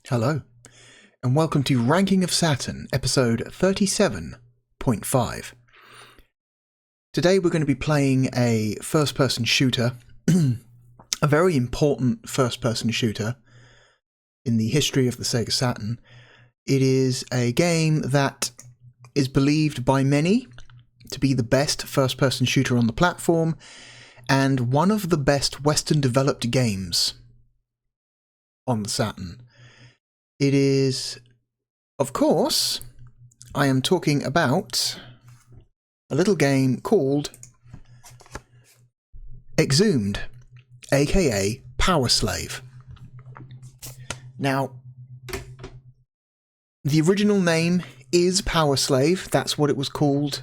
Hello, and welcome to Ranking of Saturn, episode 37.5. Today we're going to be playing a first-person shooter, a very important first-person shooter in the history of the Sega Saturn. It is a game that is believed by many to be the best first-person shooter on the platform, and one of the best Western-developed games on the Saturn. It is, of course, I am talking about a little game called Exhumed, aka Power Slave. Now, the original name is Power Slave. That's what it was called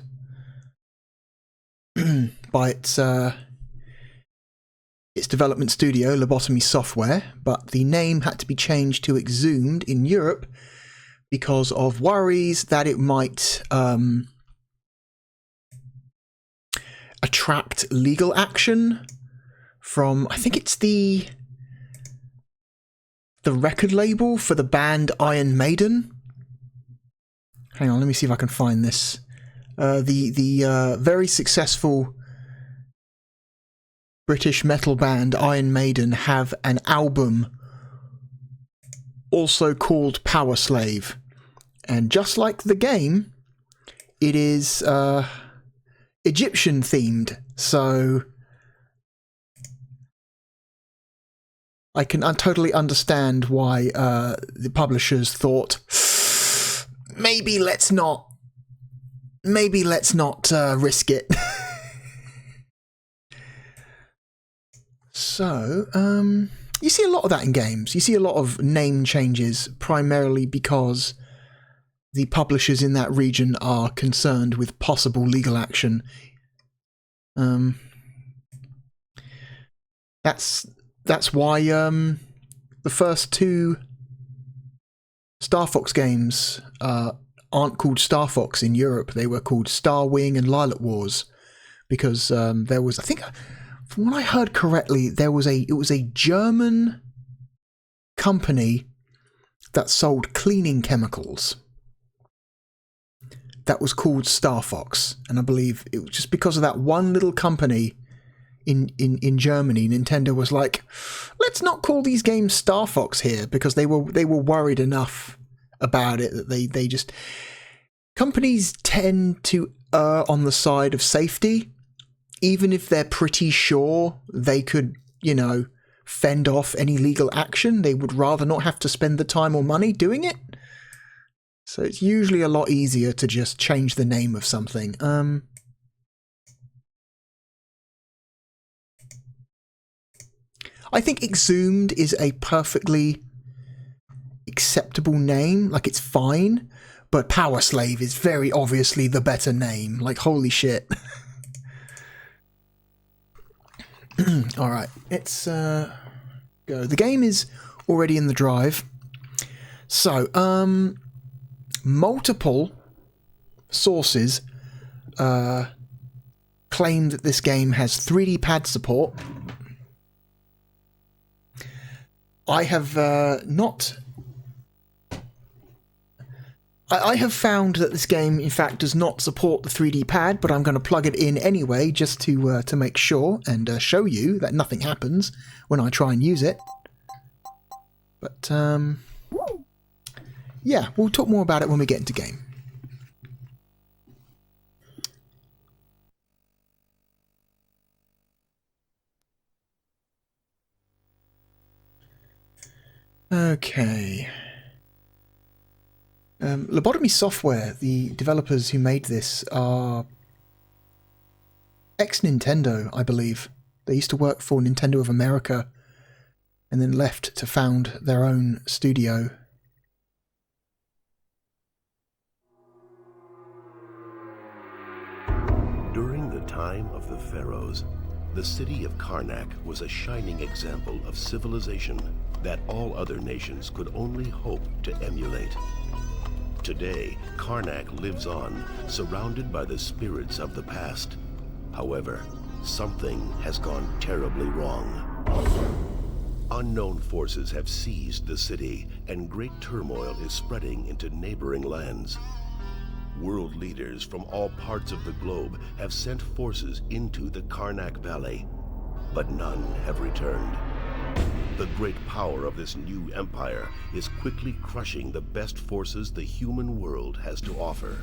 by its development studio, Lobotomy Software, but the name had to be changed to Exhumed in Europe because of worries that it might attract legal action from, I think it's the record label for the band Iron Maiden. Hang on, let me see if I can find this. The very successful British metal band Iron Maiden have an album also called Power Slave, and just like the game, it is Egyptian themed, so I can totally understand why the publishers thought maybe let's not risk it. So, you see a lot of that in games. You see a lot of name changes, primarily because the publishers in that region are concerned with possible legal action. That's why the first two Star Fox games aren't called Star Fox in Europe. They were called Star Wing and Lilac Wars, because there was, I think, from what I heard correctly, it was a German company that sold cleaning chemicals that was called Star Fox, and I believe it was just because of that one little company in Germany. Nintendo was like, let's not call these games Star Fox here, because they were worried enough about it that they just, companies tend to err on the side of safety. Even if they're pretty sure they could, fend off any legal action, they would rather not have to spend the time or money doing it. So it's usually a lot easier to just change the name of something. I think Exhumed is a perfectly acceptable name. Like, it's fine, but Power Slave is very obviously the better name. Like, holy shit. Alright, let's go. The game is already in the drive. So, multiple sources claim that this game has 3D pad support. I have I have found that this game, in fact, does not support the 3D pad, but I'm going to plug it in anyway, just to make sure and show you that nothing happens when I try and use it. But, yeah, we'll talk more about it when we get into game. Okay. Lobotomy Software, the developers who made this, are ex-Nintendo, I believe. They used to work for Nintendo of America and then left to found their own studio. During the time of the Pharaohs, the city of Karnak was a shining example of civilization that all other nations could only hope to emulate. Today, Karnak lives on, surrounded by the spirits of the past. However, something has gone terribly wrong. Unknown forces have seized the city, and great turmoil is spreading into neighboring lands. World leaders from all parts of the globe have sent forces into the Karnak Valley, but none have returned. The great power of this new empire is quickly crushing the best forces the human world has to offer.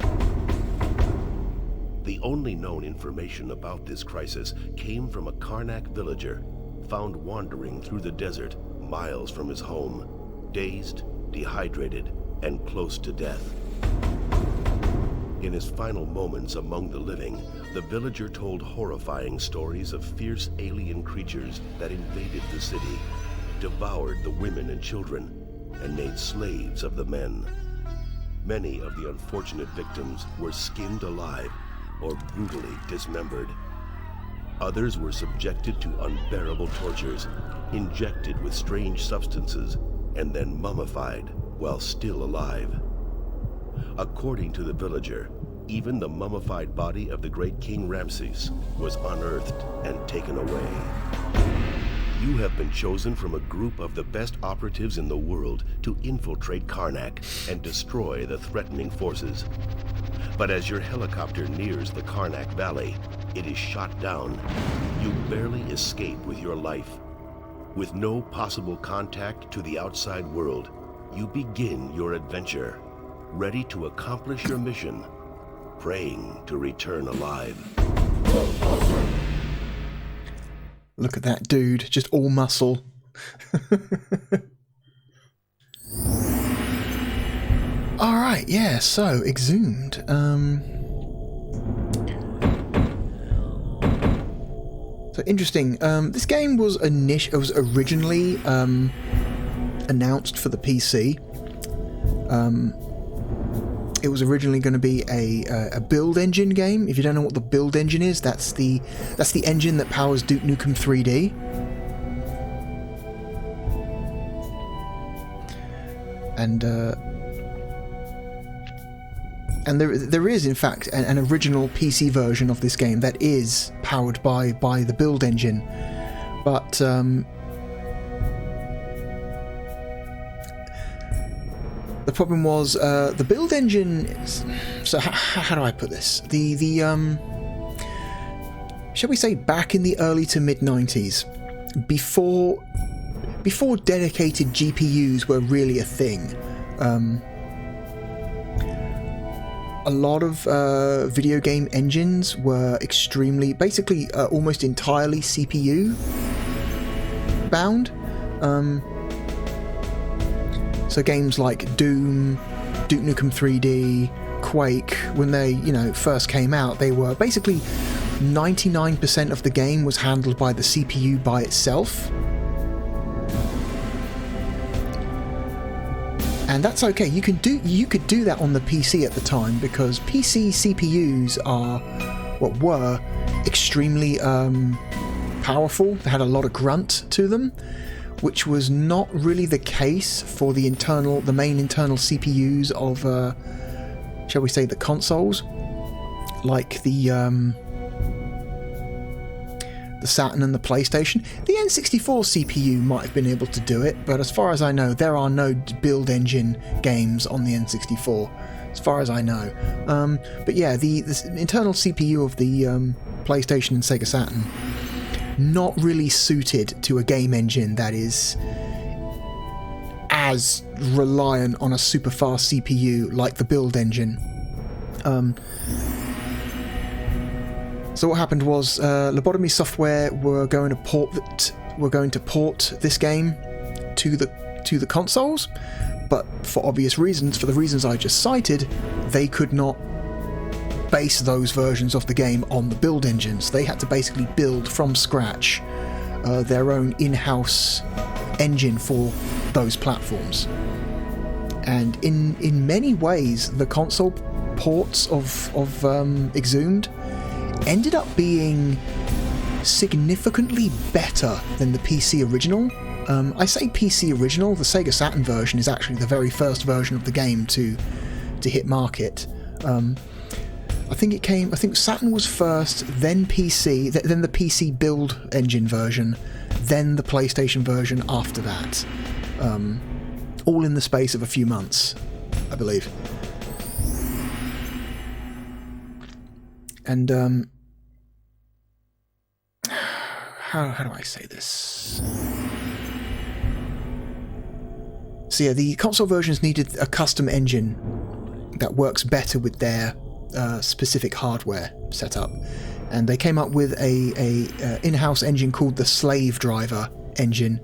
The only known information about this crisis came from a Karnak villager found wandering through the desert miles from his home, dazed, dehydrated, and close to death. In his final moments among the living, the villager told horrifying stories of fierce alien creatures that invaded the city, devoured the women and children, and made slaves of the men. Many of the unfortunate victims were skinned alive or brutally dismembered. Others were subjected to unbearable tortures, injected with strange substances, and then mummified while still alive. According to the villager, even the mummified body of the great King Ramses was unearthed and taken away. You have been chosen from a group of the best operatives in the world to infiltrate Karnak and destroy the threatening forces. But as your helicopter nears the Karnak Valley, it is shot down. You barely escape with your life. With no possible contact to the outside world, you begin your adventure, ready to accomplish your mission, praying to return alive. Look at that dude, just all muscle. Alright, yeah, so, Exhumed. So, interesting. This game was originally announced for the PC. It was originally going to be a build engine game. If you don't know what the build engine is, that's the engine that powers Duke Nukem 3D. And there is in fact an original PC version of this game that is powered by the build engine, but the problem was the build engine. So how do I put this? The shall we say back in the early to mid 90s, before dedicated GPUs were really a thing, a lot of video game engines were basically almost entirely CPU bound. So games like Doom, Duke Nukem 3D, Quake, when they, first came out, they were basically 99% of the game was handled by the CPU by itself. And that's okay. You could do that on the PC at the time, because PC CPUs were extremely powerful. They had a lot of grunt to them, which was not really the case for the main internal CPUs of, shall we say, the consoles, like the Saturn and the PlayStation. The N64 CPU might have been able to do it, but as far as I know, there are no build engine games on the N64, as far as I know. But yeah, the internal CPU of the PlayStation and Sega Saturn, not really suited to a game engine that is as reliant on a super fast CPU like the build engine. So what happened was Lobotomy Software were going to port this game to the consoles, but for obvious reasons, for the reasons I just cited, they could not base those versions of the game on the build engines. They had to basically build from scratch their own in-house engine for those platforms. And in many ways, the console ports of Exhumed ended up being significantly better than the PC original. I say PC original, the Sega Saturn version is actually the very first version of the game to hit market. I think Saturn was first, then PC, then the PC build engine version, then the PlayStation version after that. All in the space of a few months, I believe. And how do I say this? So yeah, the console versions needed a custom engine that works better with their specific hardware setup, and they came up with a in-house engine called the Slave Driver engine,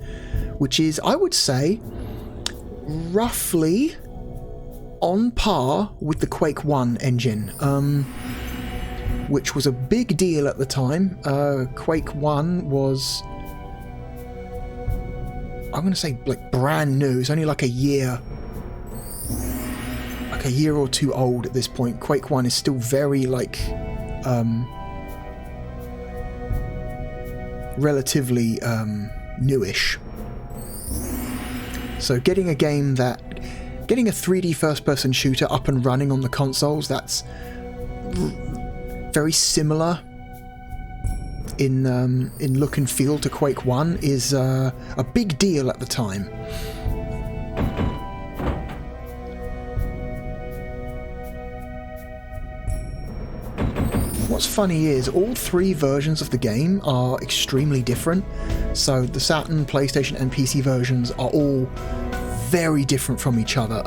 which is, I would say, roughly on par with the Quake 1 engine, which was a big deal at the time. Quake 1 was, I'm going to say, like, brand new. It's only like a year or two old at this point. Quake 1 is still very, like, relatively newish. So getting a 3D first-person shooter up and running on the consoles that's very similar in look and feel to Quake 1 is a big deal at the time. What's funny is all three versions of the game are extremely different. So the Saturn, PlayStation and PC versions are all very different from each other.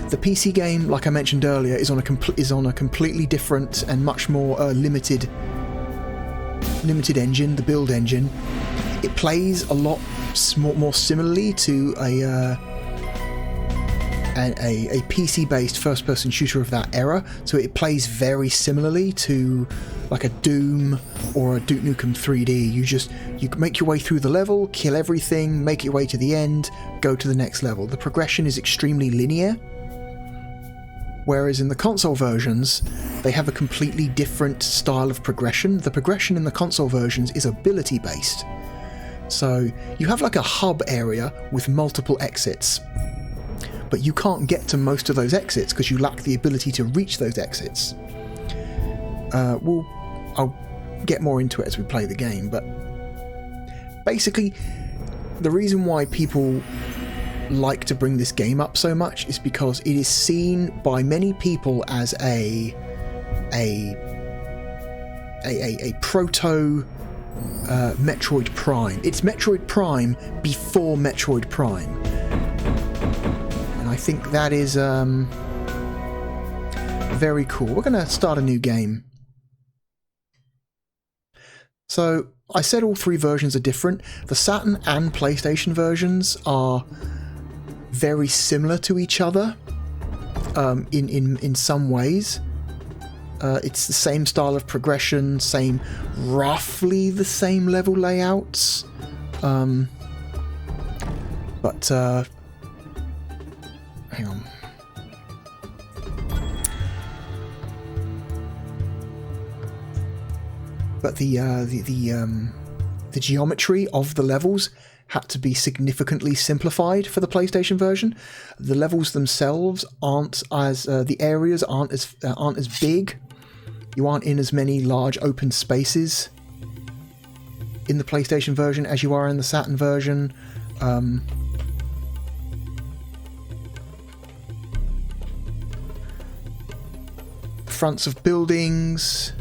The PC game, like I mentioned earlier, is on a completely different and much more limited engine, the build engine. It plays a lot more similarly to a PC-based first-person shooter of that era, so it plays very similarly to like a Doom or a Duke Nukem 3D. You make your way through the level, kill everything, make your way to the end, go to the next level. The progression is extremely linear, whereas in the console versions, they have a completely different style of progression. The progression in the console versions is ability-based. So you have like a hub area with multiple exits, but you can't get to most of those exits because you lack the ability to reach those exits. I'll get more into it as we play the game, but basically the reason why people like to bring this game up so much is because it is seen by many people as a proto Metroid Prime. It's Metroid Prime before Metroid Prime. I think that is very cool. We're going to start a new game. So I said all three versions are different. The Saturn and PlayStation versions are very similar to each other in some ways. It's the same style of progression, roughly the same level layouts. But hang on. But the geometry of the levels had to be significantly simplified for the PlayStation version. The levels themselves aren't as the areas aren't as big. You aren't in as many large open spaces in the PlayStation version as you are in the Saturn version. Fronts of buildings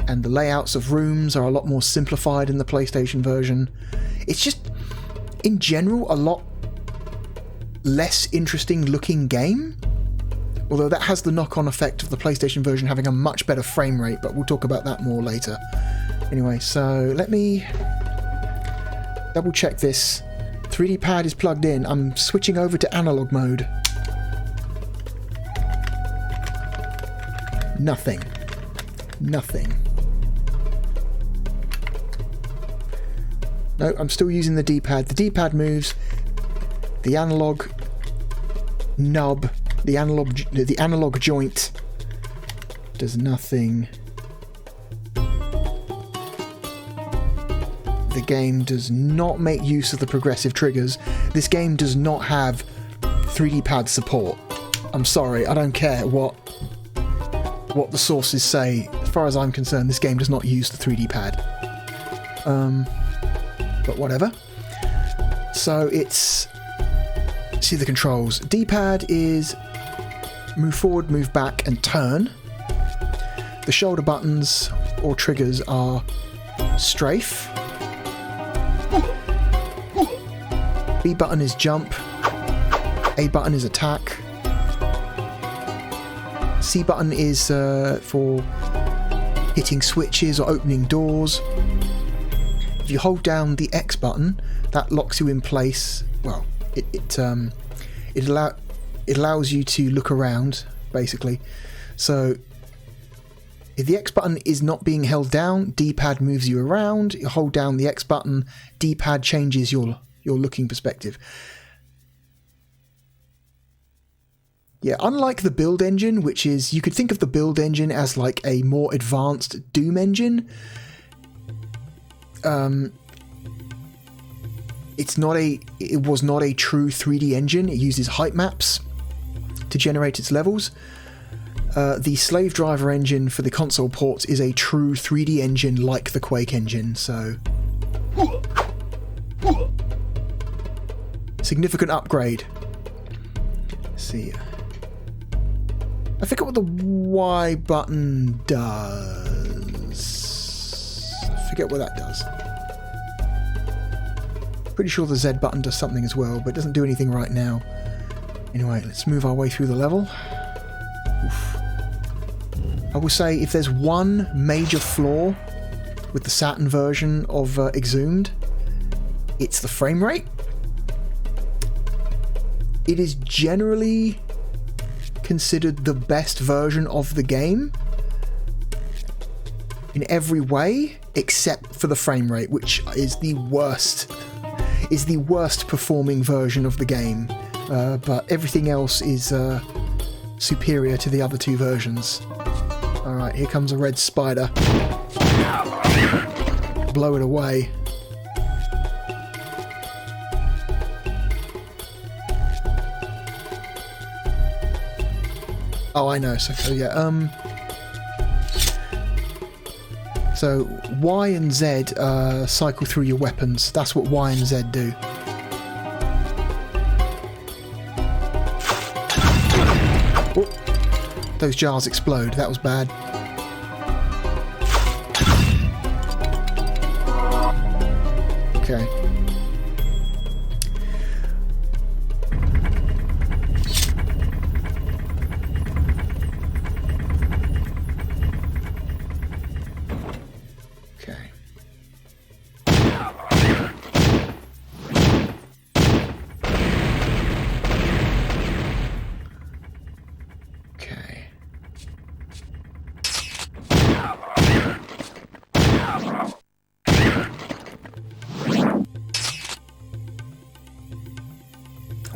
and the layouts of rooms are a lot more simplified in the PlayStation version. It's just, in general, a lot less interesting looking game, although that has the knock-on effect of the PlayStation version having a much better frame rate, but we'll talk about that more later. Anyway, so let me double check this. 3D pad is plugged in. I'm switching over to analog mode. Nothing. No, I'm still using the D-pad. The D-pad moves. The analog nub, the analog joint does nothing. The game does not make use of the progressive triggers. This game does not have 3D pad support. I'm sorry, I don't care what the sources say. far as I'm concerned, this game does not use the 3D pad. But whatever. So it's... See the controls. D-pad is move forward, move back, and turn. The shoulder buttons or triggers are strafe. B button is jump. A button is attack. C button is for hitting switches or opening doors. If you hold down the X button, that locks you in place. Well, it allows you to look around, basically. So if the X button is not being held down, D-pad moves you around. You hold down the X button, D-pad changes your looking perspective. Yeah, unlike the build engine, which is, you could think of the build engine as like a more advanced Doom engine. It was not a true 3D engine. It uses height maps to generate its levels. The Slave Driver engine for the console ports is a true 3D engine like the Quake engine, so... Significant upgrade. Let's see. I forget what the Y button does. I forget what that does. Pretty sure the Z button does something as well, but it doesn't do anything right now. Anyway, let's move our way through the level. Oof. I will say, if there's one major flaw with the Saturn version of Exhumed, it's the frame rate. It is generally considered the best version of the game in every way, except for the frame rate, which is the worst performing version of the game. But everything else is superior to the other two versions. Alright, here comes a red spider. Blow it away. Oh, I know. So yeah. So Y and Z cycle through your weapons. That's what Y and Z do. Oh, those jars explode. That was bad. Okay.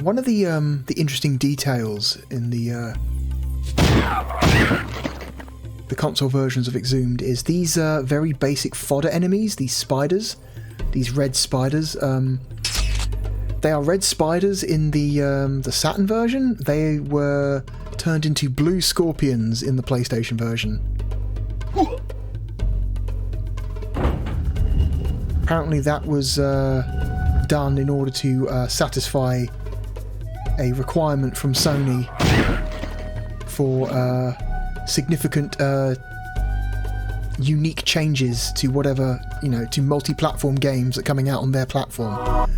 One of the interesting details in the console versions of Exhumed is these very basic fodder enemies, these spiders, these red spiders. They are red spiders in the Saturn version. They were turned into blue scorpions in the PlayStation version. Apparently that was done in order to satisfy a requirement from Sony for significant unique changes to whatever, to multi-platform games that are coming out on their platform.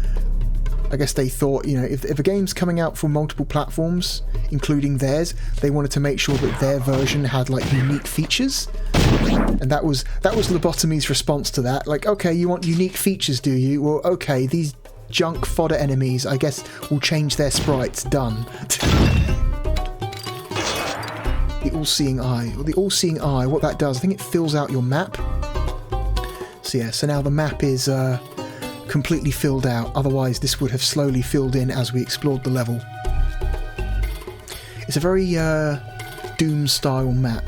I guess they thought, if a game's coming out for multiple platforms, including theirs, they wanted to make sure that their version had like unique features. And that was Lobotomy's response to that. Like, okay, you want unique features, do you? Well, okay, these junk fodder enemies, I guess, will change their sprites. Done. The all-seeing eye. Well, the all-seeing eye, what that does, I think it fills out your map. So yeah, so now the map is completely filled out. Otherwise, this would have slowly filled in as we explored the level. It's a very Doom-style map.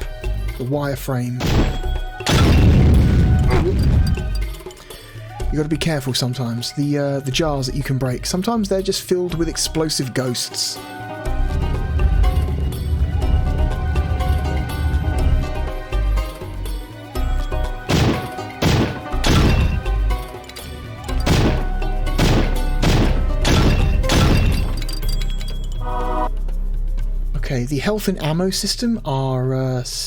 The wireframe. You got to be careful sometimes. The jars that you can break, sometimes they're just filled with explosive ghosts. Okay, the health and ammo system are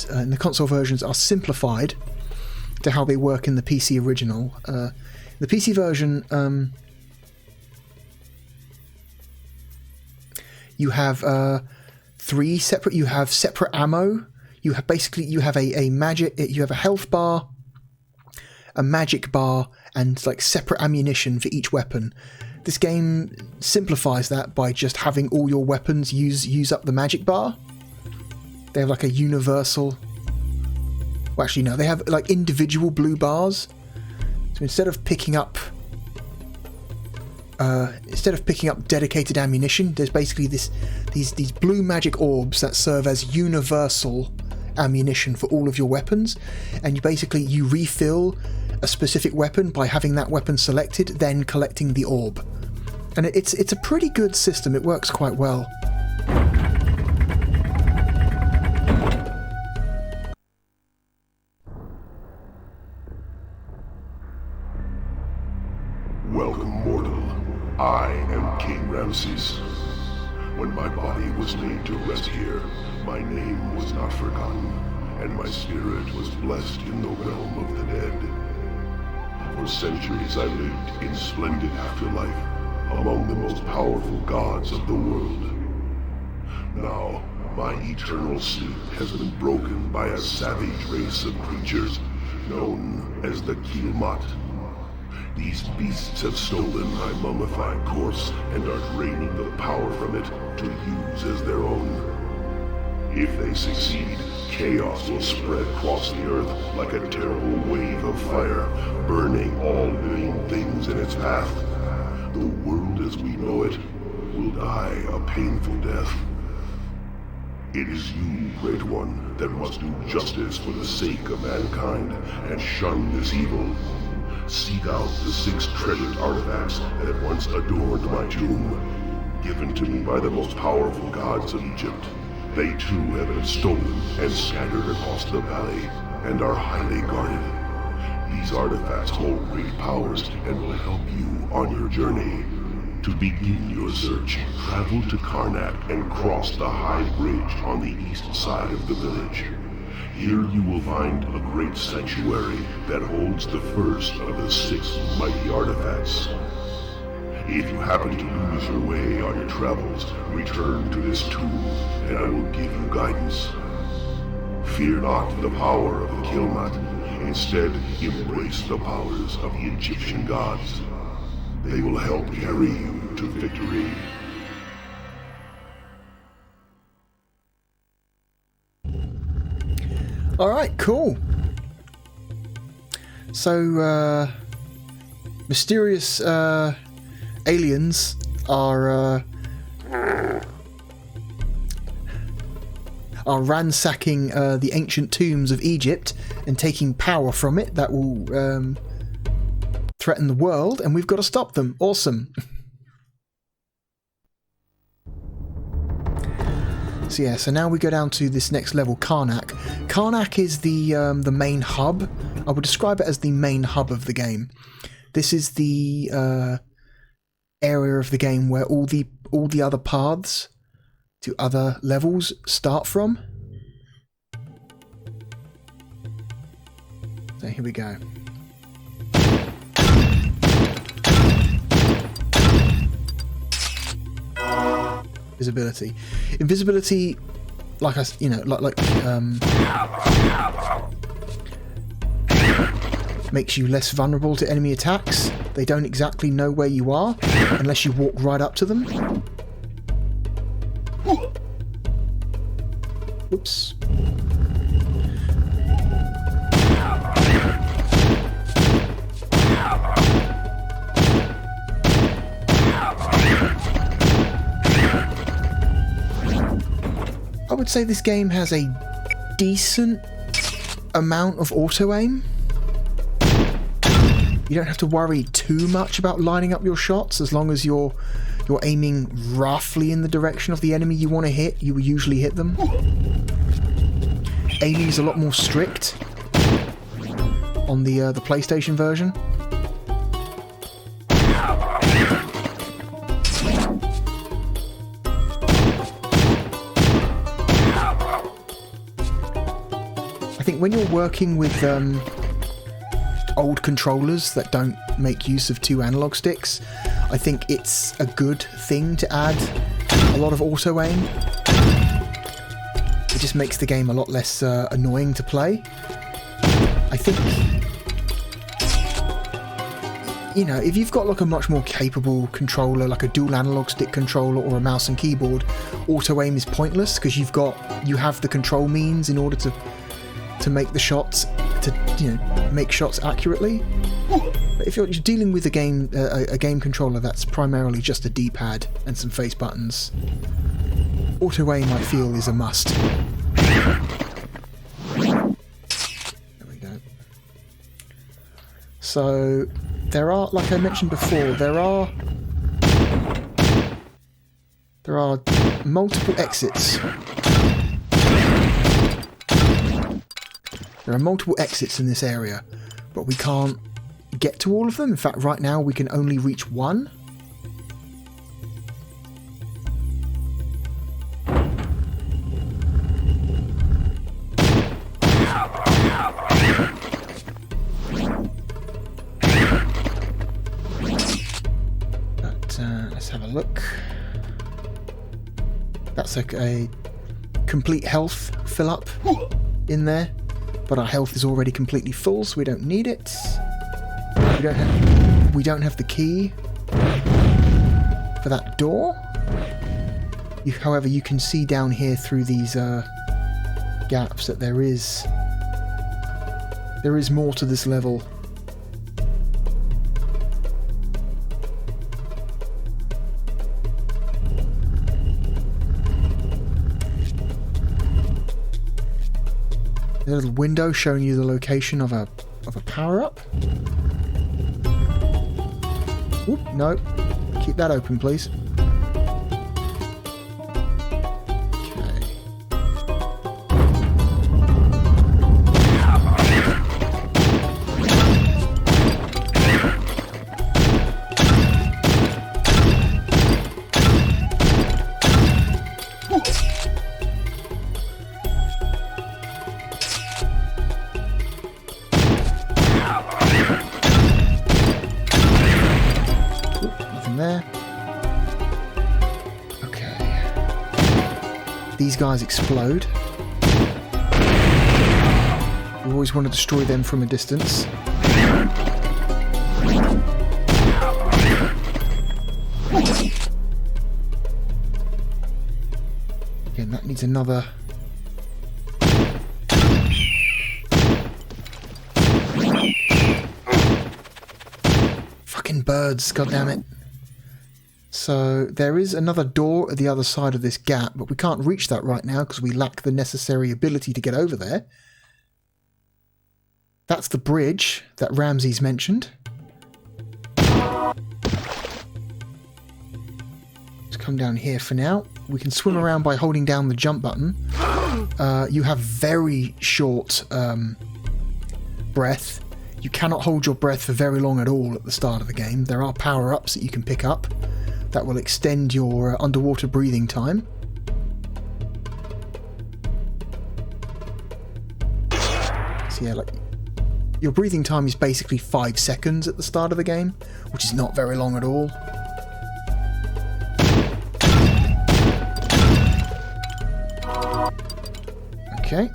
in the console versions are simplified to how they work in the PC original. The PC version, you have three separate. You have separate ammo. You have a magic. You have a health bar, a magic bar, and like separate ammunition for each weapon. This game simplifies that by just having all your weapons use up the magic bar. They have like a universal... Well, actually, no. They have like individual blue bars. So instead of picking up dedicated ammunition, there's basically these blue magic orbs that serve as universal ammunition for all of your weapons, and you refill a specific weapon by having that weapon selected, then collecting the orb. And it's a pretty good system. It works quite well. Welcome, mortal. I am King Ramses. When my body was laid to rest here, my name was not forgotten, and my spirit was blessed in the realm of the dead. For centuries I lived in splendid afterlife, among the most powerful gods of the world. Now, my eternal sleep has been broken by a savage race of creatures known as the Kilmat. These beasts have stolen my mummified corpse and are draining the power from it to use as their own. If they succeed, chaos will spread across the earth like a terrible wave of fire, burning all living things in its path. The world as we know it will die a painful death. It is you, Great One, that must do justice for the sake of mankind and shun this evil. Seek out the 6 treasured artifacts that once adorned my tomb, given to me by the most powerful gods of Egypt. They too have been stolen and scattered across the valley and are highly guarded. These artifacts hold great powers and will help you on your journey. To begin your search, travel to Karnak and cross the high bridge on the east side of the village. Here you will find a great sanctuary that holds the first of the 6 mighty artifacts. If you happen to lose your way on your travels, return to this tomb and I will give you guidance. Fear not the power of the Kilmat. Instead, embrace the powers of the Egyptian gods. They will help carry you to victory. Alright, cool. So, mysterious aliens are ransacking the ancient tombs of Egypt and taking power from it that will threaten the world, and we've got to stop them. Awesome. So yeah, so now we go down to this next level, Karnak. Karnak is the main hub. I would describe it as the main hub of the game. This is the area of the game where all the other paths to other levels start from. So here we go. Invisibility, like makes you less vulnerable to enemy attacks. They don't exactly know where you are unless you walk right up to them. Oops. I would say this game has a decent amount of auto-aim. You don't have to worry too much about lining up your shots as long as you're aiming roughly in the direction of the enemy you want to hit. You will usually hit them. Aiming is a lot more strict on the PlayStation version. think when you're working with old controllers that don't make use of 2 analog sticks, I think it's a good thing to add a lot of auto aim. It just makes the game a lot less annoying to play. I think, you know, if you've got like a much more capable controller, like a dual analog stick controller or a mouse and keyboard, auto aim is pointless because you have the control means in order to make the shots, to, you know, make shots accurately. But if you're dealing with a game controller that's primarily just a D-pad and some face buttons, auto aim I feel is a must. There we go. So there are, like I mentioned before, there are multiple exits. There are multiple exits in this area, but we can't get to all of them. In fact, right now we can only reach one. But let's have a look. That's a complete health fill up in there. But our health is already completely full, so we don't need it. We don't have the key for that door. However, you can see down here through these gaps that there is more to this level. A little window showing you the location of a power-up. Oop, no. Keep that open, please. These guys explode. We always want to destroy them from a distance. Again, that needs another. Fucking birds, goddammit. So there is another door at the other side of this gap, but we can't reach that right now because we lack the necessary ability to get over there. That's the bridge that Ramses mentioned. Let's come down here for now. We can swim around by holding down the jump button. You have very short breath. You cannot hold your breath for very long at all at the start of the game. There are power-ups that you can pick up that will extend your underwater breathing time. So yeah, like, your breathing time is basically 5 seconds at the start of the game, which is not very long at all. Okay.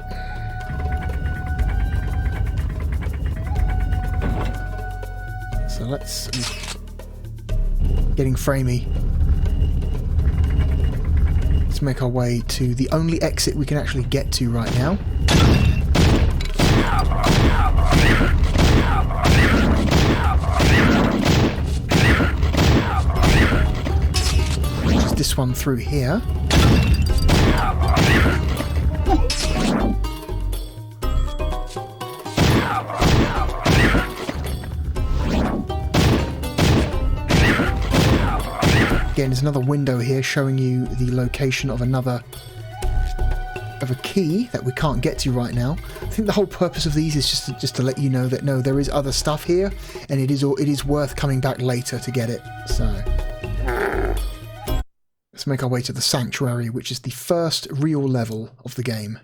So let's... Getting framey. Let's make our way to the only exit we can actually get to right now. Which is this one through here. Again, there's another window here showing you the location of a key that we can't get to right now. I think the whole purpose of these is just to let you know that no, there is other stuff here, and it is worth coming back later to get it. So let's make our way to the Sanctuary, which is the first real level of the game.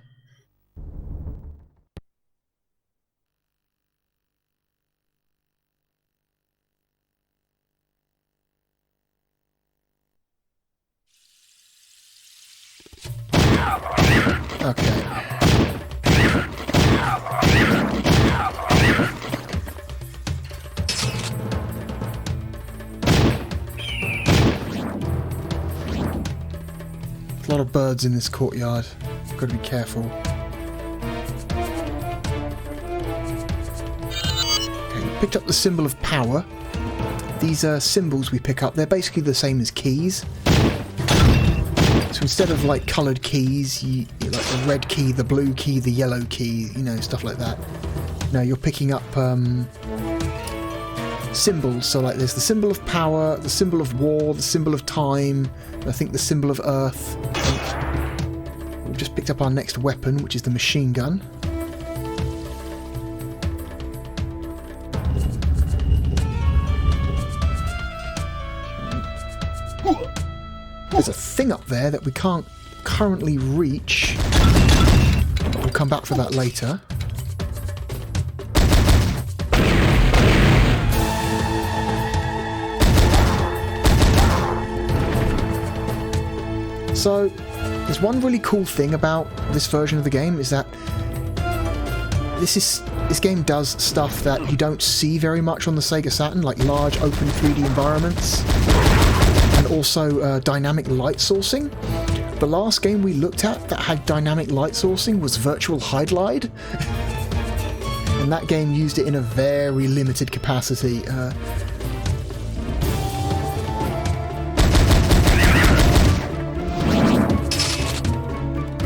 Okay. A lot of birds in this courtyard. Got to be careful. Okay, picked up the symbol of power. These symbols we pick up, they're basically the same as keys. So instead of like coloured keys, you like the red key, the blue key, the yellow key, you know, stuff like that. No, you're picking up symbols. So like there's the symbol of power, the symbol of war, the symbol of time, I think the symbol of earth. We've just picked up our next weapon, which is the machine gun. There's a thing up there that we can't currently reach. We'll come back for that later. So, there's one really cool thing about this version of the game is that this game does stuff that you don't see very much on the Sega Saturn, like large open 3D environments. And also dynamic light sourcing. The last game we looked at that had dynamic light sourcing was Virtual Hydlide. And that game used it in a very limited capacity.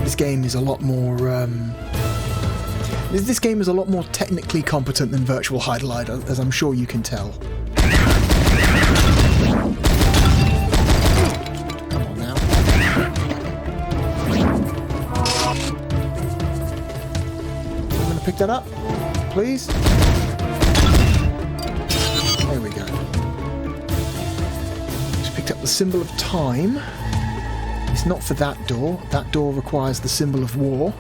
This game is a lot more... this game is a lot more technically competent than Virtual Hydlide, as I'm sure you can tell. Pick that up, please. There we go. Just picked up the symbol of time. It's not for that door. That door requires the symbol of war.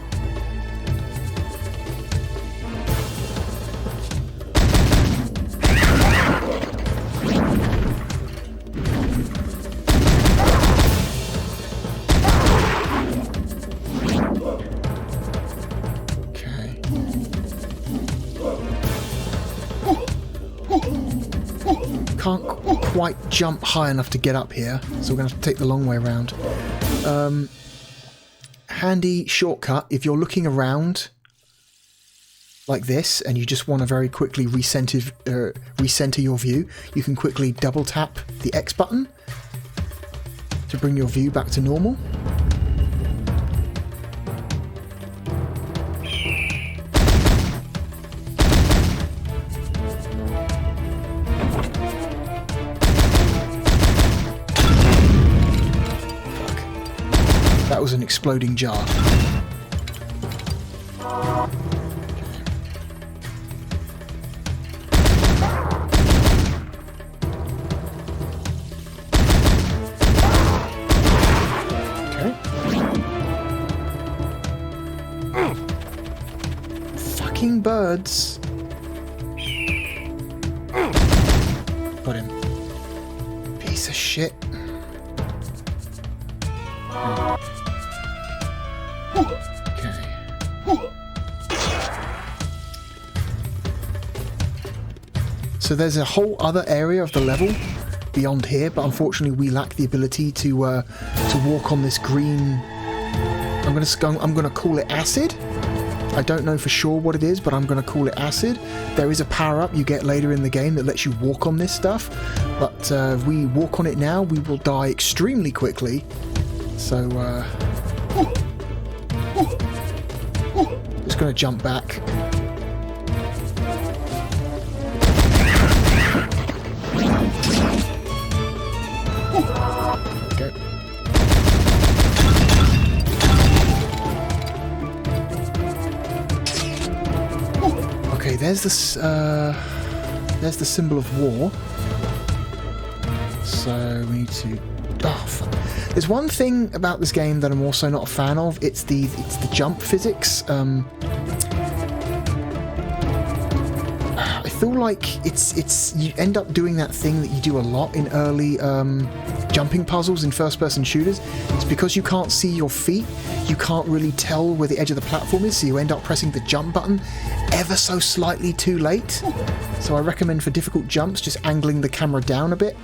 Can't quite jump high enough to get up here, so we're going to have to take the long way around. Handy shortcut, if you're looking around like this and you just want to very quickly recenter your view, you can quickly double tap the X button to bring your view back to normal. That was an exploding jar. Okay. Fucking birds. Got him. Piece of shit. So there's a whole other area of the level beyond here, but unfortunately we lack the ability to walk on this green. I'm gonna call it acid. I don't know for sure what it is, but I'm gonna call it acid. There is a power-up you get later in the game that lets you walk on this stuff, but if we walk on it now, we will die extremely quickly. So just gonna jump back. Okay, there's this. There's the symbol of war. So we need to. Oh, fuck. There's one thing about this game that I'm also not a fan of. It's the feel like it's you end up doing that thing that you do a lot in early jumping puzzles in first-person shooters. It's because you can't see your feet, you can't really tell where the edge of the platform is, so you end up pressing the jump button ever so slightly too late. So I recommend for difficult jumps just angling the camera down a bit.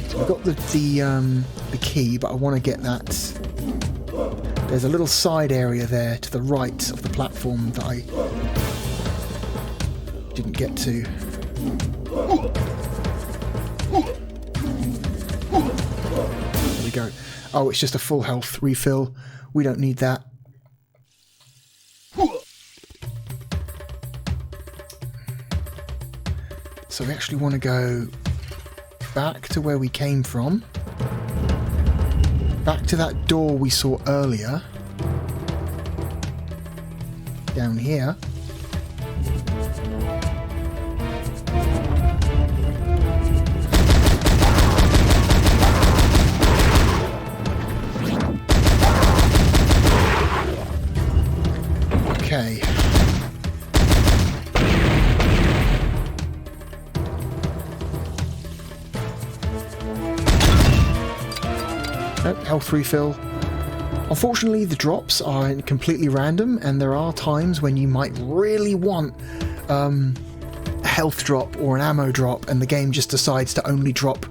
So I've got the key, but I want to get that. There's a little side area there to the right of the platform that I didn't get to. There we go. Oh, it's just a full health refill. We don't need that. So we actually want to go back to where we came from. Back to that door we saw earlier. Down here. Okay. Health refill. Unfortunately, the drops are completely random, and there are times when you might really want a health drop or an ammo drop, and the game just decides to only drop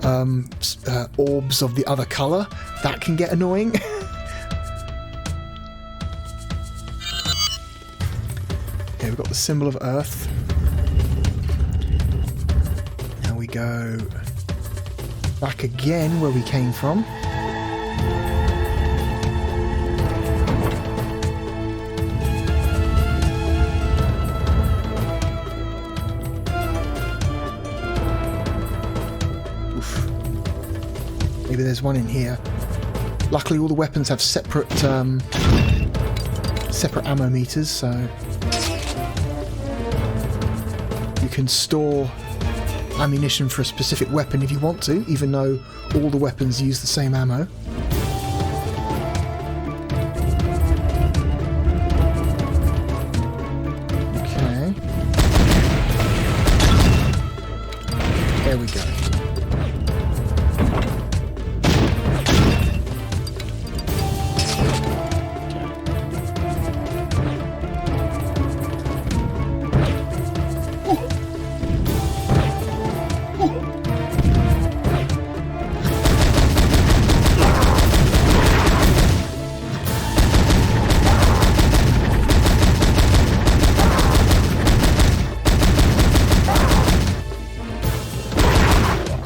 orbs of the other colour. That can get annoying. Okay, we've got the symbol of Earth. Now we go back again where we came from. Oof. Maybe there's one in here. Luckily all the weapons have separate separate ammo meters, so you can store ammunition for a specific weapon if you want to, even though all the weapons use the same ammo. Okay. There we go.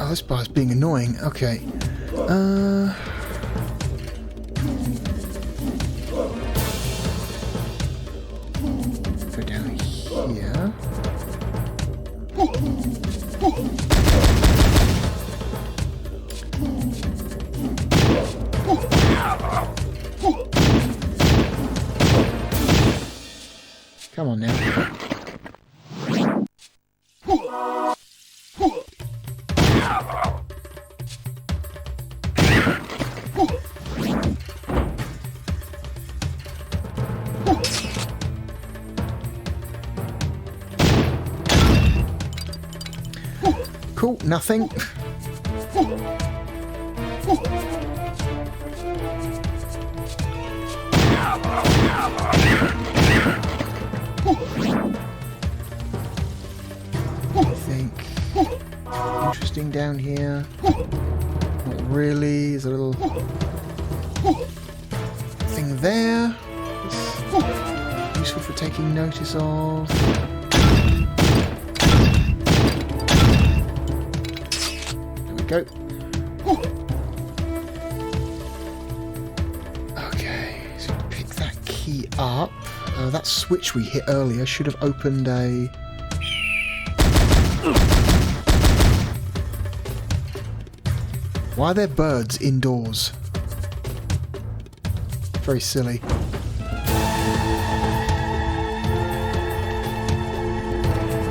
This bar's being annoying. Okay. Go down here. Come on now. Cool, nothing. Anything interesting down here? Not really. There's a little thing there. It's useful for taking notice of. Go. Okay, so pick that key up. That switch we hit earlier should have opened a... Why are there birds indoors? Very silly.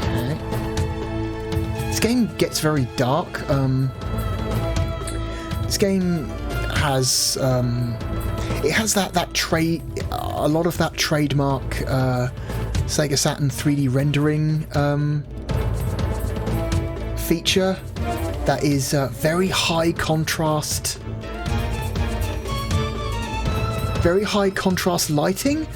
Okay. This game gets very dark. This game has... it has that trade, a lot of that trademark Sega Saturn 3D rendering feature that is very high contrast lighting.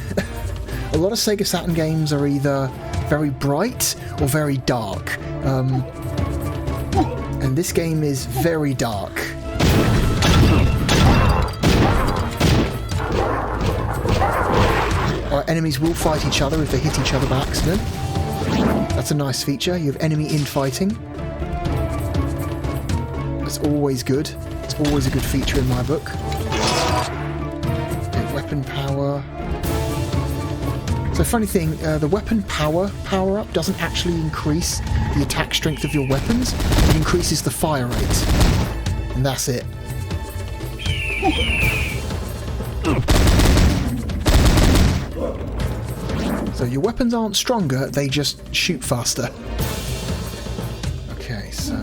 A lot of Sega Saturn games are either very bright or very dark, and this game is very dark. Our enemies will fight each other if they hit each other by accident. That's a nice feature. You have enemy infighting. That's always good. It's always a good feature in my book. Okay, weapon power. So funny thing, the weapon power-up doesn't actually increase the attack strength of your weapons. It increases the fire rate. And that's it. So your weapons aren't stronger, they just shoot faster. Okay, so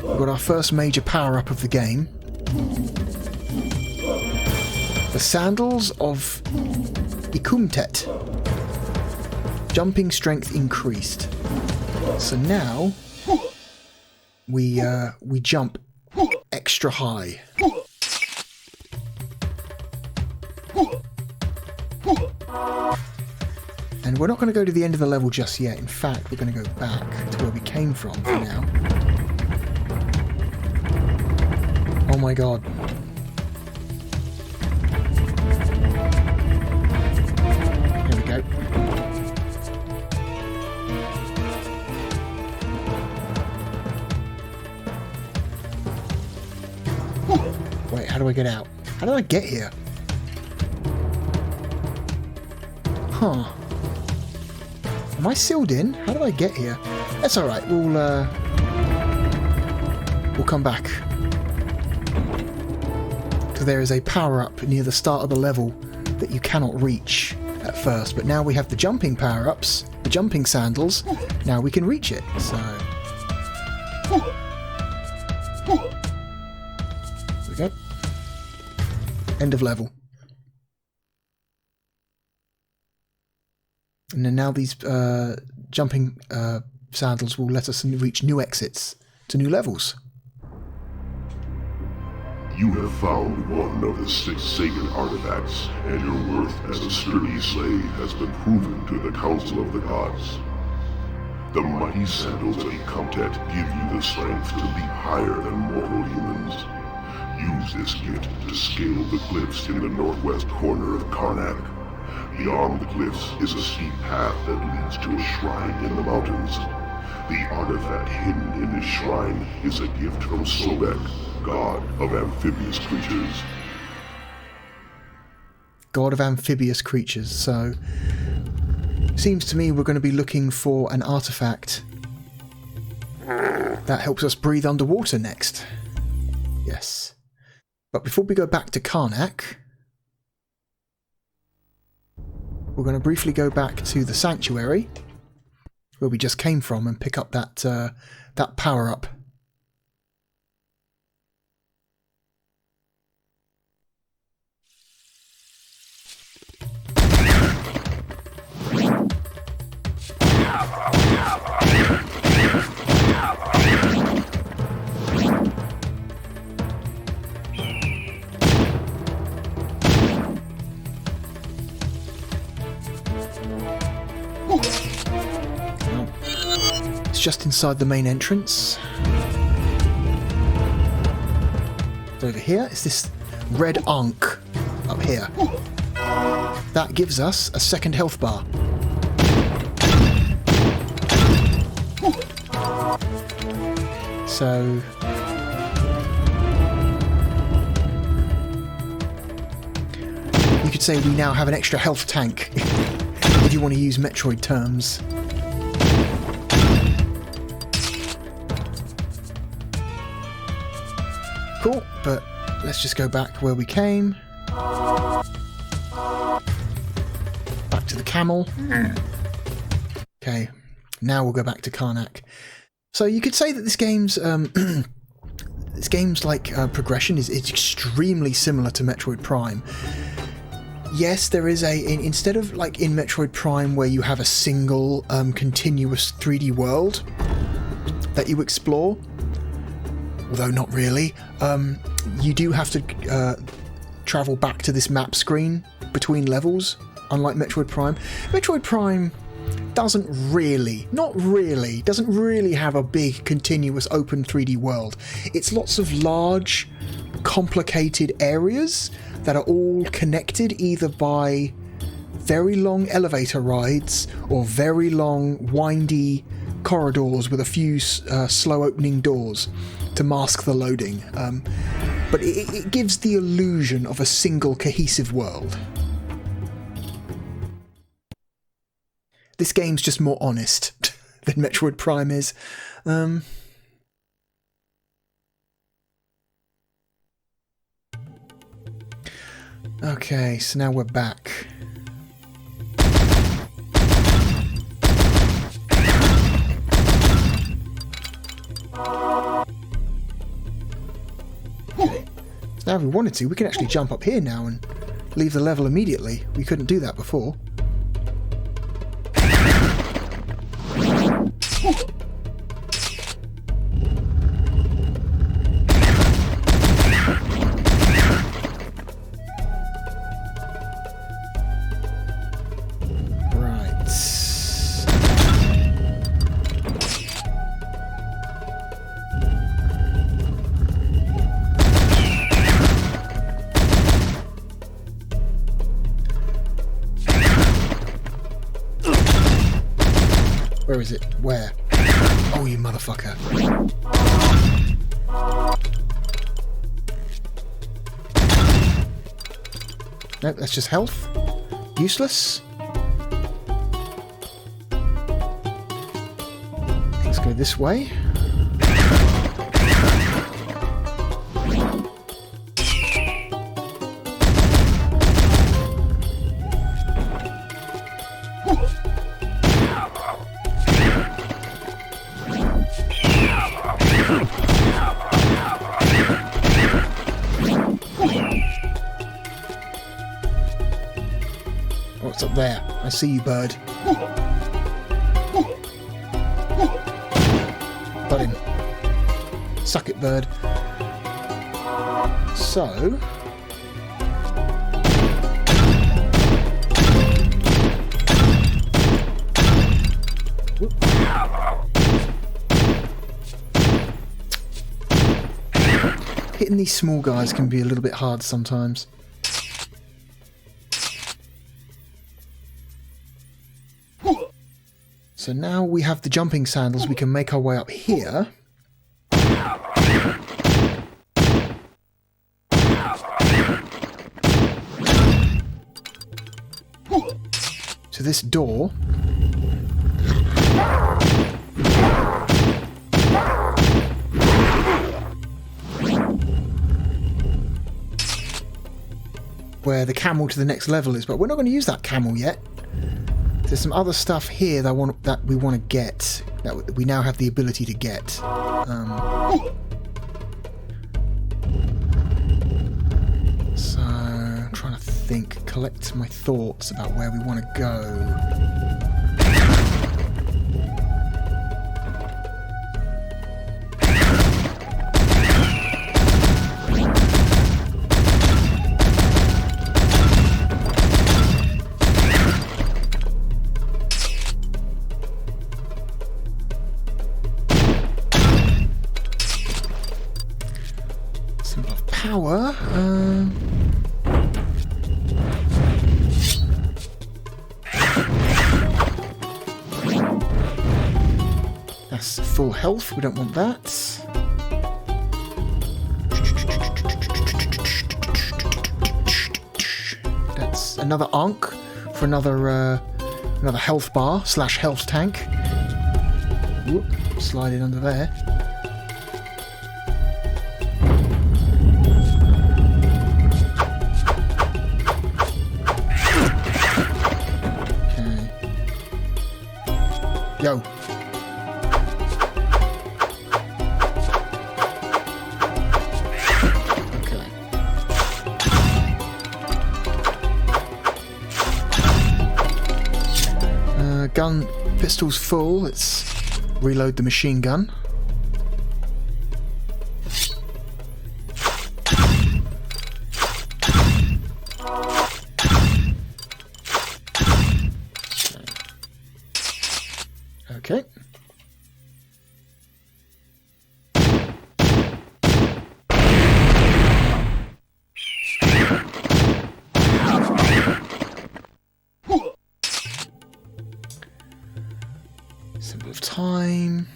we've got our first major power-up of the game. The Sandals of Ikumtet. Jumping strength increased. So now we jump extra high. And we're not going to go to the end of the level just yet. In fact, we're going to go back to where we came from for now. Oh my god. Here we go. Wait, how do I get out? How did I get here? Huh. Am I sealed in? How did I get here? That's alright, we'll come back. Because there is a power-up near the start of the level that you cannot reach at first. But now we have the jumping power-ups, the jumping sandals. Now we can reach it, so... There we go. End of level. And then now these jumping sandals will let us reach new exits to new levels. You have found one of the 6 sacred artifacts, and your worth as a sturdy slave has been proven to the Council of the Gods. The mighty sandals of Ikumtet give you the strength to leap higher than mortal humans. Use this gift to scale the cliffs in the northwest corner of Karnak. Beyond the cliffs is a steep path that leads to a shrine in the mountains. The artifact hidden in this shrine is a gift from Sobek, god of amphibious creatures. God of amphibious creatures, so... Seems to me we're going to be looking for an artifact that helps us breathe underwater next. Yes. But before we go back to Karnak... We're going to briefly go back to the Sanctuary, where we just came from, and pick up that power-up. Just inside the main entrance. Over here is this red Ankh up here. That gives us a second health bar. So you could say we now have an extra health tank if you want to use Metroid terms. Cool, but let's just go back where we came. Back to the camel. Okay, now we'll go back to Karnak. So you could say that this game's this game's like progression is extremely similar to Metroid Prime. Yes, there is instead of like in Metroid Prime where you have a single continuous 3D world that you explore, although not really, you do have to travel back to this map screen between levels, unlike Metroid Prime. Metroid Prime doesn't really have a big continuous open 3D world. It's lots of large, complicated areas that are all connected either by very long elevator rides or very long, windy corridors with a few slow opening doors to mask the loading. But it gives the illusion of a single cohesive world. This game's just more honest than Metroid Prime is. Okay, so now we're back. Okay. So now if we wanted to, we can actually jump up here now and leave the level immediately. We couldn't do that before. Where is it? Where? Oh, you motherfucker. Nope, that's just health. Useless. Let's go this way. What's up there? I see you, bird. Got him. Suck it, bird. So... hitting these small guys can be a little bit hard sometimes. So now we have the jumping sandals, we can make our way up here. To this door. Where the camel to the next level is, but we're not going to use that camel yet. There's some other stuff here that we want to get, that we now have the ability to get. So I'm trying to think, collect my thoughts about where we want to go. Power. That's full health. We don't want that. That's another Ankh for another health bar / health tank. Whoop, slide it under there. Yo. pistol's full. Let's reload the machine gun. Okay. Symbol of time.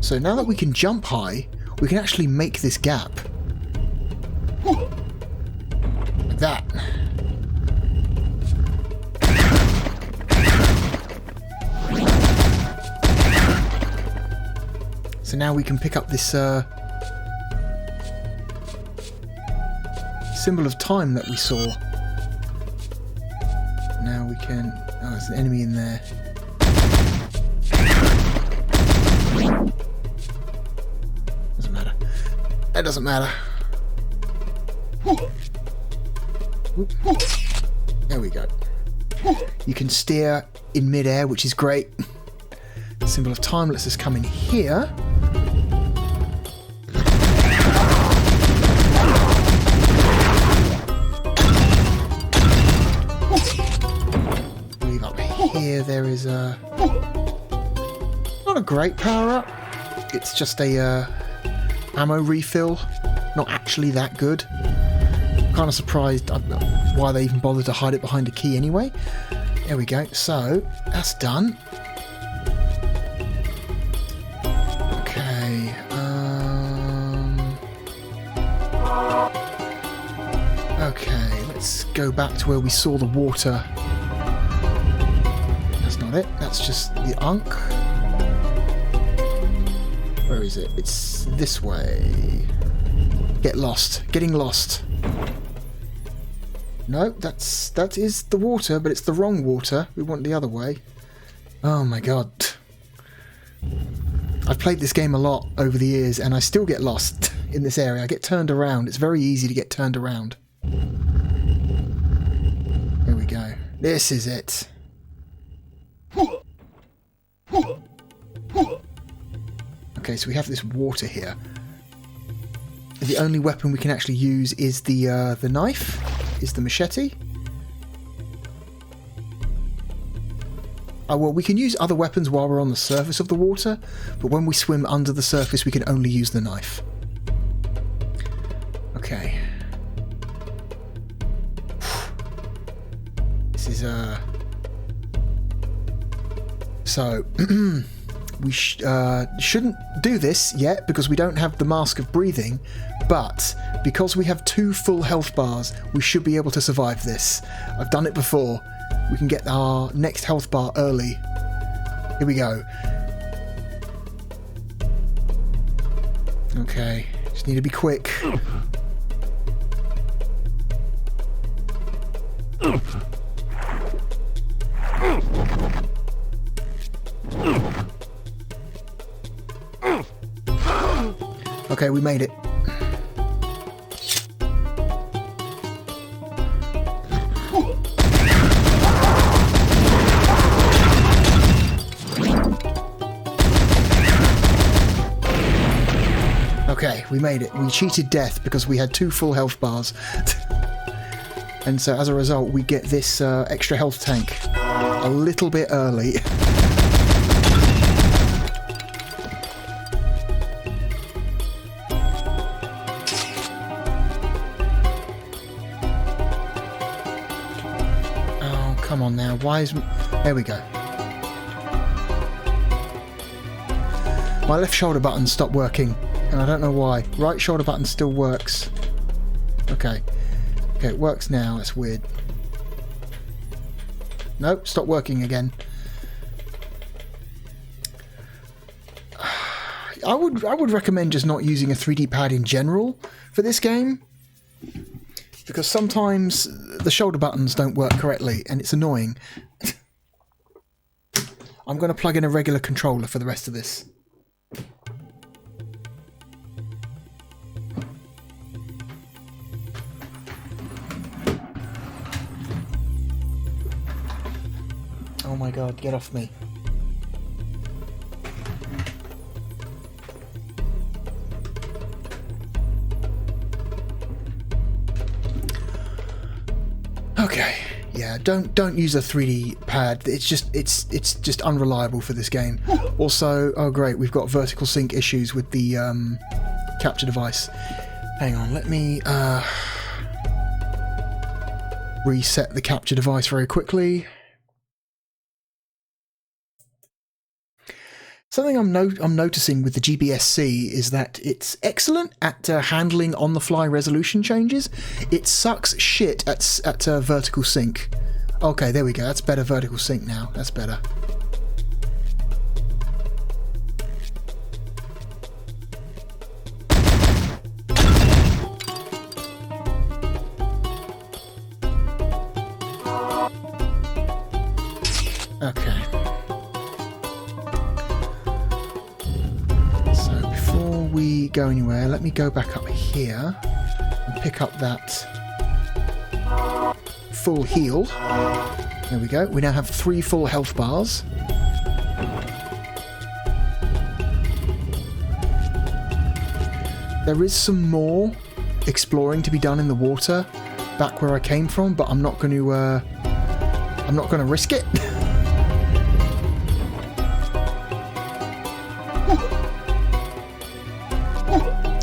So now that we can jump high, we can actually make this gap. Like that. So now we can pick up this symbol of time that we saw. Now we can... Oh, there's an enemy in there. Doesn't matter. That doesn't matter. There we go. You can steer in mid-air, which is great. The symbol of time lets us come in here. Here there is a... not a great power-up. It's just a ammo refill. Not actually that good. Kind of surprised why they even bothered to hide it behind a key anyway. There we go. So, that's done. Okay. Okay, let's go back to where we saw the water. It. That's just the Ankh. Where is it? It's this way. Get lost. Getting lost. No, that is the water, but it's the wrong water. We want the other way. Oh my god. I've played this game a lot over the years and I still get lost in this area. I get turned around. It's very easy to get turned around. Here we go. This is it. Okay, so we have this water here. The only weapon we can actually use is the knife, is the machete. Oh, well, we can use other weapons while we're on the surface of the water, but when we swim under the surface, we can only use the knife. Okay. This is So, we shouldn't do this yet because we don't have the Mask of Breathing, but because we have 2 full health bars, we should be able to survive this. I've done it before. We can get our next health bar early. Here we go. Okay, just need to be quick. Okay, we made it. Okay, we made it. We cheated death because we had 2 full health bars. And so as a result, we get this extra health tank a little bit early. Oh, come on now. Why is... There we go. My left shoulder button stopped working, and I don't know why. Right shoulder button still works. Okay. Okay, it works now. That's weird. Nope, stopped working again. I would recommend just not using a 3D pad in general for this game, because sometimes the shoulder buttons don't work correctly and it's annoying. I'm going to plug in a regular controller for the rest of this. Oh my god, get off me. Okay, yeah, don't use a 3D pad. It's just unreliable for this game. Also, oh great, we've got vertical sync issues with the capture device. Hang on, let me reset the capture device very quickly. Something I'm noticing with the GBSC is that it's excellent at handling on-the-fly resolution changes. It sucks shit at vertical sync. Okay, there we go. That's better vertical sync now. That's better. Okay. We go anywhere, let me go back up here and pick up that full heal. There we go. We now have 3 full health bars. There is some more exploring to be done in the water back where I came from, but I'm not going to risk it.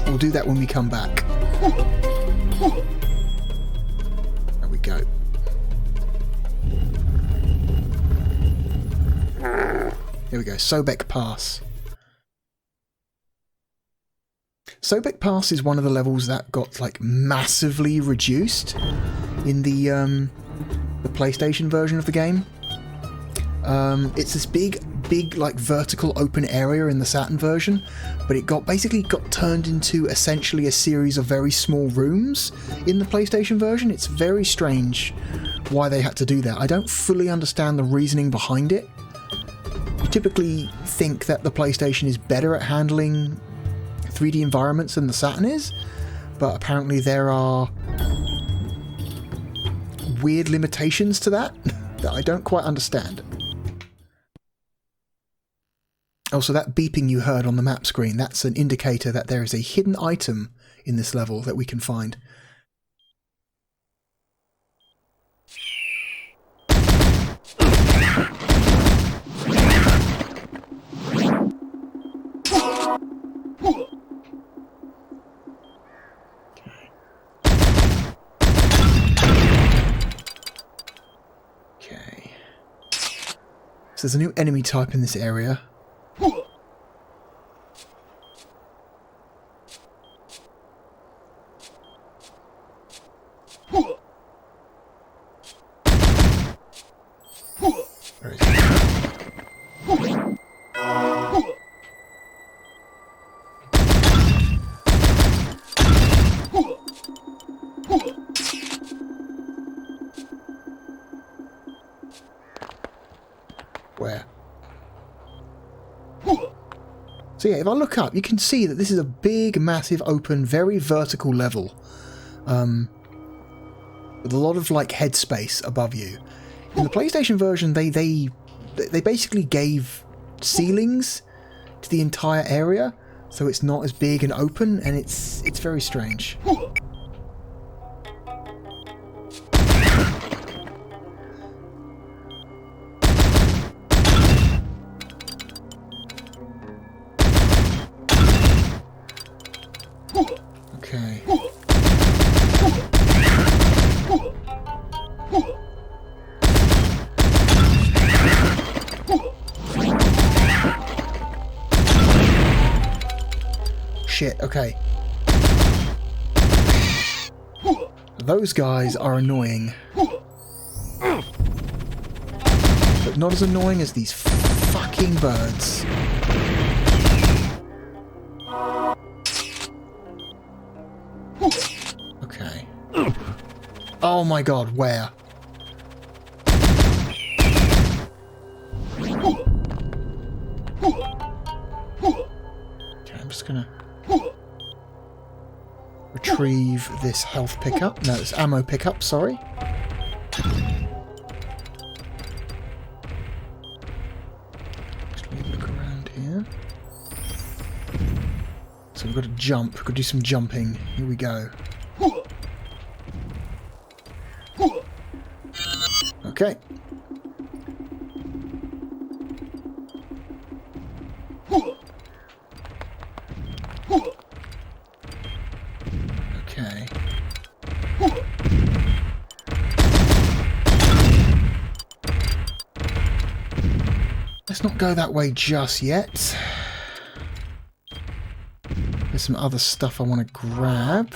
We'll do that when we come back. There we go. Here we go. Sobek Pass. Sobek Pass is one of the levels that got like massively reduced in the PlayStation version of the game. It's this big like vertical open area in the Saturn version, but it basically got turned into essentially a series of very small rooms in the PlayStation version. It's very strange why they had to do that. I don't fully understand the reasoning behind it. You typically think that the PlayStation is better at handling 3D environments than the Saturn is, but apparently there are weird limitations to that that I don't quite understand. Also, that beeping you heard on the map screen, that's an indicator that there is a hidden item in this level that we can find. Okay. So there's a new enemy type in this area. Where is it? Where? So yeah, if I look up, you can see that this is a big, massive, open, very vertical level. With a lot of like headspace above you. In the PlayStation version, they basically gave ceilings to the entire area, so it's not as big and open, and it's very strange. Okay. Shit, okay. Those guys are annoying. But not as annoying as these fucking birds. Okay. Oh my god, where? gonna retrieve this health pickup. No, it's ammo pickup, sorry. Just look around here. So we've got to jump. We've got to do some jumping. Here we go. Okay. Okay. Let's not go that way just yet. There's some other stuff I want to grab.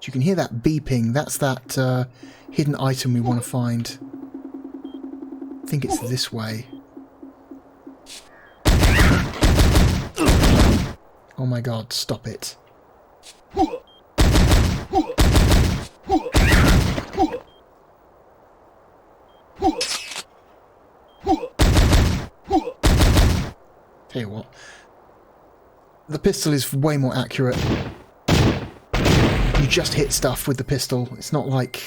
You can hear that beeping. That's that hidden item we want to find. I think it's this way. Oh my god, stop it. Tell you what. The pistol is way more accurate. You just hit stuff with the pistol. It's not like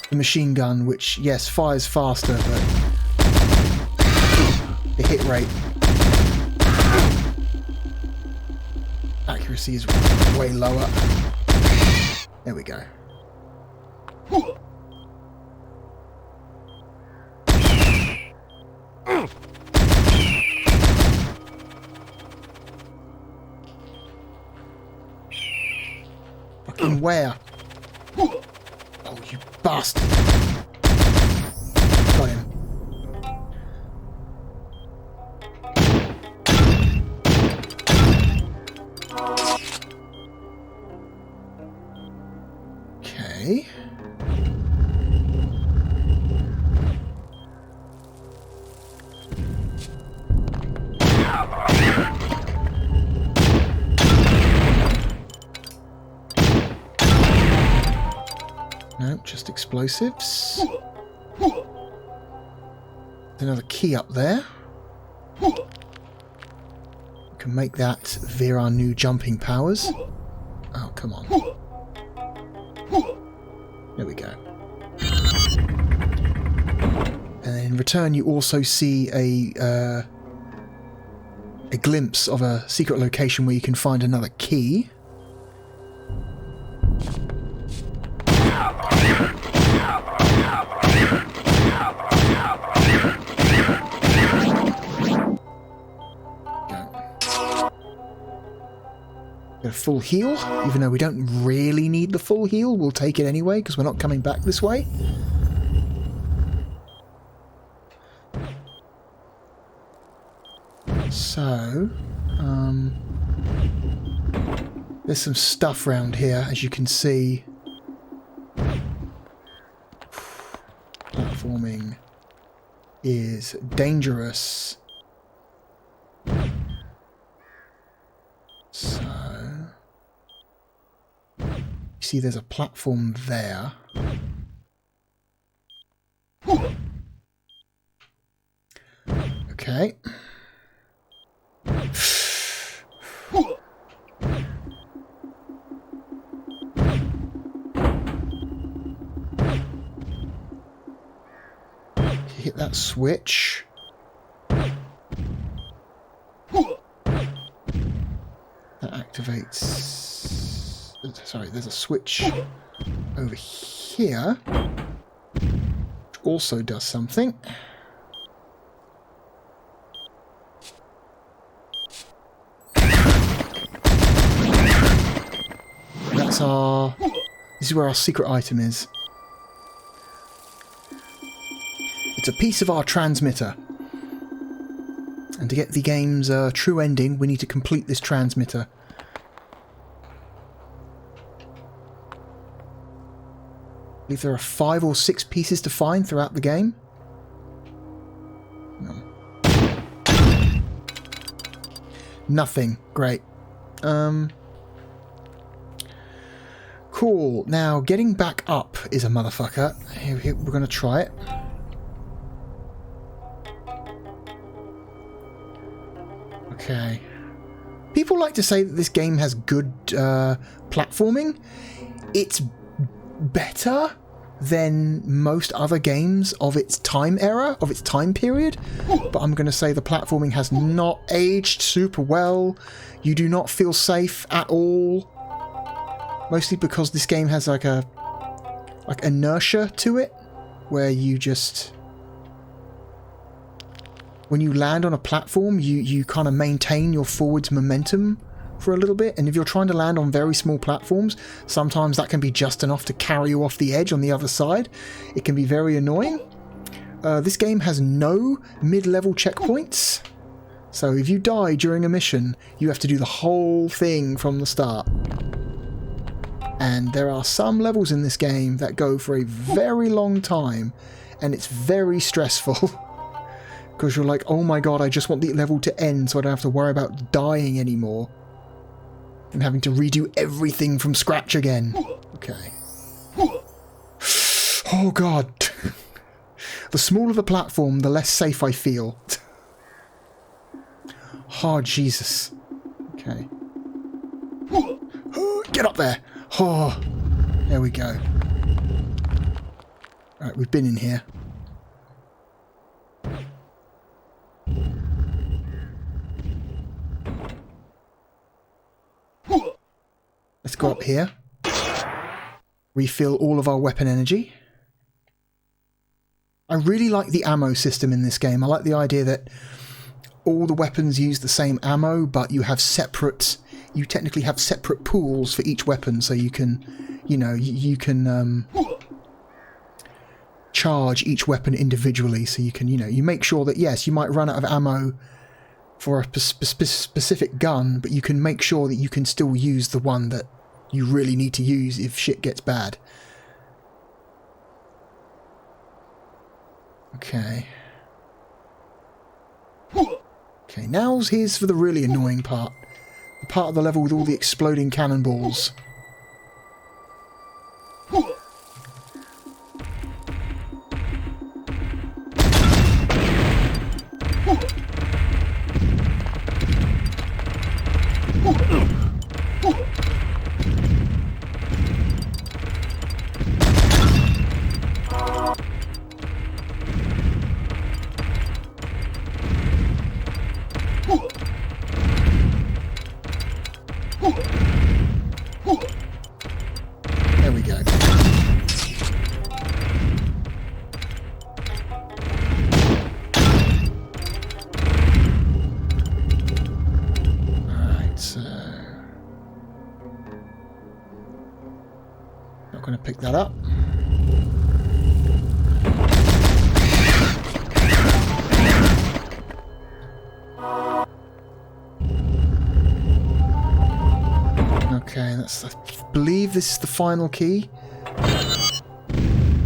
the machine gun, which, yes, fires faster, but the hit rate, accuracy is way lower. There we go. Fucking where? Oh, you bastard. Got him. Okay. No, just explosives. There's another key up there. We can make that via our new jumping powers. Oh, come on. There we go. And then in return you also see a glimpse of a secret location where you can find another key. Get a full heal, even though we don't really need the full heal. We'll take it anyway, because we're not coming back this way. So, there's some stuff around here, as you can see. Platforming is dangerous. So, you see there's a platform there. Okay. Hit that switch. That activates... Sorry, there's a switch over here, which also does something. That's our... This is where our secret item is. It's a piece of our transmitter. And to get the game's true ending, we need to complete this transmitter. I believe there are 5 or 6 pieces to find throughout the game. No. Nothing. Great. Cool. Now, getting back up is a motherfucker. Here, we're going to try it. Okay. People like to say that this game has good platforming. It's better than most other games of its time era, of its time period, but I'm going to say the platforming has not aged super well. You do not feel safe at all, mostly because this game has like inertia to it, where you just, when you land on a platform, you kind of maintain your forwards momentum for a little bit, and if you're trying to land on very small platforms, sometimes that can be just enough to carry you off the edge on the other side. It can be very annoying. This game has no mid-level checkpoints, so if you die during a mission, you have to do the whole thing from the start. And there are some levels in this game that go for a very long time, and it's very stressful. Because you're like, oh my god, I just want the level to end so I don't have to worry about dying anymore. And having to redo everything from scratch again. Okay. Oh god. The smaller the platform, the less safe I feel. Oh, Jesus. Okay. Get up there. Oh, there we go. Alright, we've been in here. Let's go up here. Refill all of our weapon energy. I really like the ammo system in this game. I like the idea that all the weapons use the same ammo, but you have separate... You technically have separate pools for each weapon, so you can, you know, you can charge each weapon individually. So you can, you know, you make sure that, yes, you might run out of ammo for a specific gun, but you can make sure that you can still use the one that you really need to use if shit gets bad. Okay. Okay, here's for the really annoying part. The part of the level with all the exploding cannonballs. There we go. Alright, so... Not going to pick that up. Okay, I believe this is the final key.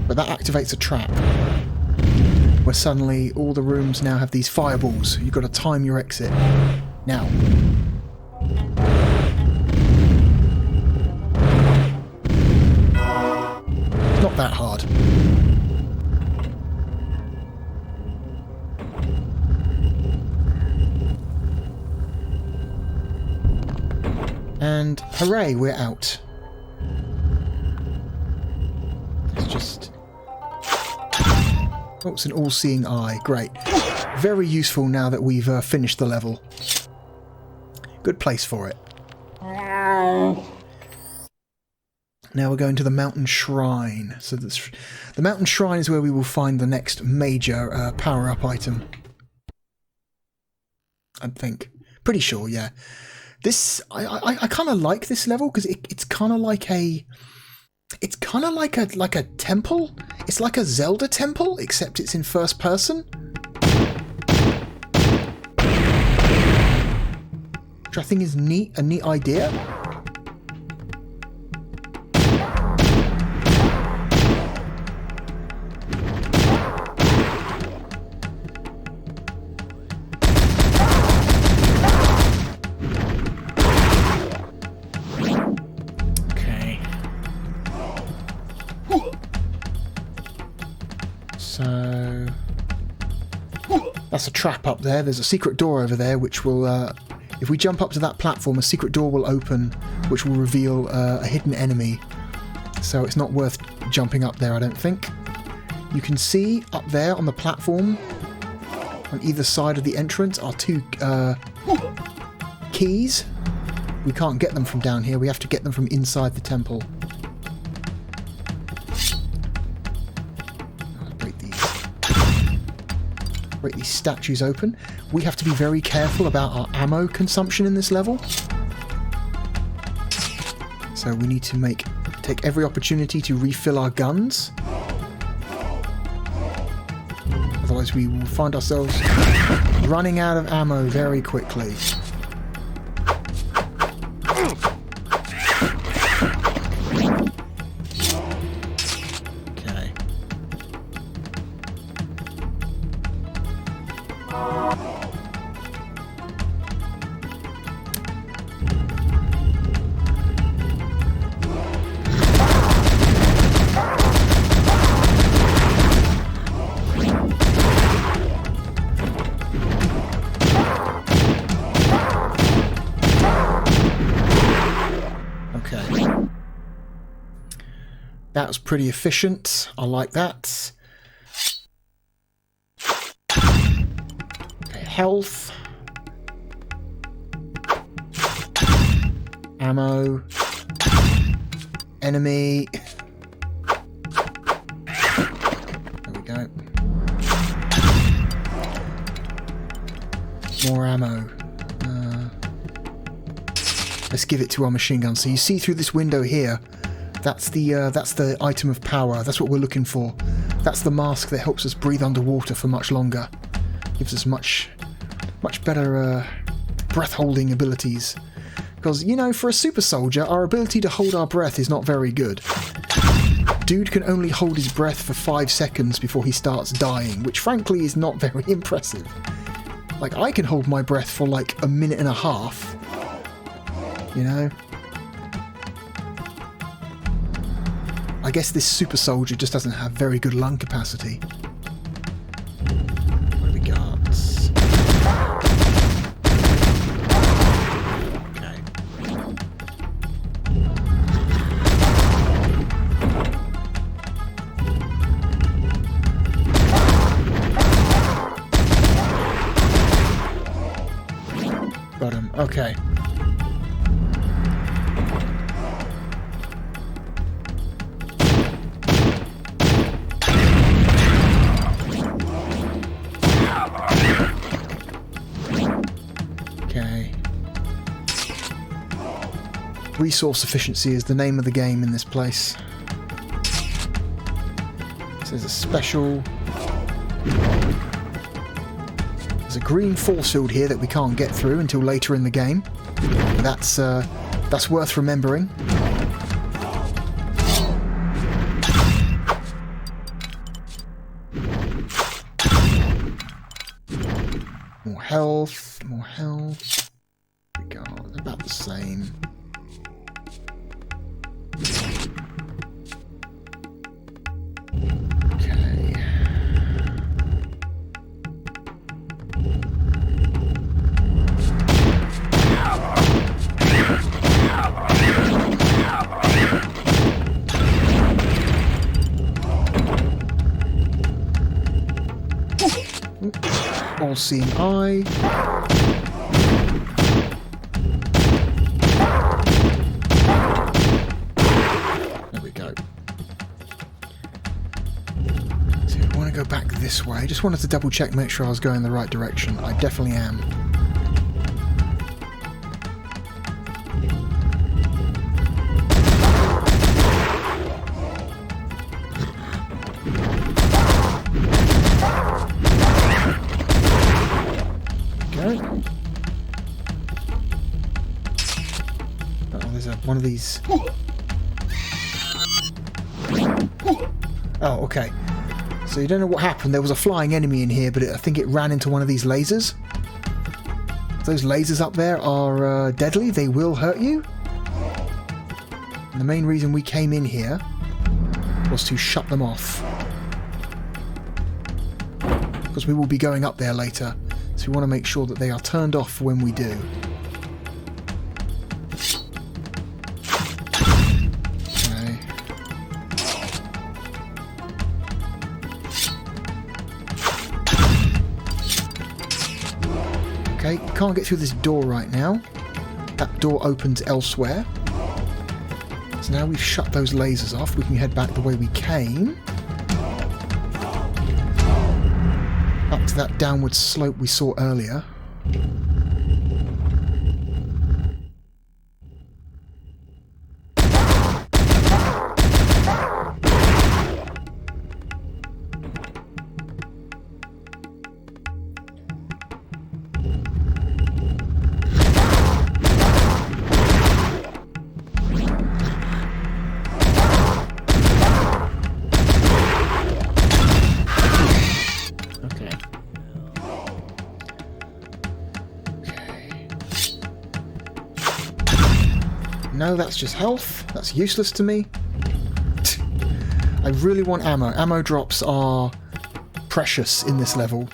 But that activates a trap. Where suddenly all the rooms now have these fireballs. You've got to time your exit. Now. Not that hard. And hooray, we're out. It's just... Oh, it's an all-seeing eye. Great. Very useful now that we've finished the level. Good place for it. Now we're going to the Mountain Shrine. So the Mountain Shrine is where we will find the next major power-up item. I think. Pretty sure, yeah. This I kind of like this level because it's kind of like a temple. It's like a Zelda temple, except it's in first person. Which I think is neat, a neat idea. So that's a trap up there. There's a secret door over there which will If we jump up to that platform, a secret door will open, which will reveal a hidden enemy. So it's not worth jumping up there, I don't think. You can see up there on the platform, on either side of the entrance, are two keys. We can't get them from down here. We have to get them from inside the temple. Break these statues open. We have to be very careful about our ammo consumption in this level. So we need to take every opportunity to refill our guns. Otherwise we will find ourselves running out of ammo very quickly. That was pretty efficient. I like that. Okay, health. Ammo. Enemy. There we go. More ammo. Let's give it to our machine gun. So you see through this window here, that's the item of power. That's what we're looking for. That's the mask that helps us breathe underwater for much longer. Gives us much better breath-holding abilities. Because, you know, for a super soldier, our ability to hold our breath is not very good. Dude can only hold his breath for 5 seconds before he starts dying, which frankly is not very impressive. Like, I can hold my breath for like a minute and a half. You know? I guess this super soldier just doesn't have very good lung capacity. What do we got? Okay. Got him. Okay. Resource efficiency is the name of the game in this place. So there's a special... There's a green force field here that we can't get through until later in the game. That's worth remembering. More health, more health. We got about the same. All-seeing eye. There we go. So I want to go back this way. I just wanted to double check, make sure I was going in the right direction. I definitely am. One of these. Oh, okay. So you don't know what happened. There was a flying enemy in here, but I think it ran into one of these lasers. Those lasers up there are deadly. They will hurt you. And the main reason we came in here was to shut them off. Because we will be going up there later. So we want to make sure that they are turned off when we do. Okay, can't get through this door right now. That door opens elsewhere. So now we've shut those lasers off, we can head back the way we came. Up to that downward slope we saw earlier. No, that's just health. That's useless to me. I really want ammo. Ammo drops are precious in this level.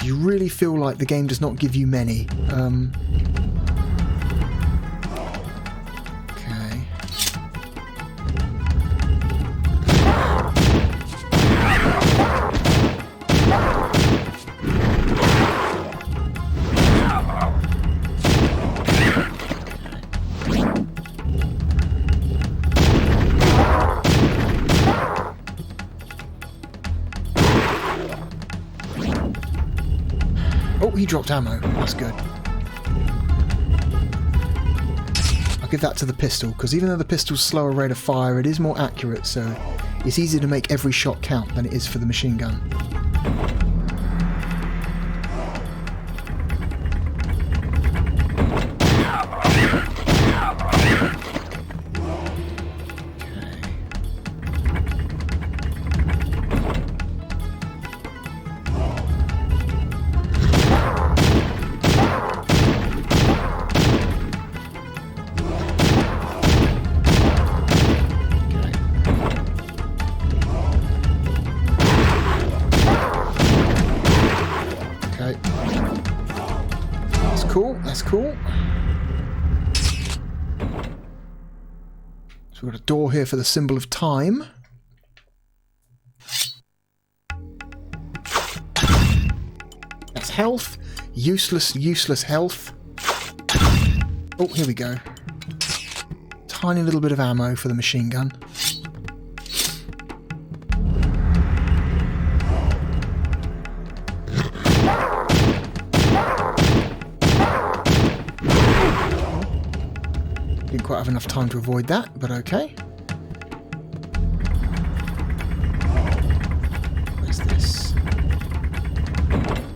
You really feel like the game does not give you many. Okay. He dropped ammo. That's good. I'll give that to the pistol, because even though the pistol's slower rate of fire, it is more accurate, so it's easier to make every shot count than it is for the machine gun. That's cool. So we've got a door here for the symbol of time. That's health. Useless health. Oh, here we go. Tiny little bit of ammo for the machine gun. Didn't quite have enough time to avoid that, but okay. Where's this?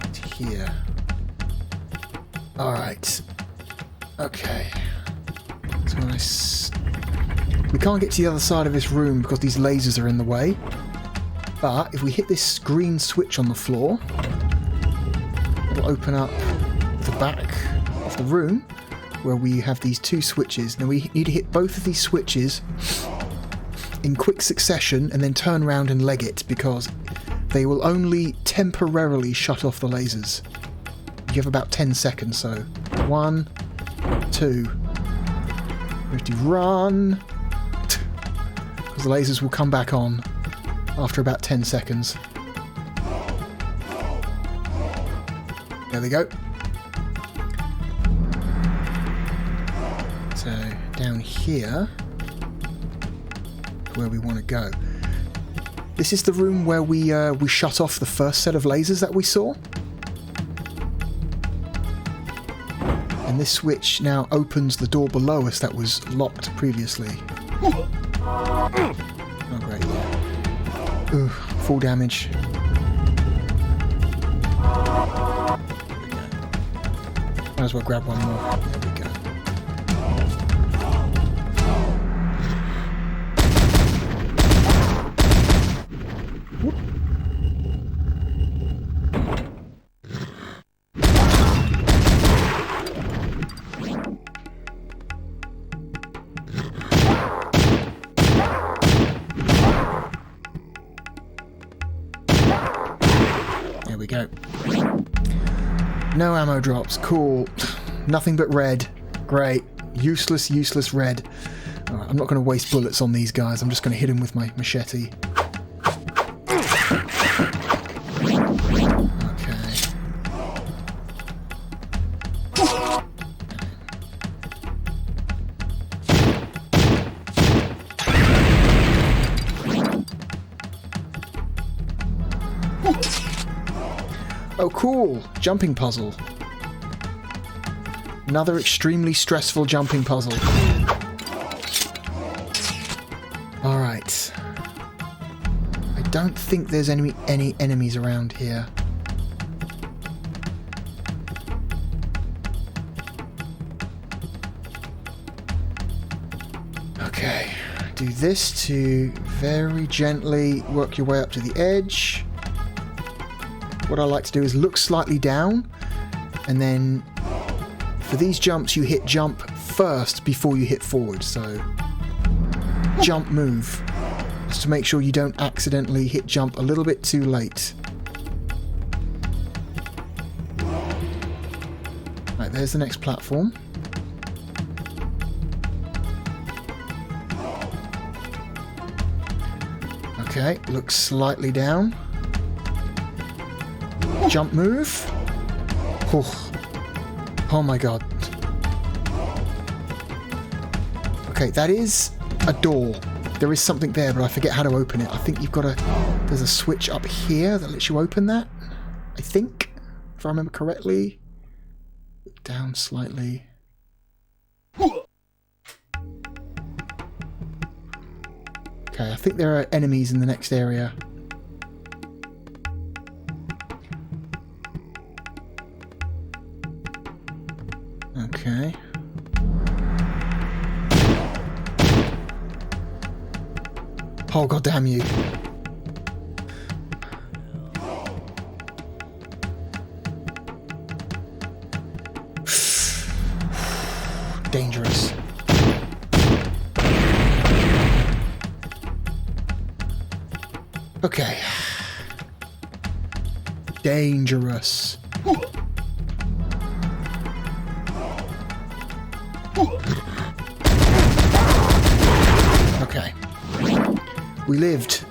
It's here. Alright. Okay. So we can't get to the other side of this room because these lasers are in the way. But if we hit this green switch on the floor, it'll open up the back of the room, where we have these two switches. Now we need to hit both of these switches in quick succession and then turn around and leg it, because they will only temporarily shut off the lasers. You have about 10 seconds, so 1, 2. We have to run, because the lasers will come back on after about 10 seconds. There they go. So down here, where we want to go. This is the room where we shut off the first set of lasers that we saw. And this switch now opens the door below us that was locked previously. Oh great, yeah. Ooh, full damage. Might as well grab one more. There we go. There we go. No ammo drops. Cool. Nothing but red. Great. Useless red. Right, I'm not going to waste bullets on these guys. I'm just going to hit them with my machete. Okay. Oh, cool. Jumping puzzle. Another extremely stressful jumping puzzle. Alright. I don't think there's any enemies around here. Okay. Do this to very gently work your way up to the edge. What I like to do is look slightly down, and then for these jumps you hit jump first before you hit forward. So jump move, just to make sure you don't accidentally hit jump a little bit too late. Right, there's the next platform. Okay, look slightly down. Jump move. Oh my god. Okay, that is a door. There is something there, but I forget how to open it. I think you've got to... There's a switch up here that lets you open that. I think, if I remember correctly. Down slightly. Okay, I think there are enemies in the next area. Okay. Oh, god damn you. Dangerous. Okay. Dangerous. Okay. We lived.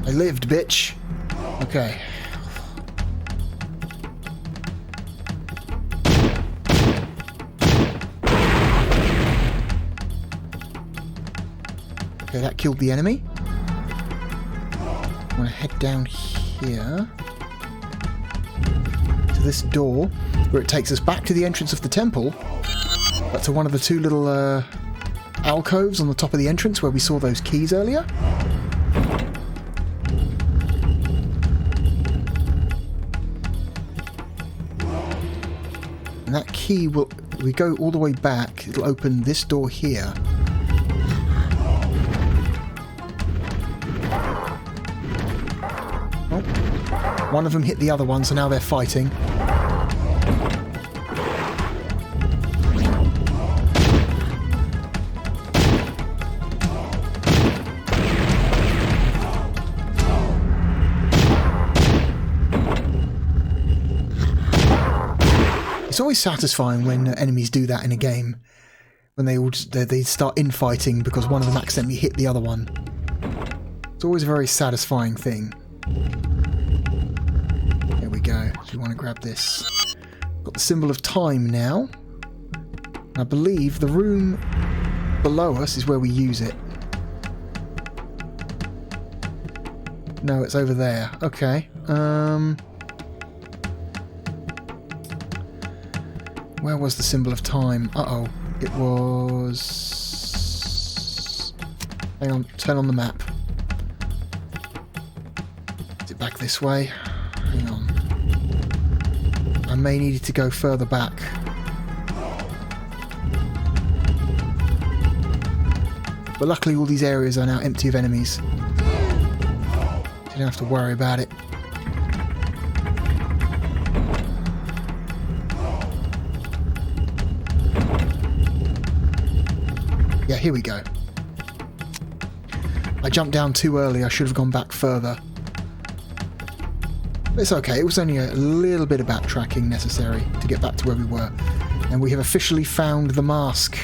I lived, bitch. Okay. Okay, that killed the enemy. I'm gonna head down here to this door, where it takes us back to the entrance of the temple, but to one of the two little alcoves on the top of the entrance where we saw those keys earlier. And that key will, we go all the way back, it'll open this door here. Oh, one of them hit the other one, so now they're fighting. It's always satisfying when enemies do that in a game, when they start infighting because one of them accidentally hit the other one. It's always a very satisfying thing. Here we go. So we want to grab this. Got the symbol of time now. I believe the room below us is where we use it. No, it's over there. Okay. Where was the symbol of time? Uh-oh. It was... Hang on. Turn on the map. Is it back this way? Hang on. I may need to go further back. But luckily all these areas are now empty of enemies. So you don't have to worry about it. Yeah, here we go. I jumped down too early. I should have gone back further. It's okay. It was only a little bit of backtracking necessary to get back to where we were. And we have officially found the mask.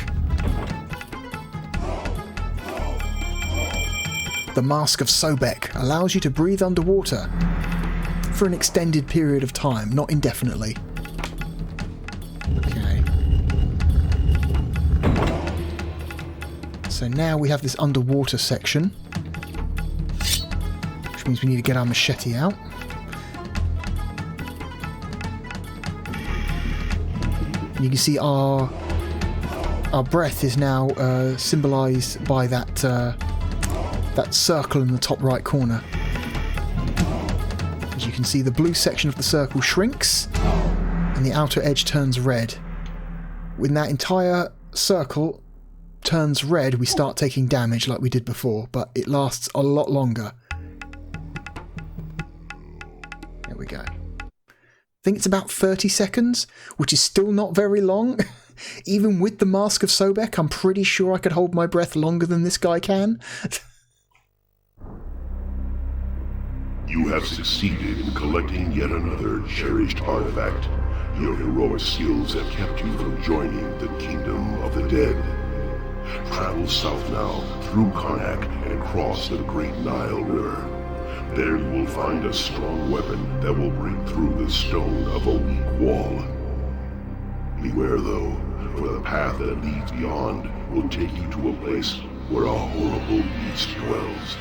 The Mask of Sobek allows you to breathe underwater for an extended period of time, not indefinitely. Okay. So now we have this underwater section. which means we need to get our machete out. You can see our breath is now symbolised by that circle in the top right corner. As you can see, the blue section of the circle shrinks and the outer edge turns red. When that entire circle turns red, we start taking damage like we did before, but it lasts a lot longer. There we go. I think it's about 30 seconds, which is still not very long. Even with the Mask of Sobek, I'm pretty sure I could hold my breath longer than this guy can. You have succeeded in collecting yet another cherished artifact. Your heroic skills have kept you from joining the Kingdom of the Dead. Travel south now, through Karnak, and cross the Great Nile River. There you will find a strong weapon that will break through the stone of a weak wall. Beware though, for the path that leads beyond will take you to a place where a horrible beast dwells.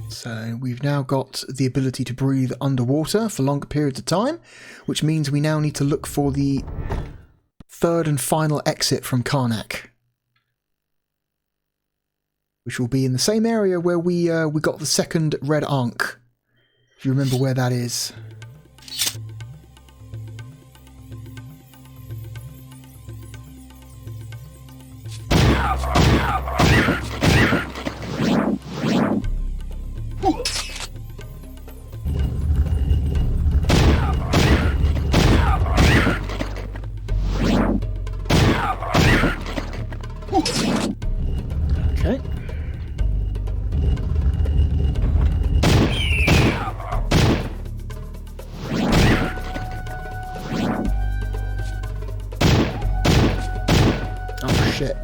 So we've now got the ability to breathe underwater for longer periods of time, which means we now need to look for the third and final exit from Karnak, which will be in the same area where we got the second red Ankh, if you remember where that is. Okay. Oh shit.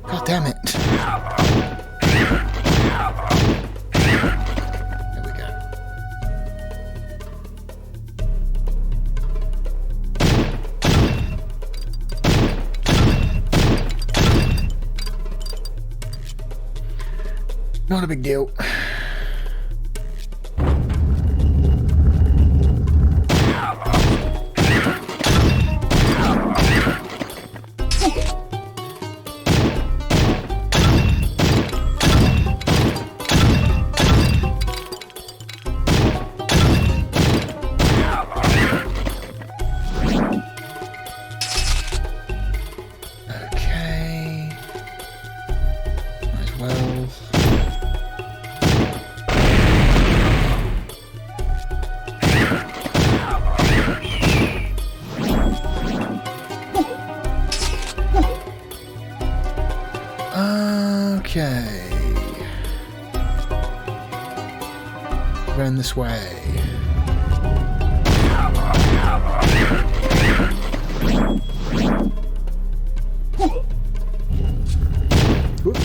God damn it. There we go. Not a big deal. Okay. Around this way. Whoop.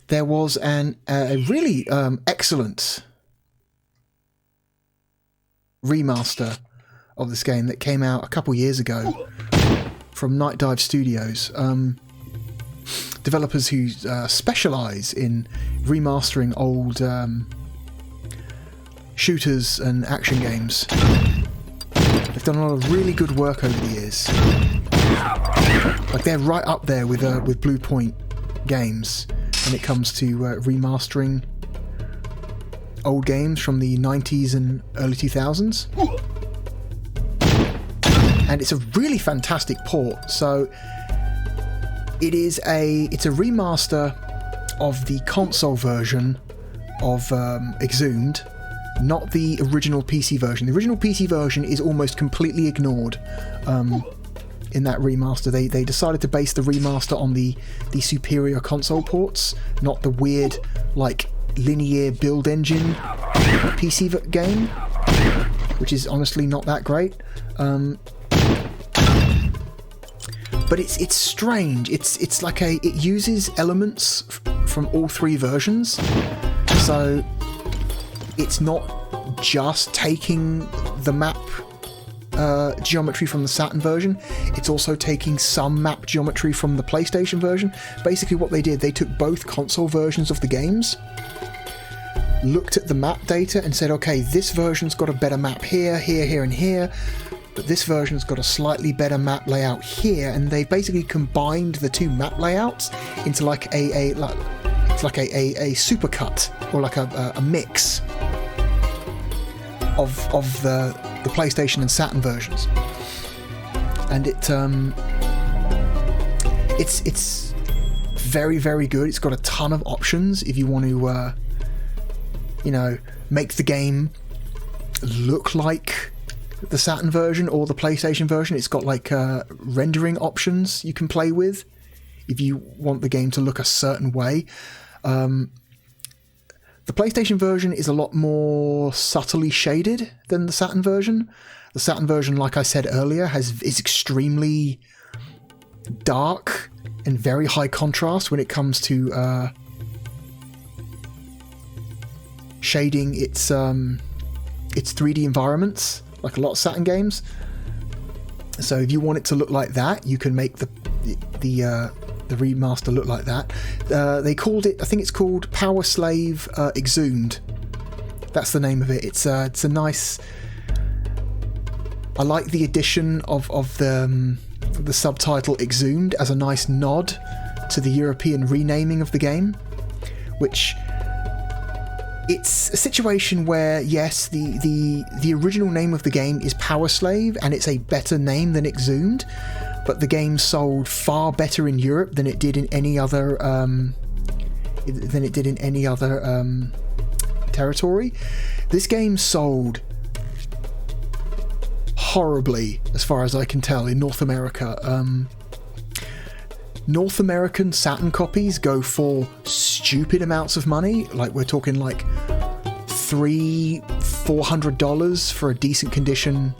There was a really excellent remaster of this game that came out a couple years ago from Night Dive Studios, developers who specialise in remastering old shooters and action games. They've done a lot of really good work over the years. Like they're right up there with Blue Point Games when it comes to remastering old games from the 90s and early 2000s. And it's a really fantastic port. So it's a remaster of the console version of Exhumed, not the original PC version. The original PC version is almost completely ignored in that remaster. They decided to base the remaster on the superior console ports, not the weird like linear build engine PC game. which is honestly not that great. But it's strange. It's like it uses elements from all three versions, so it's not just taking the map geometry from the Saturn version, it's also taking some map geometry from the PlayStation version. Basically what they did, they took both console versions of the games, looked at the map data and said, okay, this version's got a better map here, here, here and here, but this version's got a slightly better map layout here, and they basically combined the two map layouts into like a supercut, or like a mix of the PlayStation and Saturn versions. And it's very, very good. It's got a ton of options if you want to make the game look like the Saturn version or the PlayStation version. It's got like rendering options you can play with if you want the game to look a certain way. The PlayStation version is a lot more subtly shaded than the Saturn version. The Saturn version, like I said earlier, is extremely dark and very high contrast when it comes to shading its 3D environments, like a lot of Saturn games. So if you want it to look like that, you can make the remaster look like that. They called it, I think it's called Power Slave Exhumed. That's the name of it. It's a nice. I like the addition of the subtitle Exhumed as a nice nod to the European renaming of the game, which. It's a situation where, yes, the original name of the game is Power Slave, and it's a better name than Exhumed, but the game sold far better in Europe than it did in any other territory. This game sold horribly, as far as I can tell, in North America. North American Saturn copies go for stupid amounts of money. Like, we're talking like $300-400 for a decent condition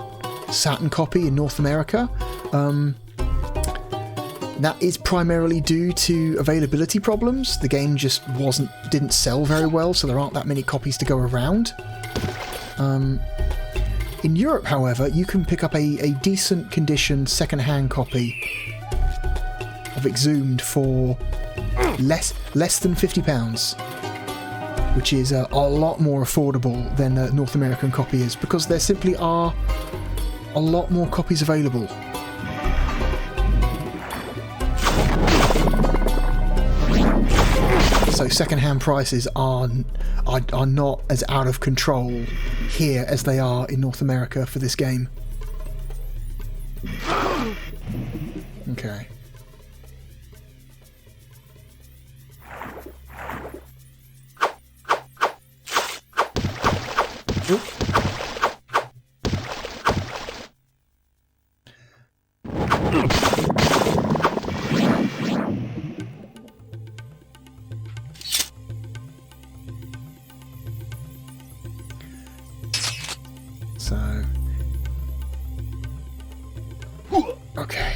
Saturn copy in North America. That is primarily due to availability problems. The game just didn't sell very well, so there aren't that many copies to go around. In Europe, however, you can pick up a decent condition second-hand copy of Exhumed for less than £50, which is a lot more affordable than a North American copy is, because there simply are a lot more copies available. So second-hand prices are not as out of control here as they are in North America for this game. Okay. Okay.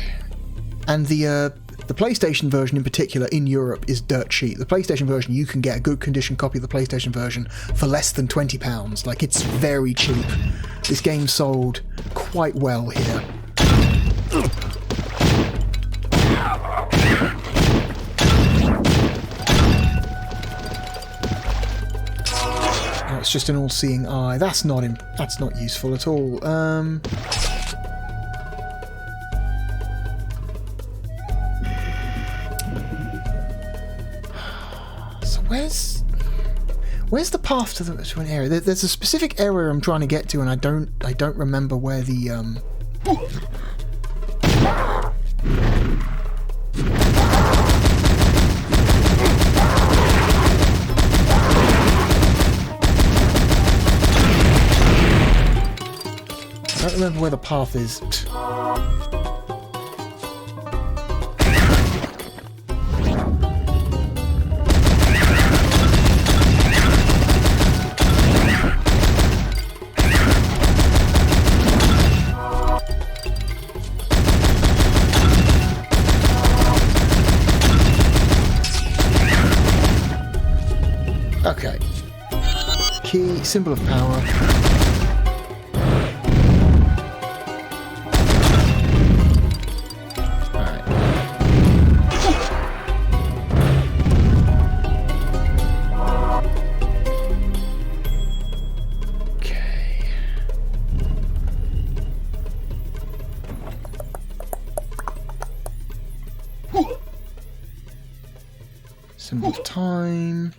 And the PlayStation version in particular in Europe is dirt cheap. The PlayStation version, you can get a good condition copy of the PlayStation version for less than £20. Like, it's very cheap. This game sold quite well here. Oh, it's just an all-seeing eye. That's not useful at all. Where's the path to an area? There's a specific area I'm trying to get to, and I don't remember where the I don't remember where the path is. Key, symbol of power. Symbol of time.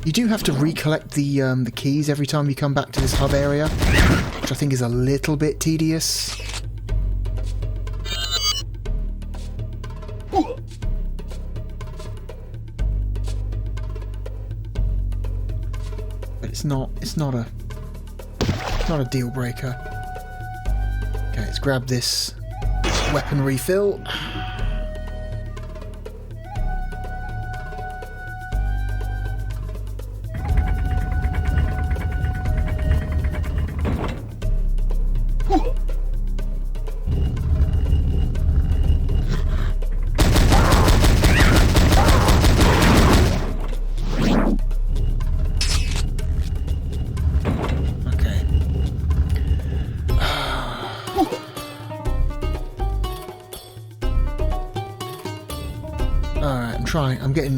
You do have to recollect the keys every time you come back to this hub area, which I think is a little bit tedious. But it's not a deal breaker. Okay, let's grab this weapon refill.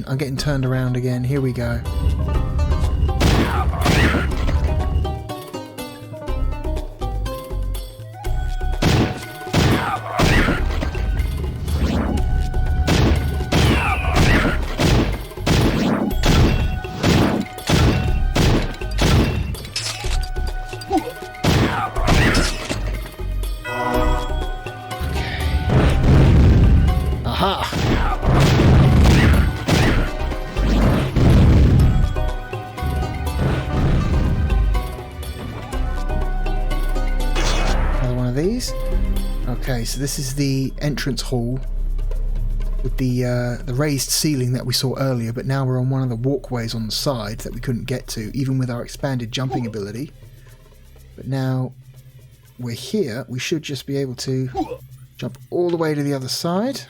I'm getting turned around again. Here we go. Okay, so this is the entrance hall with the raised ceiling that we saw earlier, but now we're on one of the walkways on the side that we couldn't get to, even with our expanded jumping ability. But now we're here, we should just be able to jump all the way to the other side.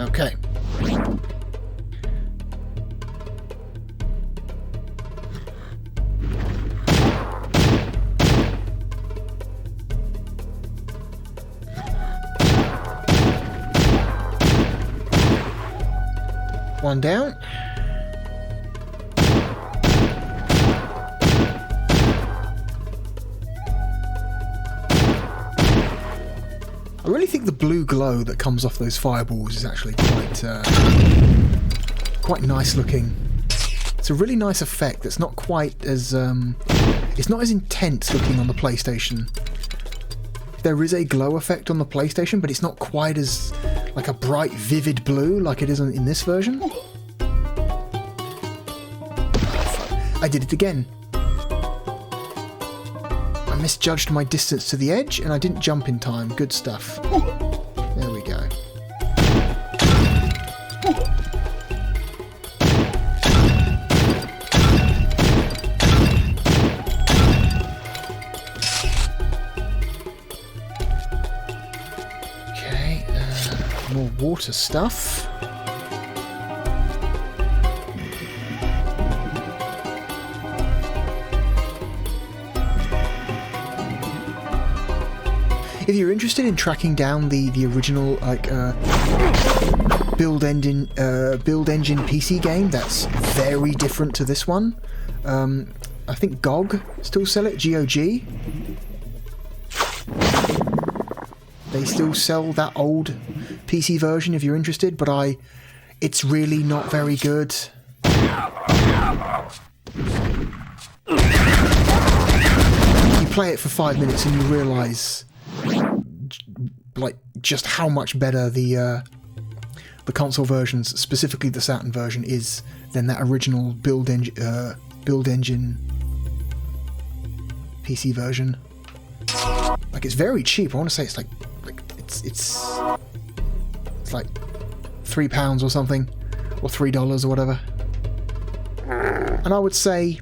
Okay. One down. I really think the blue glow that comes off those fireballs is actually quite nice looking. It's a really nice effect that's not quite as it's not as intense looking on the PlayStation. There is a glow effect on the PlayStation, but it's not quite as like a bright, vivid blue like it is in this version. I did it again. I misjudged my distance to the edge and I didn't jump in time. Good stuff. There we go. Okay, more water stuff. If you're interested in tracking down the original build engine PC game that's very different to this one, I think GOG still sell it, GOG. They still sell that old PC version if you're interested, but it's really not very good. You play it for 5 minutes and you realise, like, just how much better the console versions, specifically the Saturn version, is than that original build engine PC version. Like, it's very cheap. I want to say it's like it's like £3 or something, or $3 or whatever. And I would say,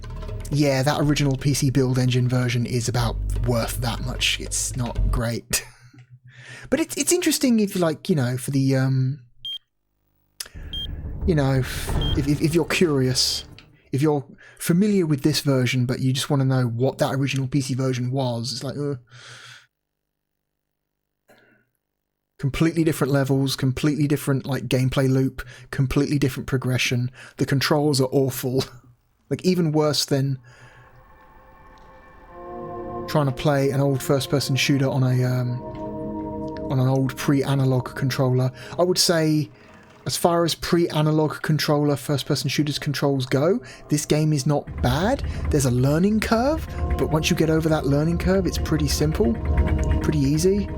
yeah, that original PC build engine version is about worth that much. It's not great, but it's interesting if, like, you know, for the you know, if you're curious, if you're familiar with this version, but you just want to know what that original PC version was. It's like, completely different levels, completely different, like, gameplay loop, completely different progression. The controls are awful. Like, even worse than trying to play an old first-person shooter on an old pre-analog controller. I would say, as far as pre-analog controller first-person shooters controls go, this game is not bad. There's a learning curve, but once you get over that learning curve, it's pretty simple, pretty easy.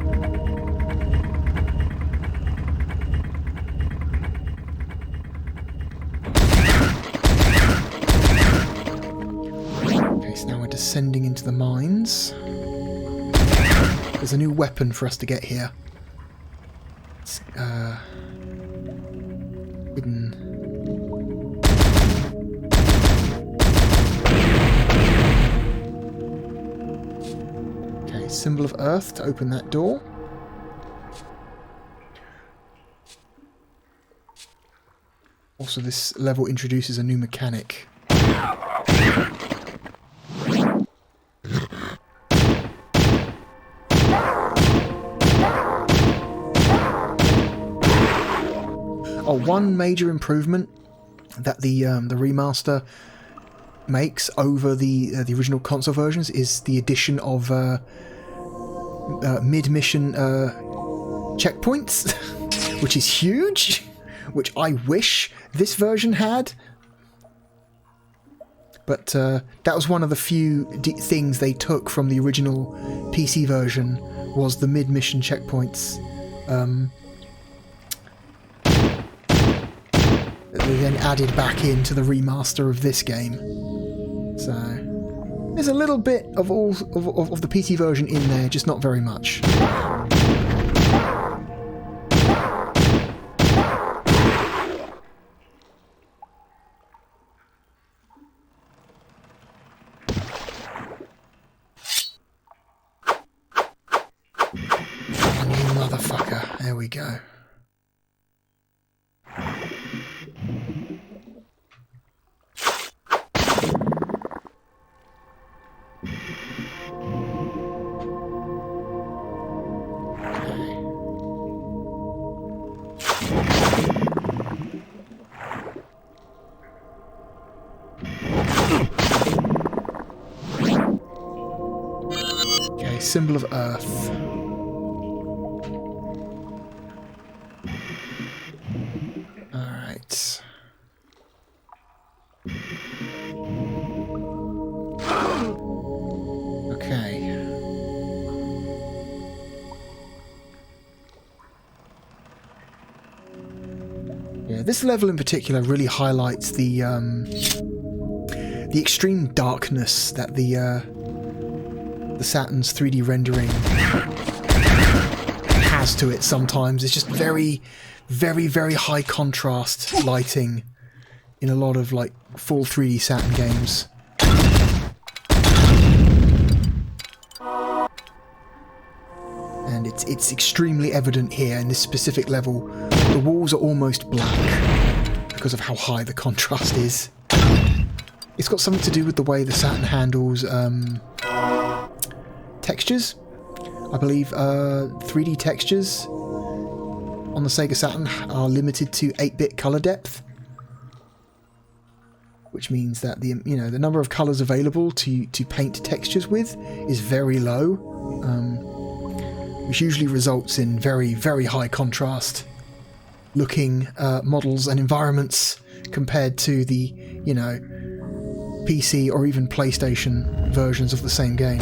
Okay, so now we're descending into the mines. There's a new weapon for us to get here. It's, hidden. Okay, symbol of Earth to open that door. Also, this level introduces a new mechanic. Oh, one major improvement that the remaster makes over the original console versions is the addition of mid-mission checkpoints, which is huge, which I wish this version had. But that was one of the few things they took from the original PC version, was the mid-mission checkpoints. That they then added back into the remaster of this game. So there's a little bit of all of the PC version in there, just not very much. You motherfucker. There we go. Symbol of Earth. Alright. Okay. Yeah, this level in particular really highlights the extreme darkness that the Saturn's 3D rendering has to it sometimes. It's just very, very, very high contrast lighting in a lot of, like, full 3D Saturn games. And it's extremely evident here in this specific level. The walls are almost black because of how high the contrast is. It's got something to do with the way the Saturn handles textures. I believe 3D textures on the Sega Saturn are limited to 8-bit color depth, which means that the number of colors available to paint textures with is very low. which usually results in very, very high contrast looking models and environments compared to the, you know, PC or even PlayStation versions of the same game.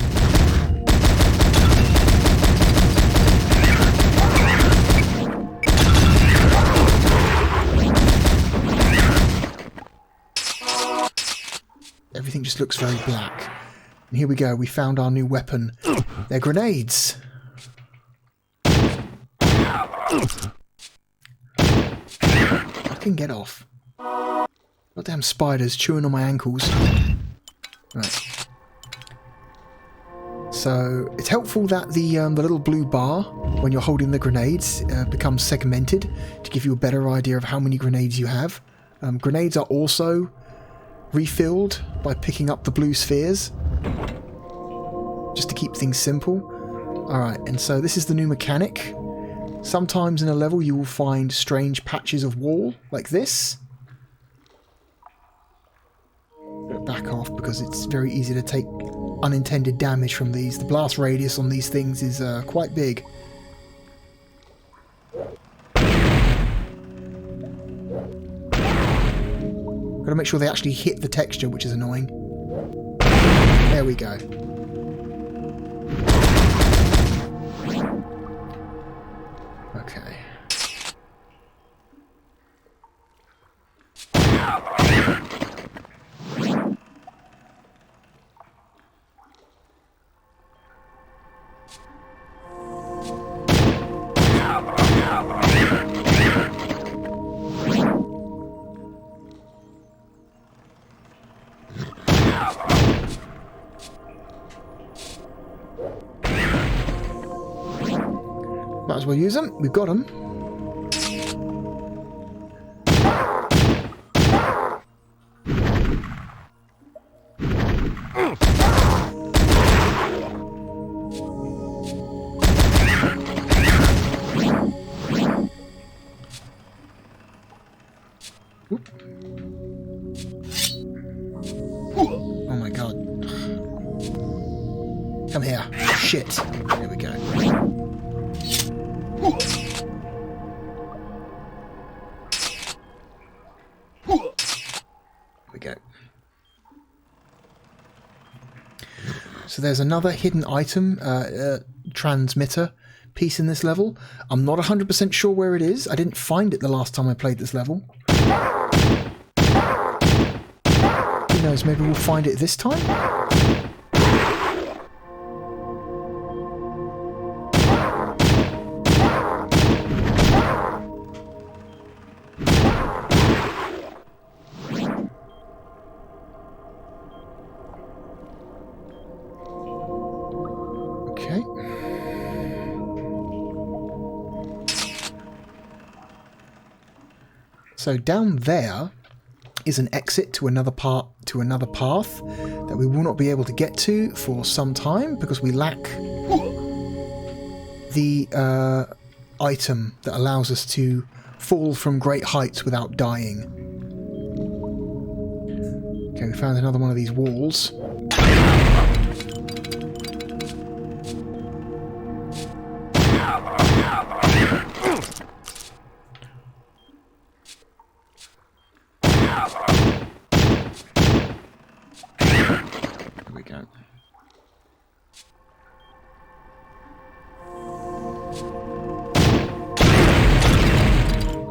Everything just looks very black. And here we go, we found our new weapon. They're grenades. Fucking get off. Goddamn spiders chewing on my ankles. Right. So, it's helpful that the little blue bar, when you're holding the grenades, becomes segmented to give you a better idea of how many grenades you have. Grenades are also refilled by picking up the blue spheres, just to keep things simple. Alright, and so this is the new mechanic. Sometimes in a level you will find strange patches of wall, like this. Back off, because it's very easy to take unintended damage from these. The blast radius on these things is quite big. Gotta make sure they actually hit the texture, which is annoying. There we go. Okay. Might as well use them. We've got them. Oh my god. Come here. Shit. There we go. So there's another hidden item, transmitter piece in this level. I'm not 100% sure where it is. I didn't find it the last time I played this level. Who knows, maybe we'll find it this time? So down there is an exit to another path that we will not be able to get to for some time because we lack the item that allows us to fall from great heights without dying. Okay, we found another one of these walls.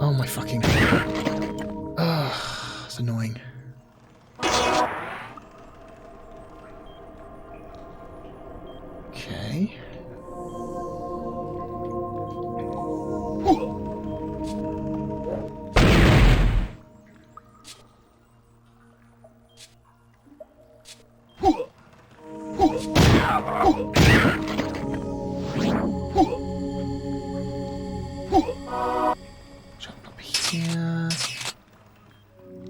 Oh my fucking... Ugh, it's annoying. Okay.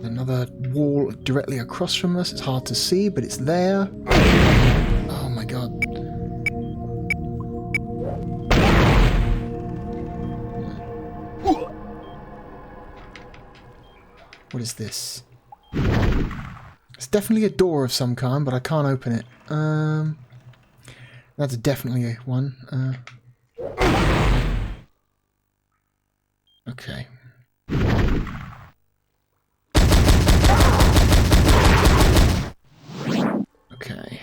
Another wall directly across from us. It's hard to see, but it's there. Oh my god. What is this? It's definitely a door of some kind, but I can't open it. That's definitely one. Okay. Okay.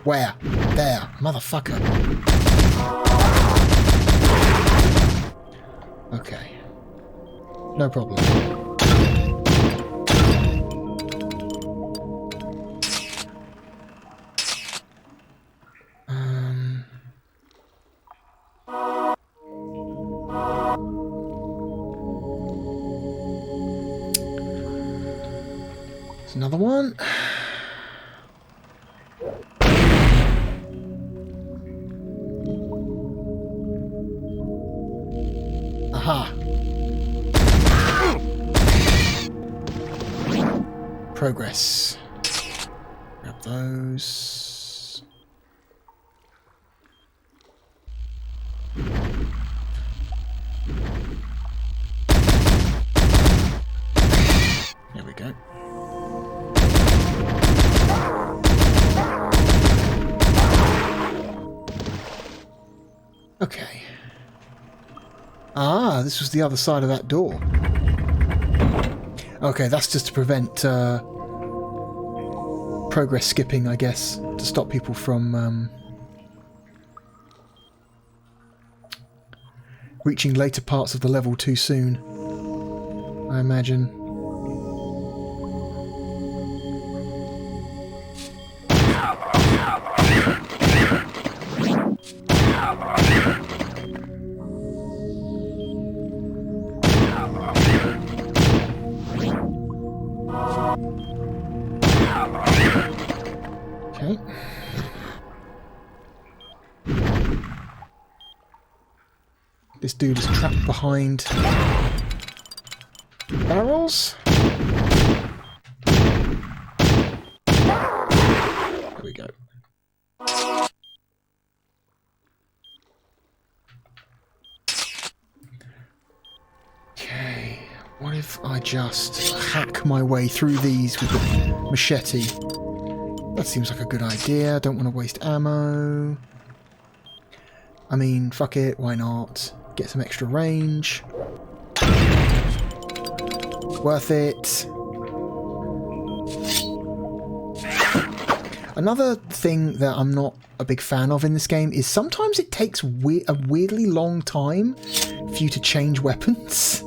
Where? There, motherfucker. Okay. No problem. There's another one. Aha. Progress. Grab those. There we go. Okay. Ah, this was the other side of that door. Okay, that's just to prevent progress skipping, I guess, to stop people from reaching later parts of the level too soon, I imagine. Okay. This dude is trapped behind barrels. There we go. Okay, what if I just hack my way through these with the machete? That seems like a good idea. Don't want to waste ammo. I mean, fuck it, why not? Get some extra range. Worth it. Another thing that I'm not a big fan of in this game is sometimes it takes a weirdly long time for you to change weapons.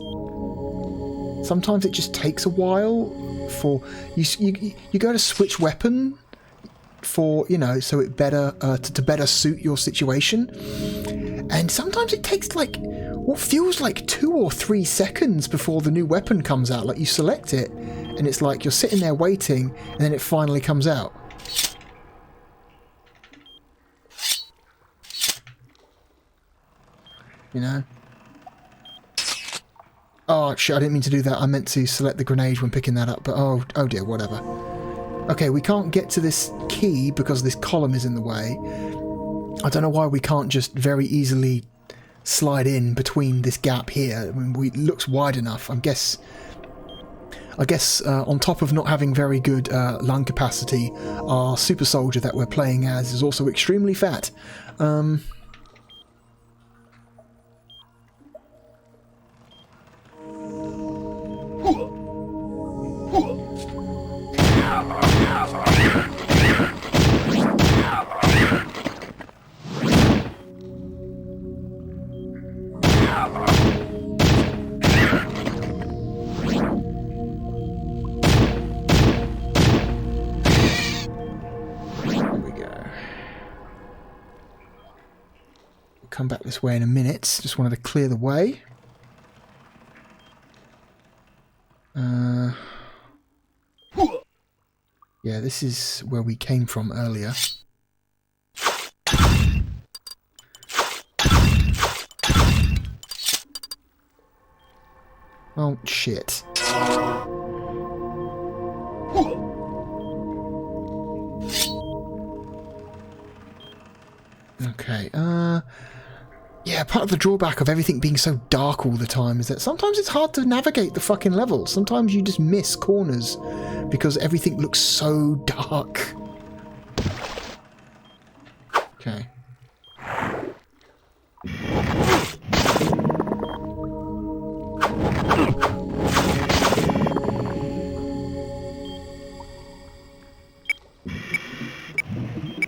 Sometimes it just takes a while for you go to switch weapon for, you know, so it better to better suit your situation, and sometimes it takes like what feels like 2 or 3 seconds before the new weapon comes out. Like you select it and it's like you're sitting there waiting and then it finally comes out. You know? Oh shit, I didn't mean to do that. I meant to select the grenade when picking that up, but oh dear, whatever. Okay, we can't get to this key because this column is in the way. I don't know why we can't just very easily slide in between this gap here. I mean, it looks wide enough. I guess on top of not having very good lung capacity, our super soldier that we're playing as is also extremely fat. Come back this way in a minute. Just wanted to clear the way. Yeah, this is where we came from earlier. Oh, shit. Okay, yeah, part of the drawback of everything being so dark all the time is that sometimes it's hard to navigate the fucking level. Sometimes you just miss corners because everything looks so dark. Okay.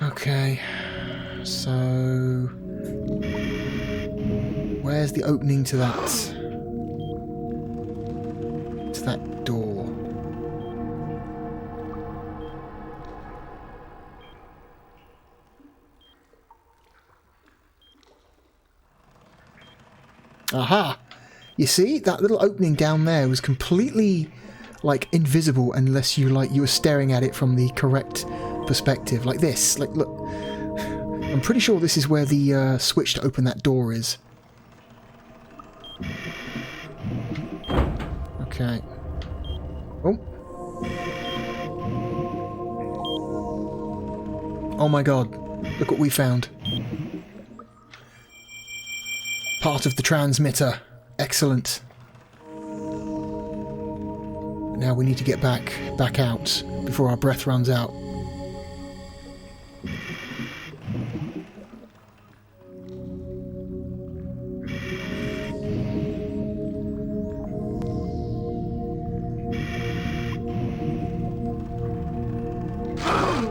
Okay. So... where's the opening to that? To that door? Aha! You see, that little opening down there was completely, like, invisible unless you were staring at it from the correct perspective, like this. Like, look, I'm pretty sure this is where the switch to open that door is. Okay. Oh. Oh my god. Look what we found. Part of the transmitter. Excellent. Now we need to get back out before our breath runs out.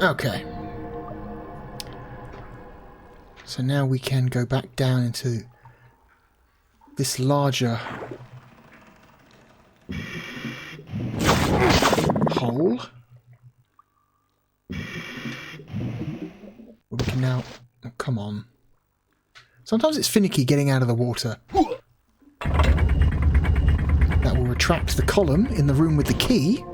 Okay. So now we can go back down into this larger hole. We can now... oh, come on. Sometimes it's finicky getting out of the water. That will retract the column in the room with the key.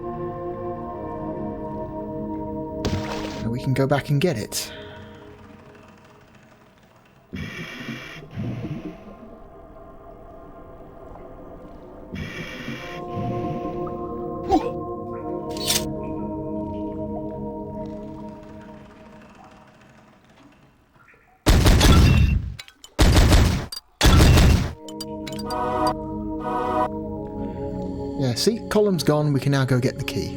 And we can go back and get it. Yeah, see? Column's gone. We can now go get the key.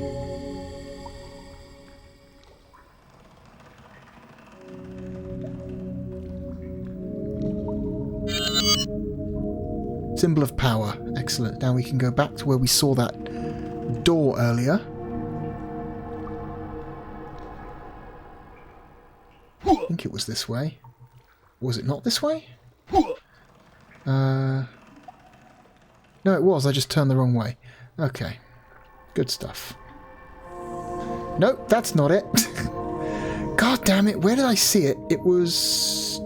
Symbol of power. Excellent. Now we can go back to where we saw that door earlier. I think it was this way. Was it not this way? No, it was. I just turned the wrong way. Okay. Good stuff. Nope, that's not it. God damn it. Where did I see it? It was...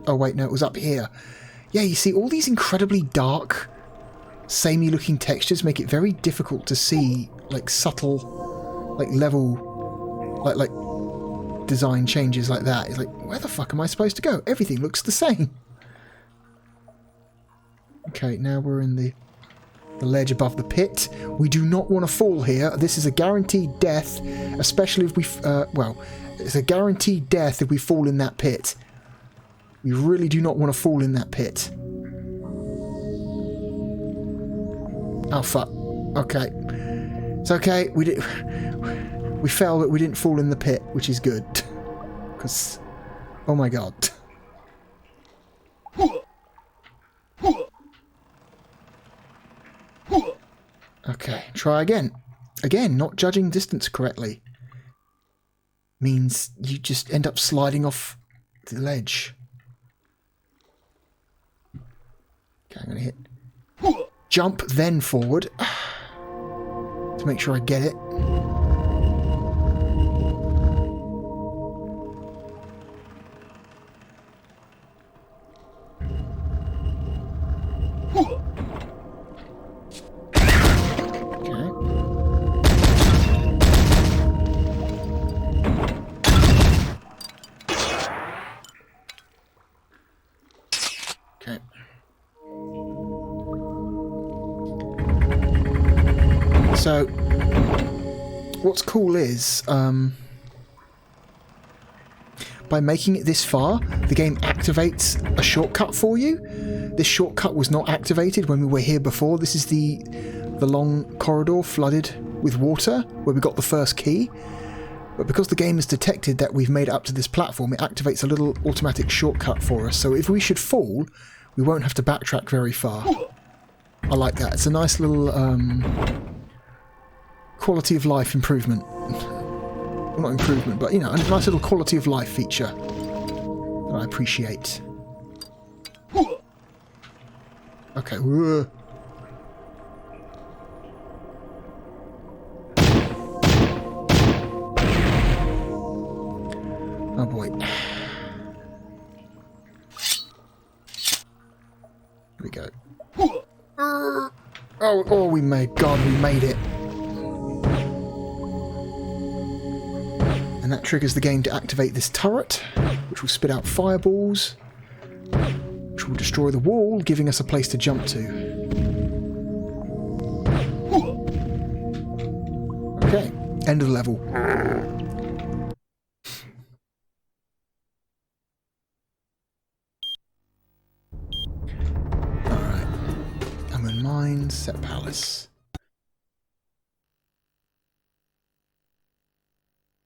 oh, wait, no, it was up here. Yeah, you see, all these incredibly dark, samey looking textures make it very difficult to see, like, subtle, like, level, like, design changes like that. It's like, where the fuck am I supposed to go? Everything looks the same. Okay, now we're in the ledge above the pit. We do not want to fall here. This is a guaranteed death, especially if we... well, it's a guaranteed death if we fall in that pit. We really do not want to fall in that pit. Oh, fuck. Okay. It's okay. We fell, but we didn't fall in the pit, which is good. Because... oh my god. Okay, try again. Again, not judging distance correctly means you just end up sliding off the ledge. Okay, I'm going to hit jump, then forward to make sure I get it. So, what's cool is, by making it this far, the game activates a shortcut for you. This shortcut was not activated when we were here before. This is the long corridor flooded with water, where we got the first key. But because the game has detected that we've made it up to this platform, it activates a little automatic shortcut for us. So if we should fall, we won't have to backtrack very far. I like that. It's a nice little quality of life improvement. Well, not improvement, but, you know, a nice little quality of life feature that I appreciate. Okay. Whoa. Oh boy. Here we go. Oh, we made it. And that triggers the game to activate this turret, which will spit out fireballs, which will destroy the wall, giving us a place to jump to. Okay, end of the level. Alright. Amun Mines, Set Palace.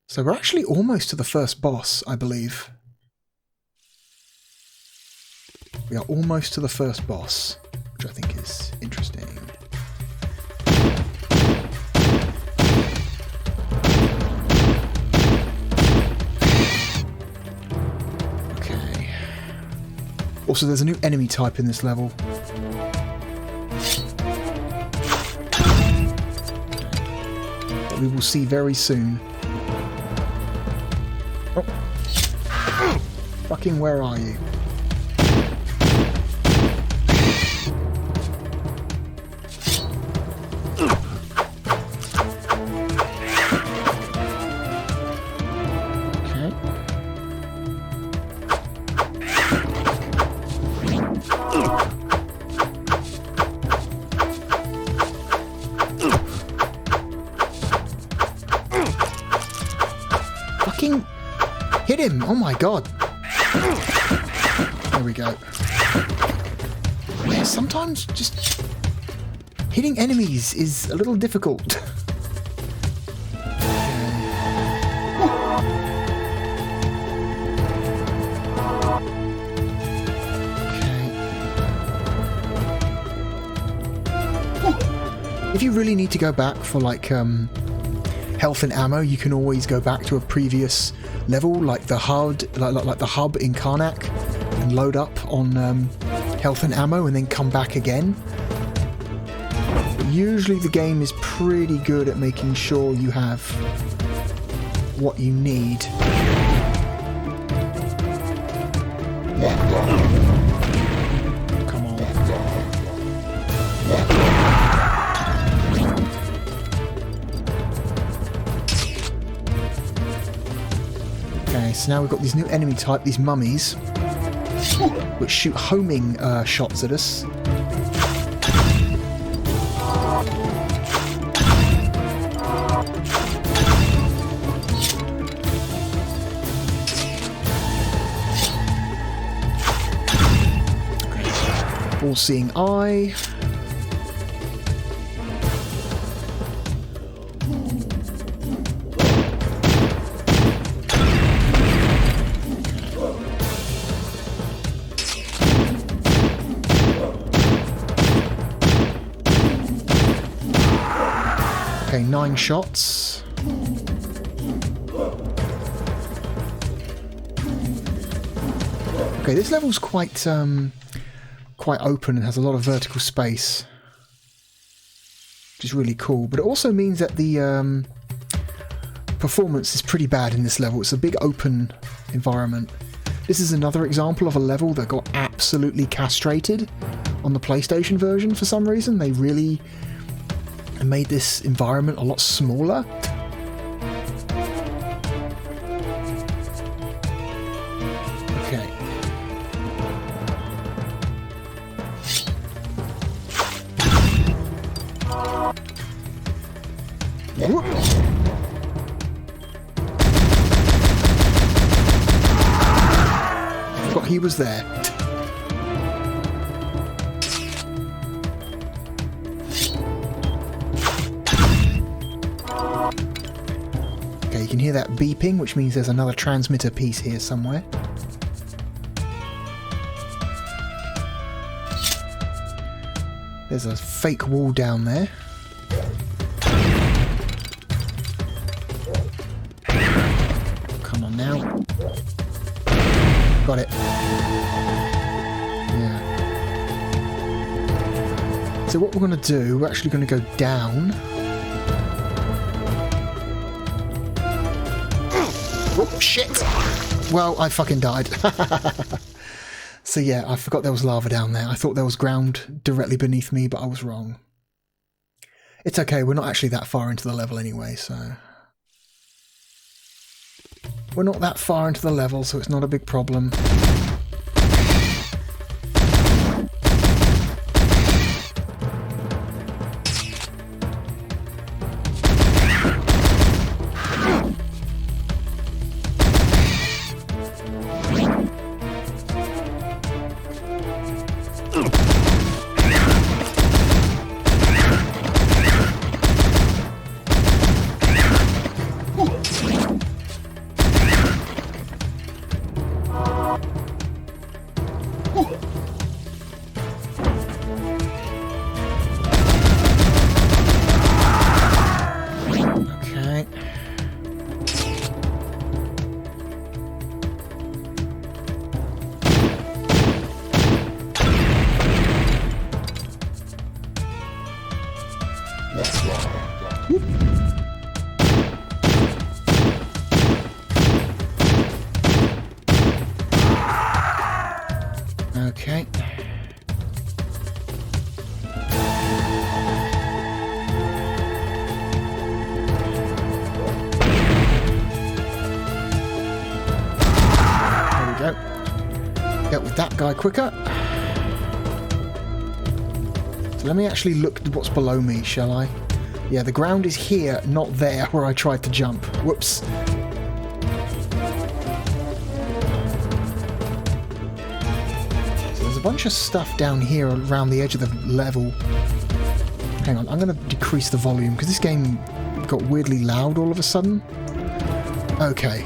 So we're actually almost to the first boss, I believe. We are almost to the first boss, which I think is interesting. Okay. Also, there's a new enemy type in this level. That we will see very soon. Oh. Fucking where are you? Okay. Fucking hit him! Oh my god! There we go. Yeah, sometimes just hitting enemies is a little difficult. If you really need to go back for like health and ammo, you can always go back to a previous level, like the hub, like the hub in Karnak, and load up on health and ammo, and then come back again. But usually, the game is pretty good at making sure you have what you need. Come on. Okay, so now we've got this new enemy type, these mummies, which shoot homing shots at us. All-seeing eye. Okay, 9 shots. Okay, this level's quite open and has a lot of vertical space, which is really cool. But it also means that the performance is pretty bad in this level. It's a big open environment. This is another example of a level that got absolutely castrated on the PlayStation version for some reason. They really made this environment a lot smaller. Okay. Whoop. Forgot he was there. Okay, you can hear that beeping, which means there's another transmitter piece here somewhere. There's a fake wall down there. Come on now. Got it. Yeah. So what we're going to do, we're actually going to go down. Oh, shit! Well, I fucking died. So yeah, I forgot there was lava down there. I thought there was ground directly beneath me, but I was wrong. It's okay, we're not actually that far into the level anyway, so... We're not that far into the level, so it's not a big problem. Okay. There we go. Get with that guy quicker. So let me actually look at what's below me, shall I? Yeah, the ground is here, not there, where I tried to jump. Whoops. A bunch of stuff down here around the edge of the level. Hang on, I'm going to decrease the volume because this game got weirdly loud all of a sudden. Okay.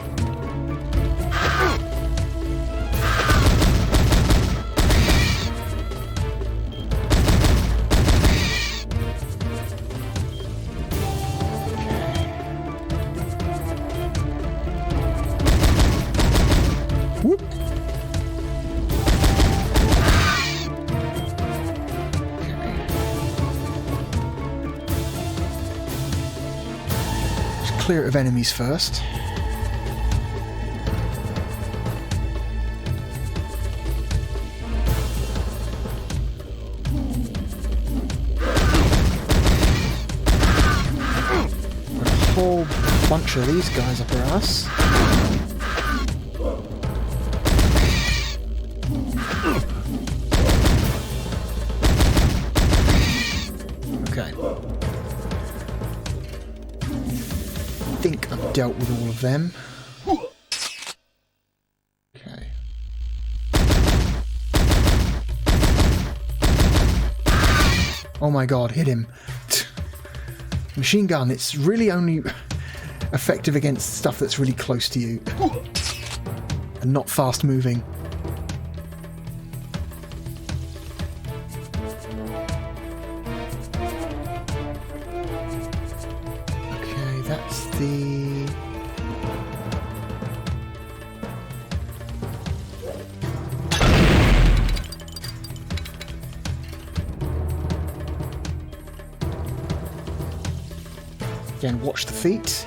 Whoop. Clear it of enemies first. Got a whole bunch of these guys up our ass. Okay. I think I've dealt with all of them. Okay. Oh my god, hit him. Machine gun, it's really only effective against stuff that's really close to you. And not fast moving. That's the... Again, watch the feet.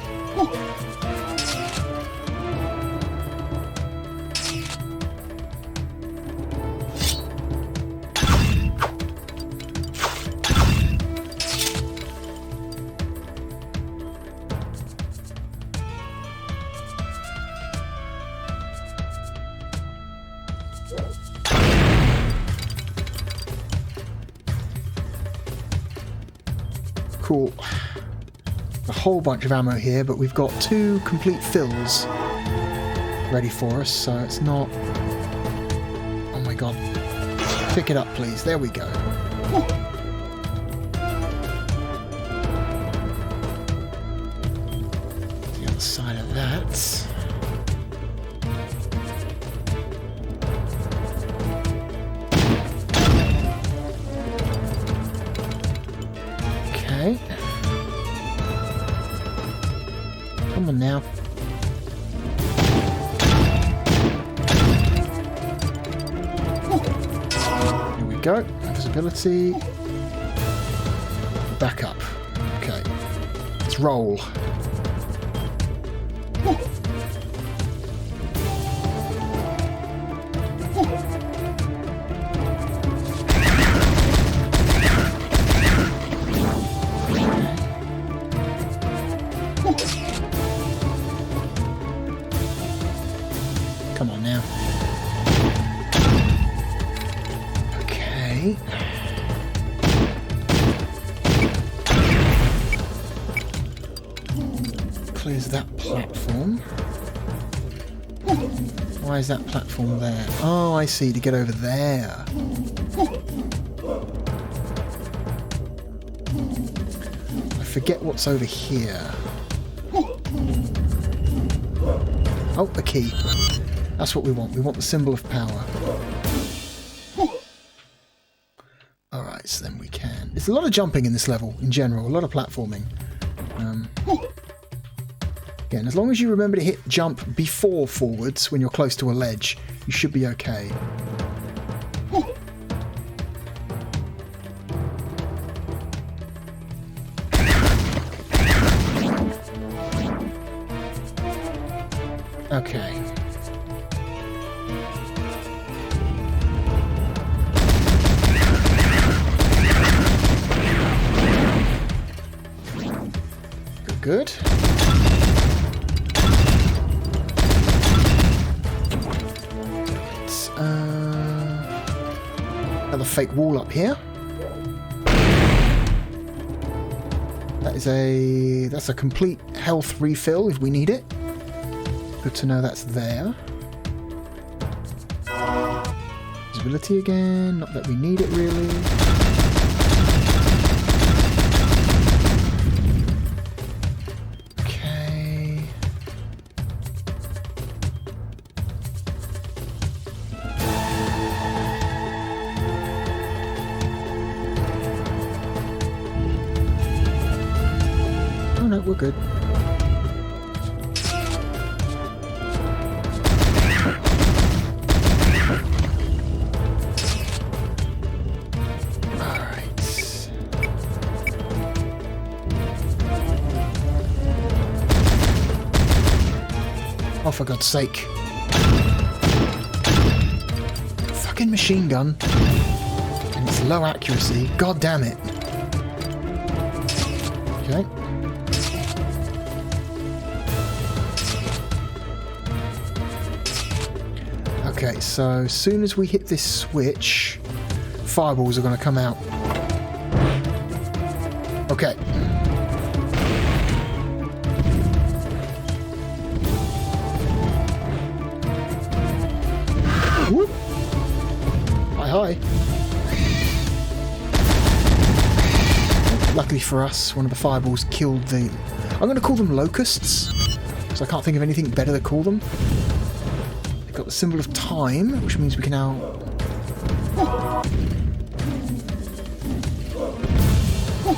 Cool. A whole bunch of ammo here, but we've got 2 complete fills ready for us, so it's not... Oh my god. Pick it up, please. There we go. Yeah, Outside of that. Okay. Come on now. Here we go. Invisibility. Back up. Okay. Let's roll. Come on now. Okay. Clears that platform. Why is that platform there? Oh, I see, to get over there. I forget what's over here. Oh, a key. That's what we want. We want the symbol of power. Alright, so then we can... There's a lot of jumping in this level, in general. A lot of platforming. Again, as long as you remember to hit jump before forwards when you're close to a ledge, you should be okay. Okay. Good. It's, another fake wall up here. That's a complete health refill if we need it. Good to know that's there. Visibility again, not that we need it really. We're good. Alright. Oh, for God's sake. Fucking machine gun. And it's low accuracy. God damn it. Okay. Okay, so as soon as we hit this switch, fireballs are going to come out. Okay. Whoop. Hi. Luckily for us, one of the fireballs killed the... I'm going to call them locusts, because I can't think of anything better to call them. Got the symbol of time, which means we can now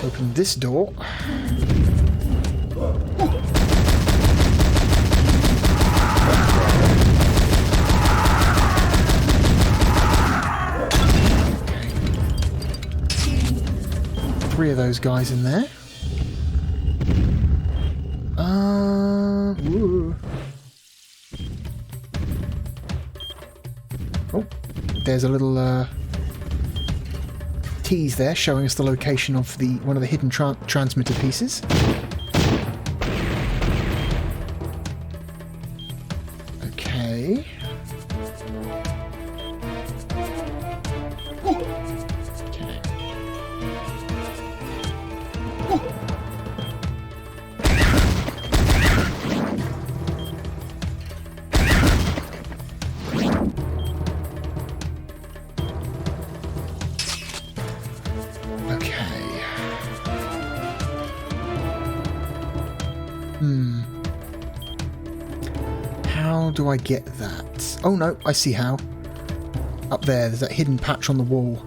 open this door. Okay. 3 of those guys in there. Woo. Oh, there's a little tease there showing us the location of one of the hidden transmitter pieces. Okay. How do I get that? Oh no, I see how. Up there's that hidden patch on the wall.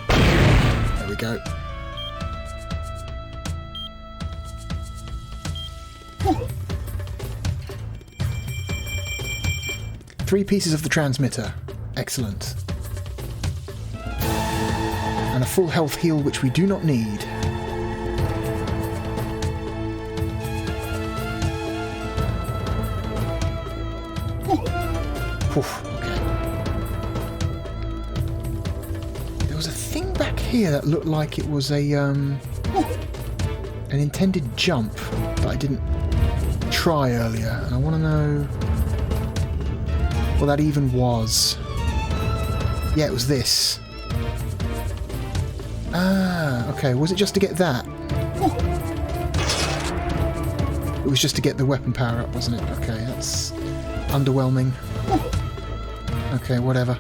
There we go. Three pieces of the transmitter. Excellent. And a full health heal, which we do not need. Oof, okay. There was a thing back here that looked like it was a an intended jump that I didn't try earlier, and I want to know what that even was. Yeah, it was this. Ah, okay. Was it just to get that? It was just to get the weapon power up, wasn't it? Okay, that's underwhelming. Okay, whatever.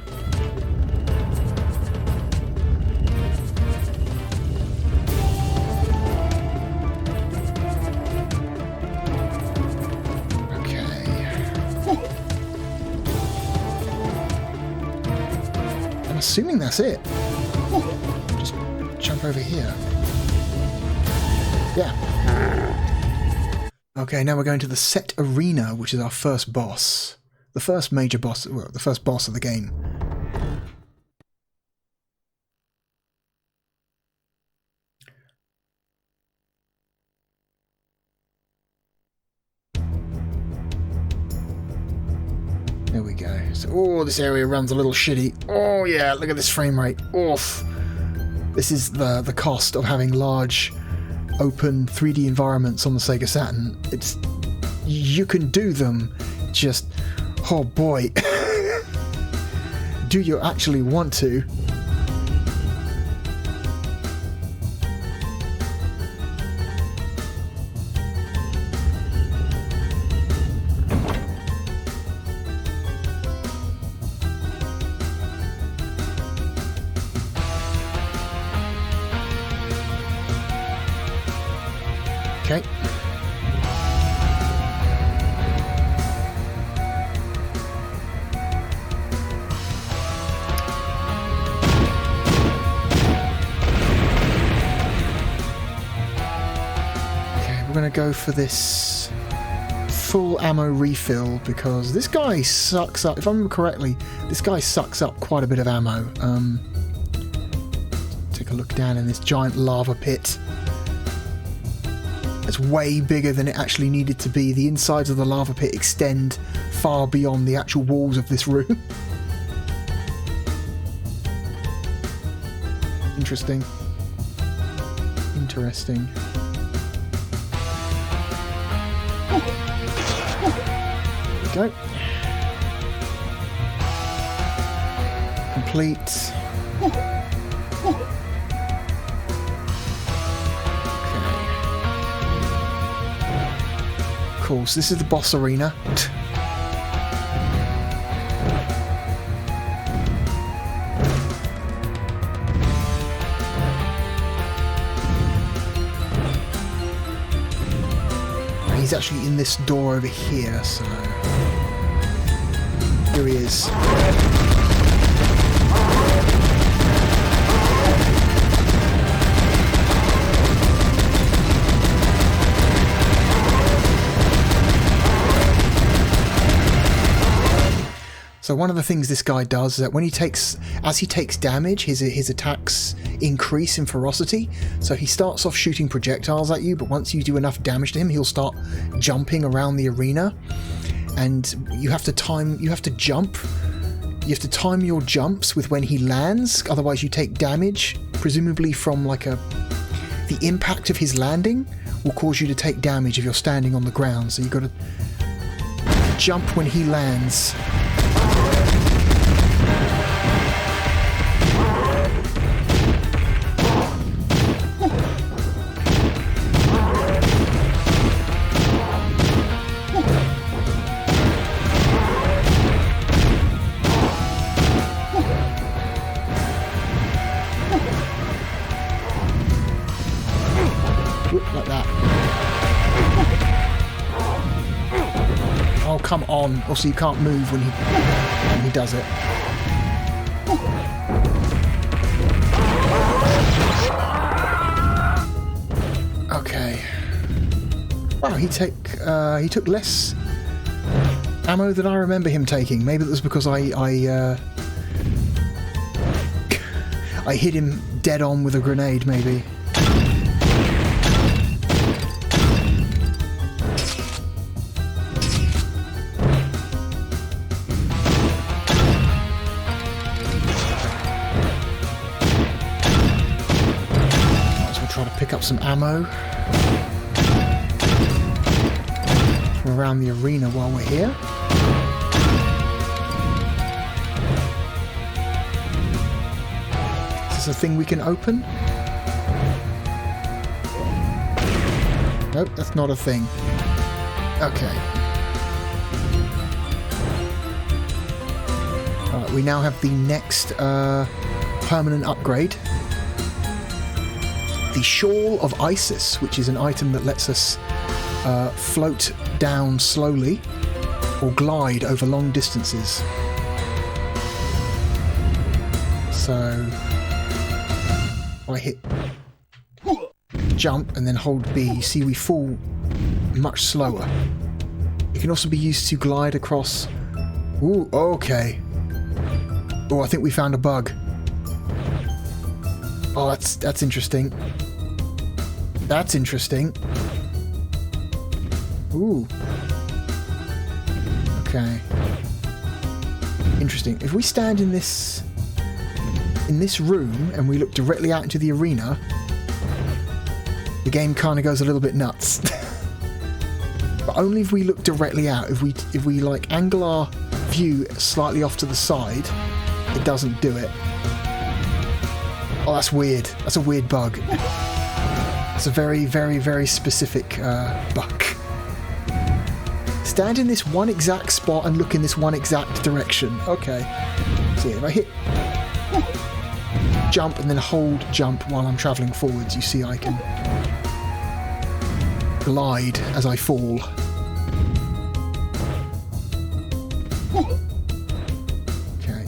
I'm assuming that's it. Just jump over here. Yeah. Okay, now we're going to the set arena, which is our first boss. The first major boss, well, the first boss of the game. There we go. So, oh, this area runs a little shitty. Oh yeah, look at this frame rate. Oof. This is the cost of having large, open 3D environments on the Sega Saturn. It's you can do them, just oh boy, do you actually want to? Okay. We're going to go for this full ammo refill because this guy sucks up. If I remember correctly, this guy sucks up quite a bit of ammo. Take a look down in this giant lava pit. It's way bigger than it actually needed to be. The insides of the lava pit extend far beyond the actual walls of this room. Interesting. Interesting. There we go. Complete. Cool, so this is the boss arena. He's actually in this door over here, so here he is. So one of the things this guy does is that when as he takes damage, his attacks increase in ferocity. So he starts off shooting projectiles at you, but once you do enough damage to him, he'll start jumping around the arena. And you have to time your jumps with when he lands, otherwise you take damage, presumably from like the impact of his landing will cause you to take damage if you're standing on the ground. So you've got to jump when he lands. Like that. Oh, come on. Also, you can't move when he does it. Okay. Wow, he took less ammo than I remember him taking. Maybe that was because I hit him dead on with a grenade, maybe. Try to pick up some ammo from around the arena while we're here. Is this a thing we can open? Nope, that's not a thing. Okay. Alright, we now have the next permanent upgrade. The Shawl of Isis, which is an item that lets us float down slowly or glide over long distances. So I hit jump and then hold B. You see we fall much slower. It can also be used to glide across. Ooh, okay. Oh, I think we found a bug. Oh, that's interesting. That's interesting. Ooh. Okay. Interesting. If we stand in this room and we look directly out into the arena, the game kind of goes a little bit nuts. But only if we look directly out. If we like angle our view slightly off to the side, it doesn't do it. Oh, that's weird. That's a weird bug. It's a very, very, very specific bug. Stand in this one exact spot and look in this one exact direction. Okay. So if I hit jump and then hold jump while I'm travelling forwards, you see I can glide as I fall. Okay.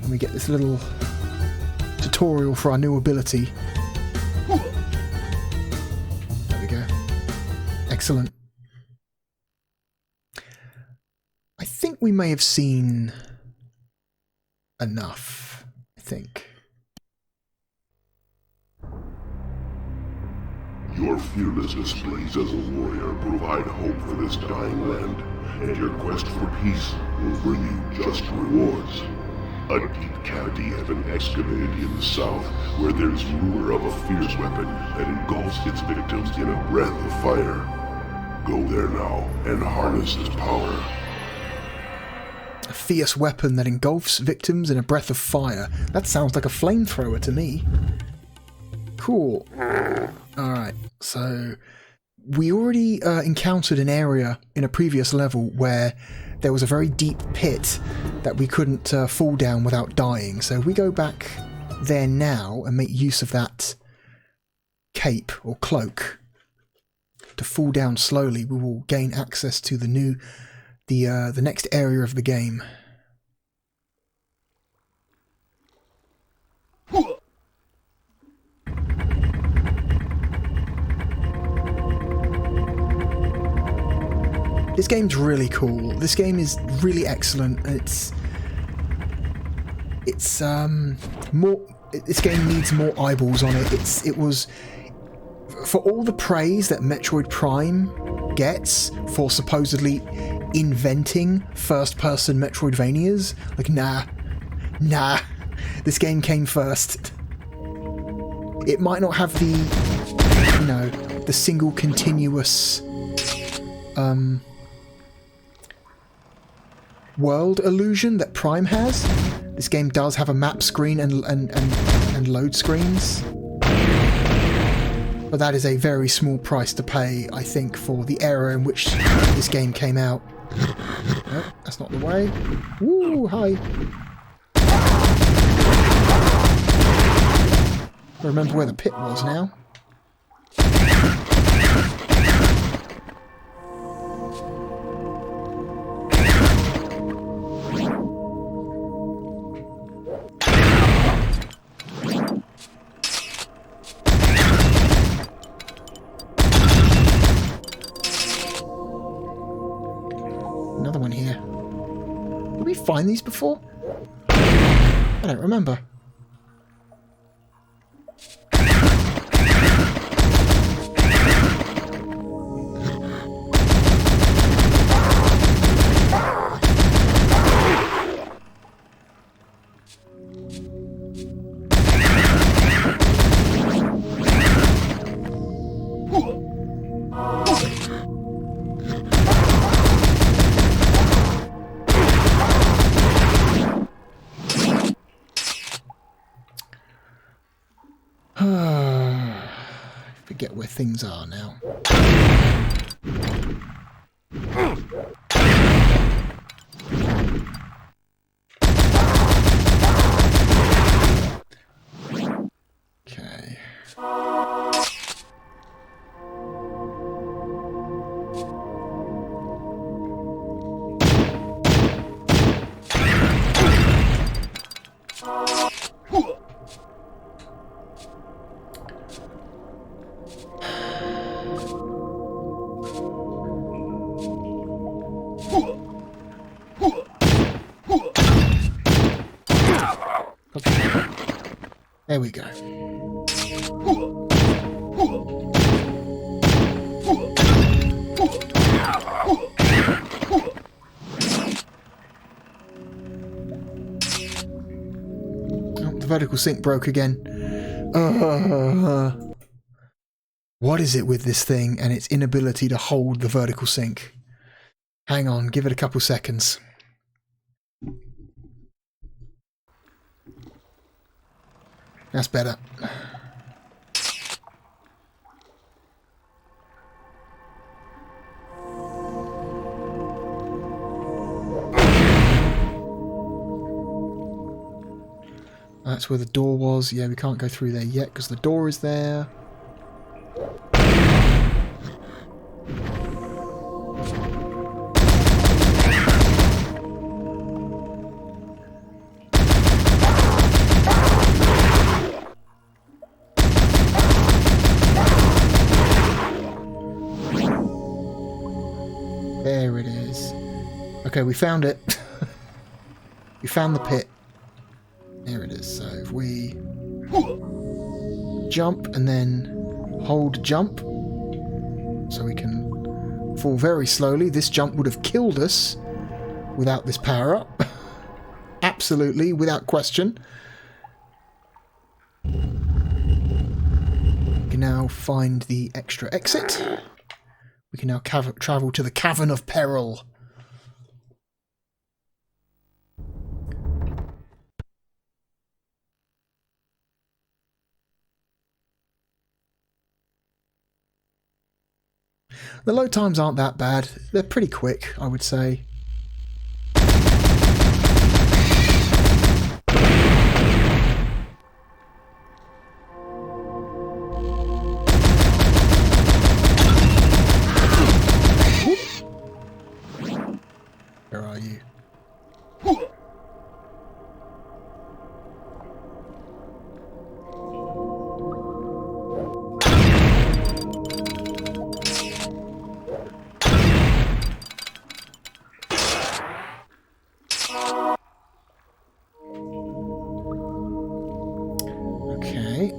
And we get this little tutorial for our new ability. There we go. Excellent. I think we may have seen enough, I think. Your fearless displays as a warrior provide hope for this dying land, and your quest for peace will bring you just rewards. A deep cavity has been excavated in the south, where there's rumor of a fierce weapon that engulfs its victims in a breath of fire. Go there now and harness its power. A fierce weapon that engulfs victims in a breath of fire. That sounds like a flamethrower to me. Cool. Alright, so we already encountered an area in a previous level where there was a very deep pit that we couldn't fall down without dying. So if we go back there now and make use of that cape or cloak to fall down slowly, we will gain access to the next area of the game. This game's really cool. This game is really excellent. This game needs more eyeballs on it. It was, for all the praise that Metroid Prime gets for supposedly inventing first-person Metroidvanias, like nah, this game came first. It might not have the single continuous world illusion that Prime has. This game does have a map screen and load screens, but that is a very small price to pay, I think, for the era in which this game came out. Nope, that's not the way. Woo, hi. I remember where the pit was now. another one here. Did we find these before? I don't remember. Forget where things are now. Okay. There we go. Oh, the vertical sync broke again. What is it with this thing and its inability to hold the vertical sync? Hang on, give it a couple seconds. That's better. That's where the door was. Yeah, we can't go through there yet because the door is there. There it is. Okay, we found it. We found the pit. There it is. So if we jump and then hold jump, so we can fall very slowly. This jump would have killed us without this power up. Absolutely, without question. We can now find the extra exit. We can now travel to the Cavern of Peril. The load times aren't that bad. They're pretty quick, I would say. Where are you? Okay.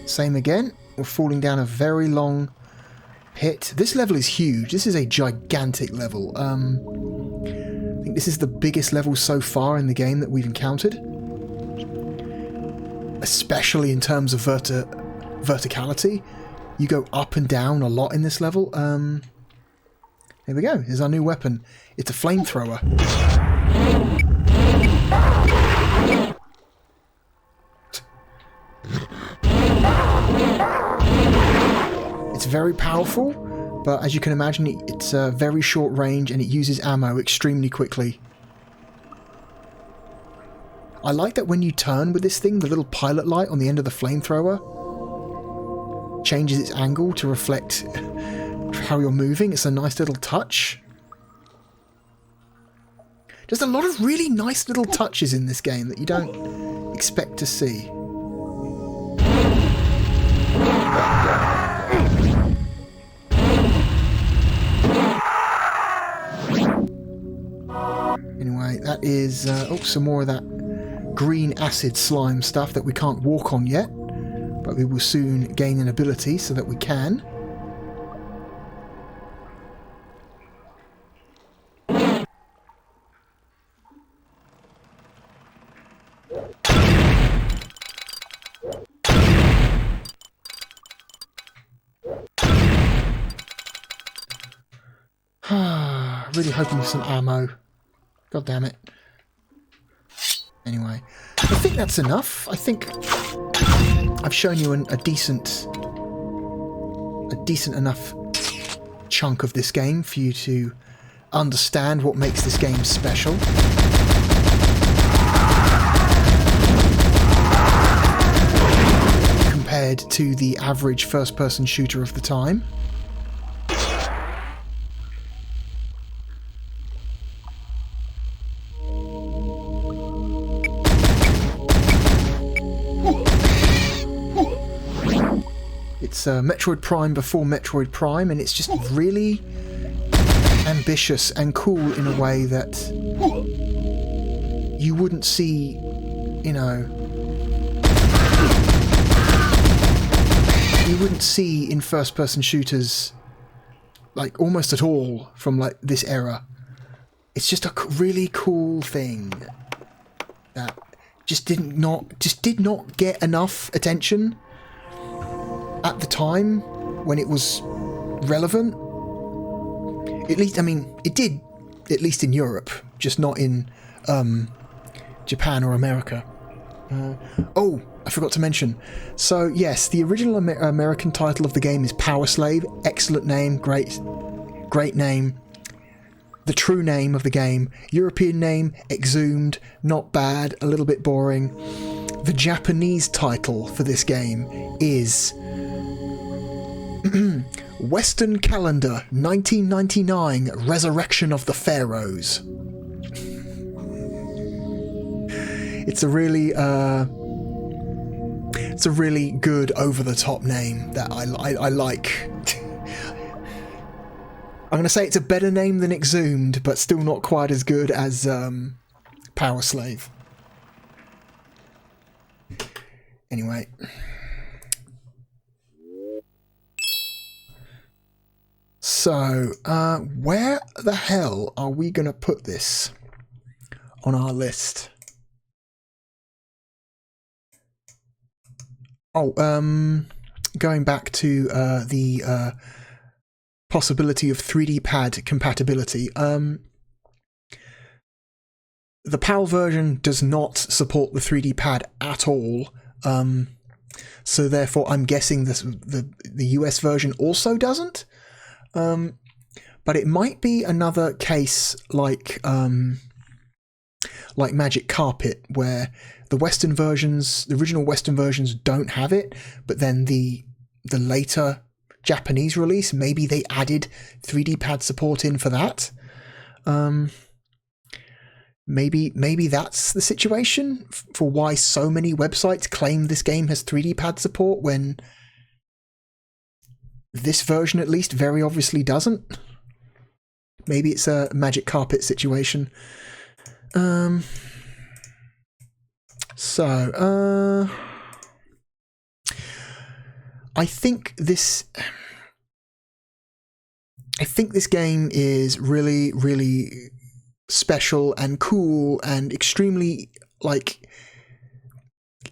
Same again. We're falling down a very long pit. This level is huge. This is a gigantic level. I think this is the biggest level so far in the game that we've encountered. Especially in terms of verticality. You go up and down a lot in this level. Here we go. Here's our new weapon. It's a flamethrower. It's very powerful, but as you can imagine, it's a very short range and it uses ammo extremely quickly. I like that when you turn with this thing, the little pilot light on the end of the flamethrower changes its angle to reflect how you're moving. It's a nice little touch. Just a lot of really nice little touches in this game that you don't expect to see. that is some more of that green acid slime stuff that we can't walk on yet, but we will soon gain an ability so that we can. Really hoping for some ammo. God damn it. Anyway, I think that's enough. I think I've shown you a decent enough chunk of this game for you to understand what makes this game special. Compared to the average first-person shooter of the time. It's Metroid Prime before Metroid Prime, and it's just really ambitious and cool in a way that you wouldn't see, you know, you wouldn't see in first-person shooters, like, almost at all from, like, this era. It's just a really cool thing that just did not get enough attention at the time when it was relevant. At least, I mean, it did, at least in Europe, just not in Japan or America. Oh, I forgot to mention. So yes, the original American title of the game is Power Slave. Excellent name, great name. The true name of the game, European name, Exhumed, not bad, a little bit boring. The Japanese title for this game is Western Calendar 1999 Resurrection of the Pharaohs. It's a really good over-the-top name that I like. I'm going to say it's a better name than Exhumed, but still not quite as good as Power Slave. Anyway. So, where the hell are we going to put this on our list? Oh, going back to the possibility of 3D pad compatibility. The PAL version does not support the 3D pad at all. So therefore, I'm guessing the US version also doesn't. But it might be another case like Magic Carpet, where the Western versions, the original Western versions, don't have it, but then the later Japanese release, maybe they added 3D pad support in for that. Maybe that's the situation for why so many websites claim this game has 3D pad support when this version, at least, very obviously doesn't. Maybe it's a Magic Carpet situation. I think this game is really, really special and cool and extremely, like,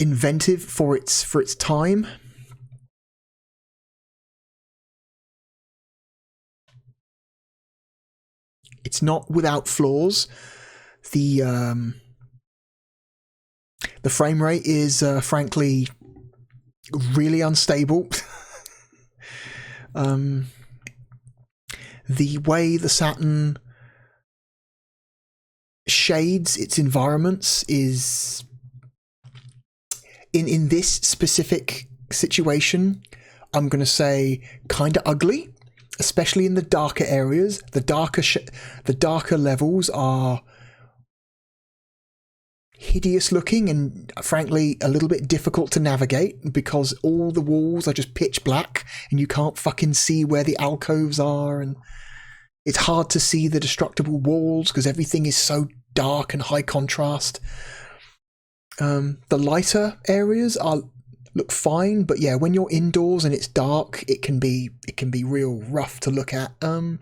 inventive for its time. It's not without flaws. The frame rate is frankly really unstable. The way the Saturn shades its environments is, in this specific situation, I'm going to say kind of ugly. Especially in the darker areas, the darker levels are hideous looking and frankly a little bit difficult to navigate because all the walls are just pitch black and you can't fucking see where the alcoves are, and it's hard to see the destructible walls because everything is so dark and high contrast. The lighter areas look fine, but yeah, when you're indoors and it's dark, it can be real rough to look at. The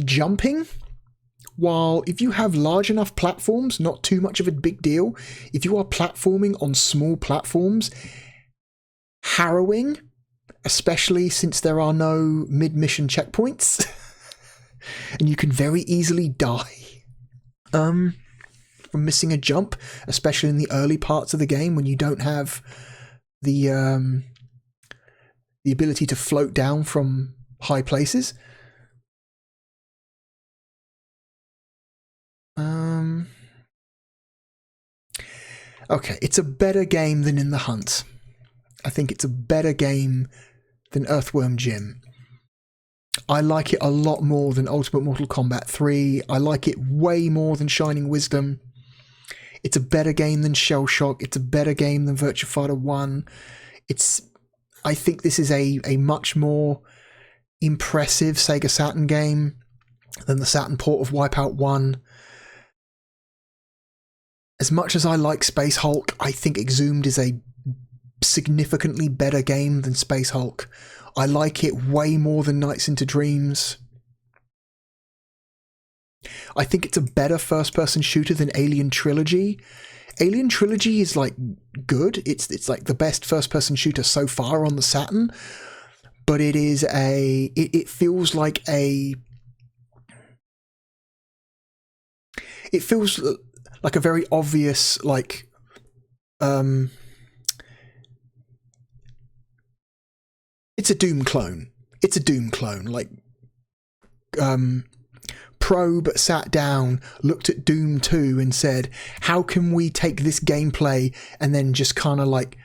jumping, while if you have large enough platforms, not too much of a big deal. If you are platforming on small platforms, harrowing, especially since there are no mid-mission checkpoints, and you can very easily die from missing a jump, especially in the early parts of the game when you don't have the ability to float down from high places. Okay, it's a better game than In the Hunt. I think it's a better game than Earthworm Jim. I like it a lot more than Ultimate Mortal Kombat 3. I like it way more than Shining Wisdom. It's a better game than Shell Shock. It's a better game than Virtua Fighter 1. I think this is a much more impressive Sega Saturn game than the Saturn port of Wipeout 1. As much as I like Space Hulk, I think Exhumed is a significantly better game than Space Hulk. I like it way more than Nights into Dreams. I think it's a better first-person shooter than Alien Trilogy. Alien Trilogy is like good. It's like the best first-person shooter so far on the Saturn, but it is it feels like a very obvious, like, it's a Doom clone. It's a Doom clone. Like, Probe sat down, looked at Doom 2 and said, how can we take this gameplay and then just kind of like,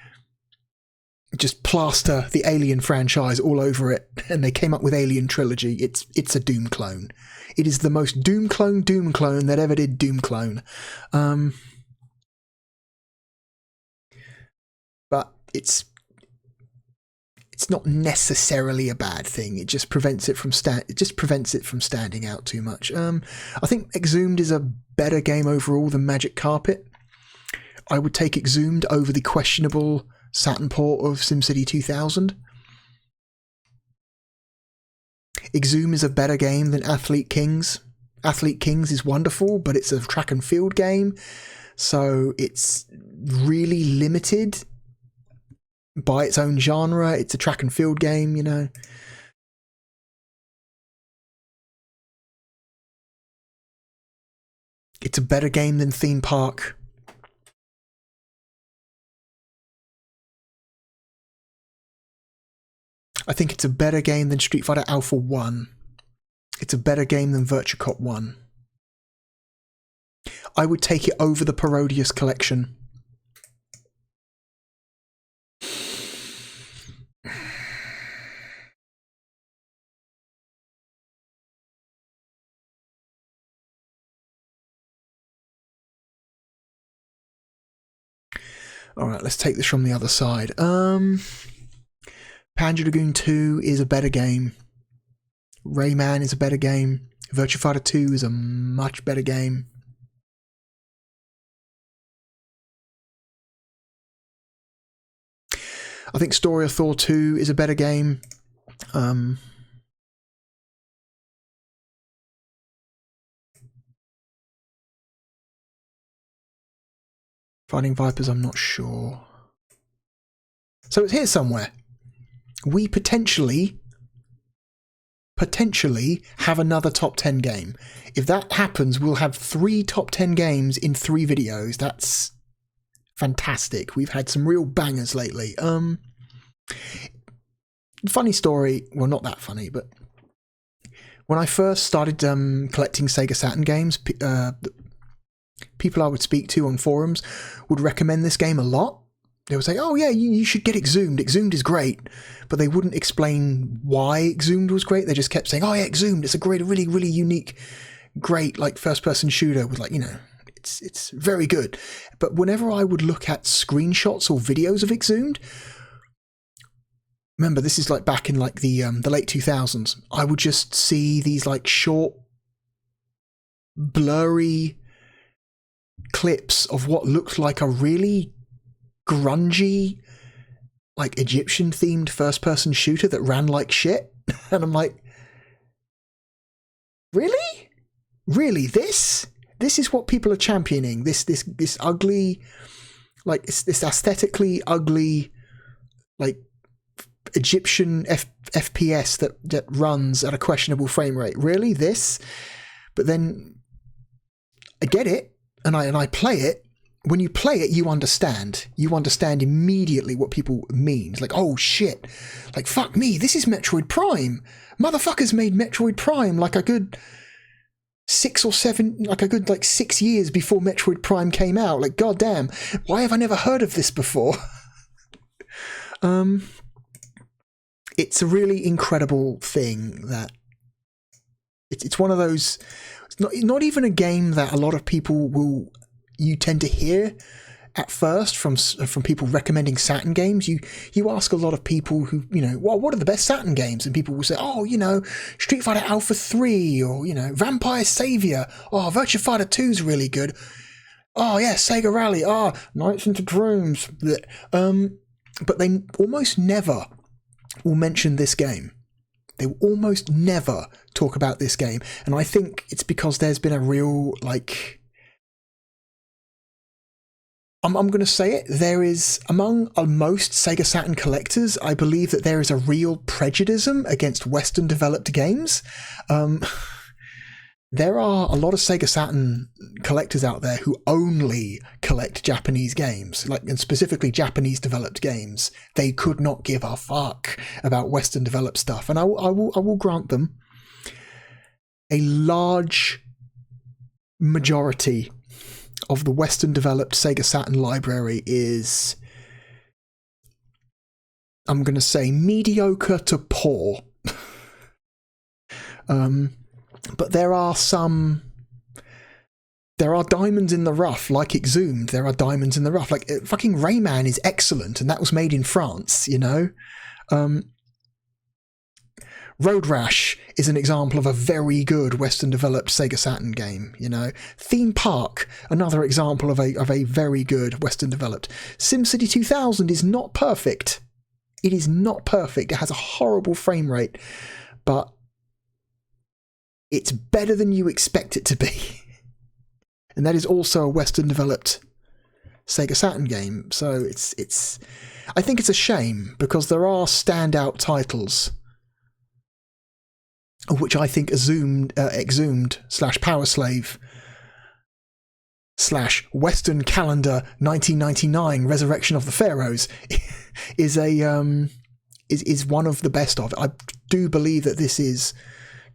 just plaster the Alien franchise all over it? And they came up with Alien Trilogy. It's a Doom clone. It is the most Doom clone that ever did Doom clone. But it's not necessarily a bad thing. It just prevents it from standing out too much. I think Exhumed is a better game overall than Magic Carpet. I would take Exhumed over the questionable Saturn port of SimCity 2000. Exhumed is a better game than Athlete Kings. Athlete Kings is wonderful, but it's a track and field game, so it's really limited by its own genre. It's a track and field game, you know. It's a better game than Theme Park. I think it's a better game than Street Fighter Alpha 1. It's a better game than Virtua Cop 1. I would take it over the Parodius collection. Alright, let's take this from the other side. Panzer Dragoon 2 is a better game. Rayman is a better game. Virtua Fighter 2 is a much better game. I think Story of Thor 2 is a better game. Fighting Vipers, I'm not sure. So it's here somewhere. We potentially have another top 10 game. If that happens, we'll have 3 top 10 games in 3 videos. That's fantastic. We've had some real bangers lately. Funny story, well, not that funny, but when I first started collecting Sega Saturn games, people I would speak to on forums would recommend this game a lot. They would say, oh yeah, you should get Exhumed. Exhumed is great. But they wouldn't explain why Exhumed was great. They just kept saying, oh yeah, Exhumed, it's a great, really, really unique, great, like, first-person shooter with, like, you know, it's very good. But whenever I would look at screenshots or videos of Exhumed, remember, this is like back in like the late 2000s, I would just see these like short blurry clips of what looked like a really grungy, like Egyptian themed first person shooter that ran like shit. And I'm like, really this is what people are championing, this ugly, like this aesthetically ugly, like Egyptian FPS that runs at a questionable frame rate. Really, this? But then I get it, and I play it. When you play it, you understand immediately what people mean. It's like, oh shit, like fuck me, this is Metroid Prime. Motherfuckers made Metroid Prime like a good 6 years before Metroid Prime came out. Like, goddamn, why have I never heard of this before? It's a really incredible thing that it's one of those. It's not even a game that a lot of people you tend to hear at first from people recommending Saturn games. You ask a lot of people who, well, what are the best Saturn games? And people will say, oh, Street Fighter Alpha 3, or, Vampire Savior. Oh, Virtua Fighter 2 is really good. Oh, yeah, Sega Rally. Oh, Nights into Dreams. But they almost never will mention this game. They will almost never talk about this game. And I think it's because there's been a real, like... I'm going to say it. There is, among most Sega Saturn collectors, I believe that there is a real prejudice against Western developed games. There are a lot of Sega Saturn collectors out there who only collect Japanese games, and specifically Japanese developed games. They could not give a fuck about Western developed stuff, and I will grant them a large majority of the Western developed Sega Saturn library is, I'm going to say, mediocre to poor. But there are diamonds in the rough, like Exhumed. There are diamonds in the rough. Like, fucking Rayman is excellent, and that was made in France, Road Rash is an example of a very good Western developed Sega Saturn game, Theme Park, another example of a very good Western developed. SimCity 2000 is not perfect. It is not perfect. It has a horrible frame rate, but it's better than you expect it to be. And that is also a Western developed Sega Saturn game. So I think it's a shame, because there are standout titles, of which I think Exhumed / Power Slave / Western Calendar 1999 Resurrection of the Pharaohs is one of the best of. I do believe that this is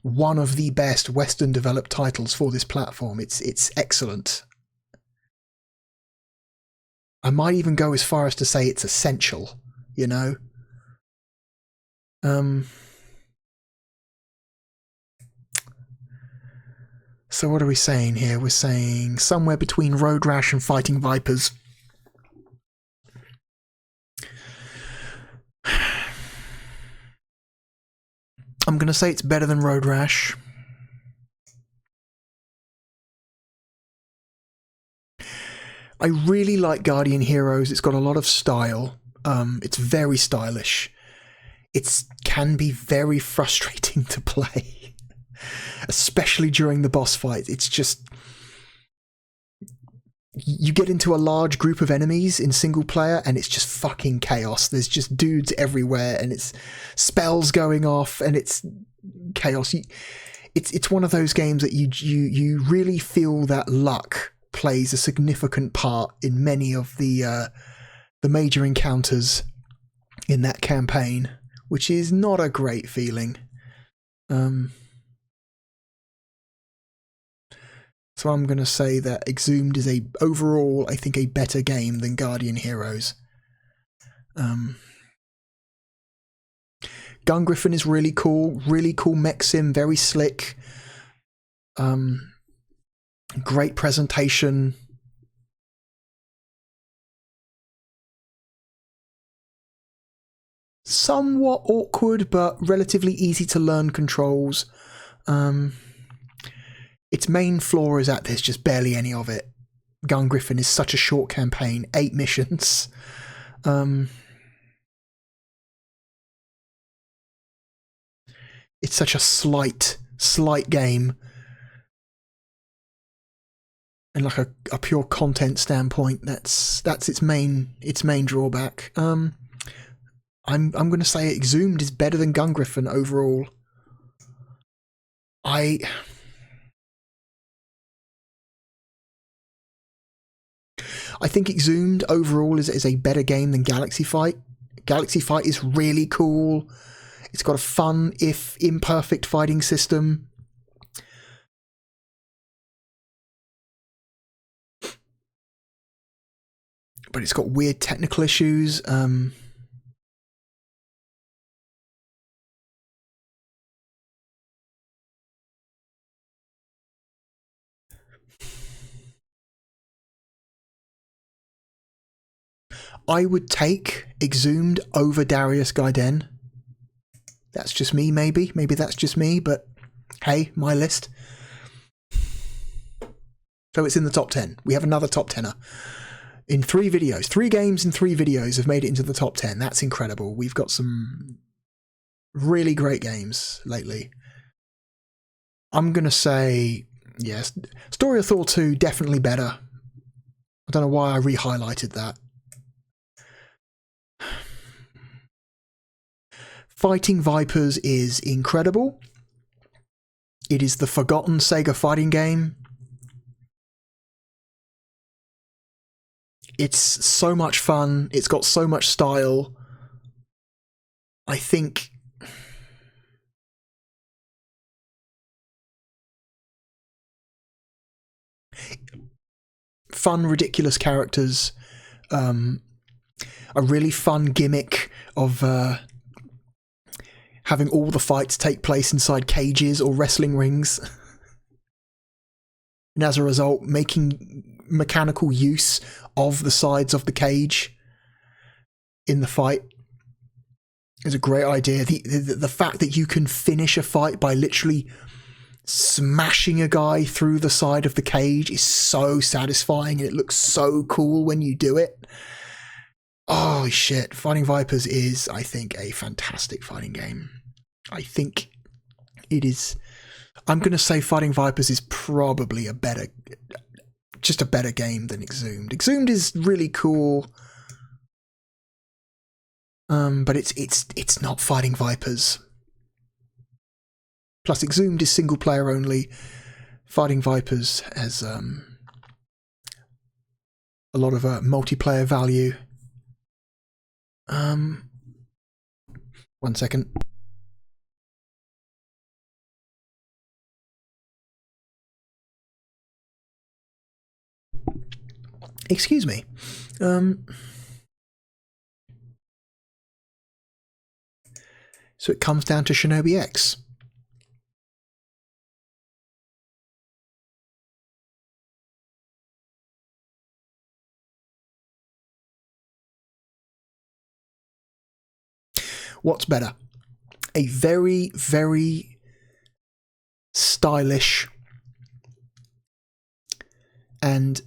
one of the best Western developed titles for this platform. It's excellent. I might even go as far as to say it's essential, So what are we saying here? We're saying somewhere between Road Rash and Fighting Vipers. I'm going to say it's better than Road Rash. I really like Guardian Heroes. It's got a lot of style. It's very stylish. It can be very frustrating to play, especially during the boss fight. It's just, you get into a large group of enemies in single player and it's just fucking chaos. There's just dudes everywhere and it's spells going off and it's chaos. It's one of those games that you really feel that luck plays a significant part in many of the major encounters in that campaign, which is not a great feeling. So I'm going to say that Exhumed is overall, I think, a better game than Guardian Heroes. Gun Griffin is really cool mech sim, very slick. Great presentation. Somewhat awkward, but relatively easy to learn controls. its main flaw is that there's just barely any of it. Gun Griffin is such a short campaign, 8 missions. It's such a slight game. And like a pure content standpoint, that's its main drawback. I'm going to say Exhumed is better than Gun Griffin overall. I think Exhumed overall is a better game than Galaxy Fight. Galaxy Fight is really cool. It's got a fun, if imperfect, fighting system. But it's got weird technical issues. I would take Exhumed over Darius Gaiden. That's just me, maybe. Maybe that's just me, but hey, my list. So it's in the top 10. We have another top 10er. In 3 videos. 3 games in 3 videos have made it into the top 10. That's incredible. We've got some really great games lately. I'm going to say, yes, Story of Thor 2, definitely better. I don't know why I re-highlighted that. Fighting Vipers is incredible. It is the forgotten Sega fighting game. It's so much fun. It's got so much style. I think fun, ridiculous characters. A really fun gimmick of having all the fights take place inside cages or wrestling rings. And as a result, making mechanical use of the sides of the cage in the fight is a great idea. The fact that you can finish a fight by literally smashing a guy through the side of the cage is so satisfying, and it looks so cool when you do it. Oh shit, Fighting Vipers is, I think, a fantastic fighting game. I think it is. I'm going to say Fighting Vipers is probably a better game than Exhumed. Exhumed is really cool, but it's not Fighting Vipers. Plus, Exhumed is single player only. Fighting Vipers has a lot of multiplayer value. 1 second. Excuse me. So it comes down to Shinobi X. What's better? A very, very stylish and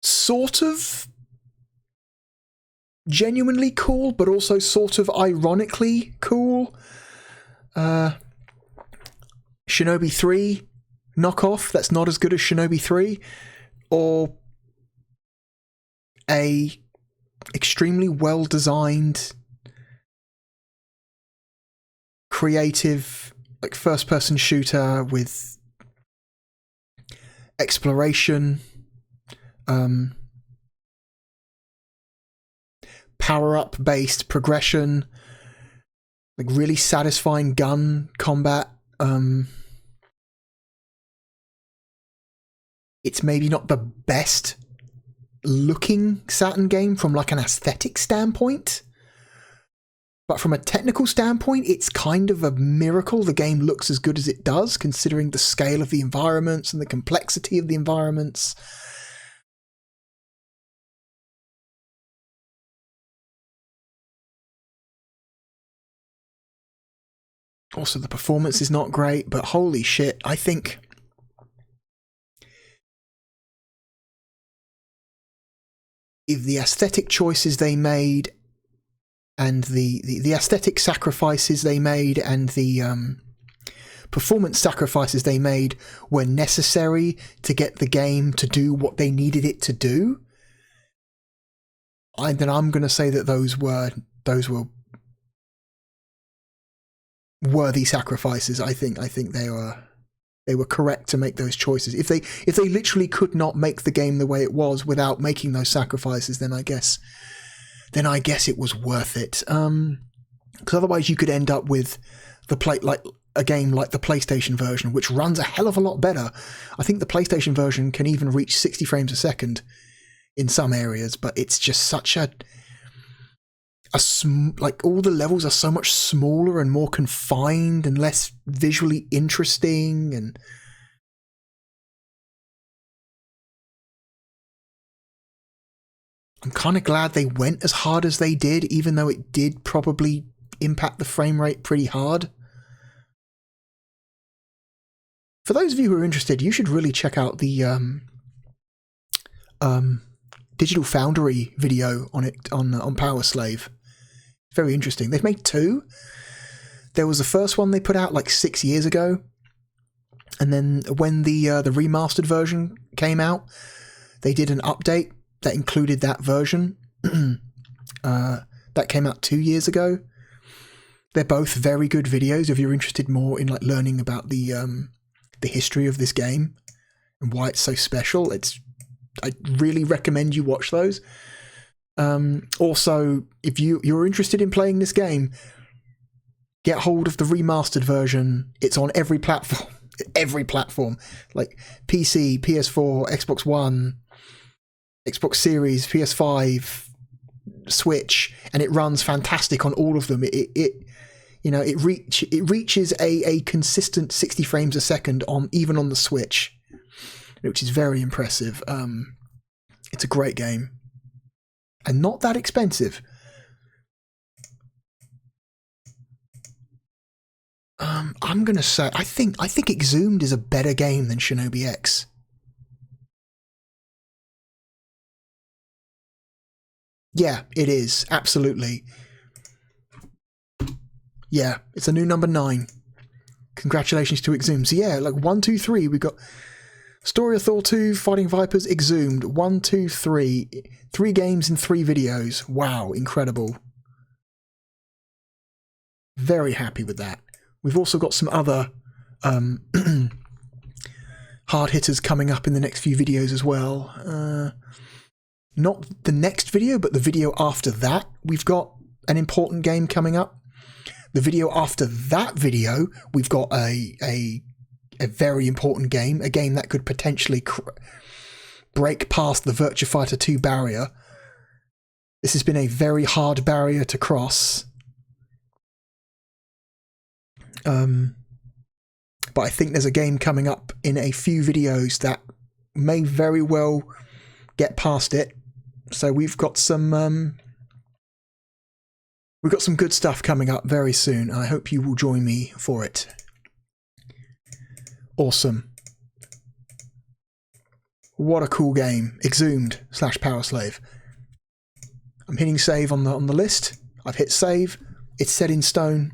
sort of genuinely cool, but also sort of ironically cool Shinobi 3 knockoff that's not as good as Shinobi 3, or a extremely well designed, creative, like first person shooter with exploration, power-up based progression, like really satisfying gun combat. It's maybe not the best looking Saturn game from like an aesthetic standpoint, but from a technical standpoint, it's kind of a miracle the game looks as good as it does, considering the scale of the environments and the complexity of the environments. Also, the performance is not great, but holy shit, I think if the aesthetic choices they made and the aesthetic sacrifices they made and the performance sacrifices they made were necessary to get the game to do what they needed it to do, then I'm going to say that those were worthy sacrifices. I think they were correct to make those choices. If they literally could not make the game the way it was without making those sacrifices, then I guess it was worth it. Because otherwise you could end up with a game like the PlayStation version, which runs a hell of a lot better. I think the PlayStation version can even reach 60 frames a second in some areas, but it's just such like all the levels are so much smaller and more confined and less visually interesting, and I'm kind of glad they went as hard as they did, even though it did probably impact the frame rate pretty hard. For those of you who are interested, you should really check out the Digital Foundry video on it on Power Slave. Very interesting. They've made two. There was the first one they put out like 6 years ago, and then when the remastered version came out, they did an update that included that version. That came out 2 years ago. They're both very good videos if you're interested more in like learning about the history of this game and why it's so special. I really recommend you watch those. Also, if you're interested in playing this game, get hold of the remastered version. It's on every platform, like PC, PS4, Xbox One, Xbox Series, PS5, Switch, and it runs fantastic on all of them. It reaches a consistent 60 frames a second even on the Switch, which is very impressive. It's a great game and not that expensive. I'm gonna say I think Exhumed is a better game than Shinobi X. Yeah, it is, absolutely. Yeah, it's a new number 9. Congratulations to Exhumed. So yeah, like 1, 2, 3, we got Story of Thor 2, Fighting Vipers, Exhumed. 1, 2, 3. 3 games in 3 videos. Wow, incredible. Very happy with that. We've also got some other hard hitters coming up in the next few videos as well. Not the next video, but the video after that. We've got an important game coming up. The video after that video, we've got a very important game, a game that could potentially break past the Virtua Fighter 2 barrier. This has been a very hard barrier to cross. But I think there's a game coming up in a few videos that may very well get past it. So we've got some good stuff coming up very soon. I hope you will join me for it. Awesome. What a cool game. Exhumed / Power Slave. I'm hitting save on the list. I've hit save. It's set in stone.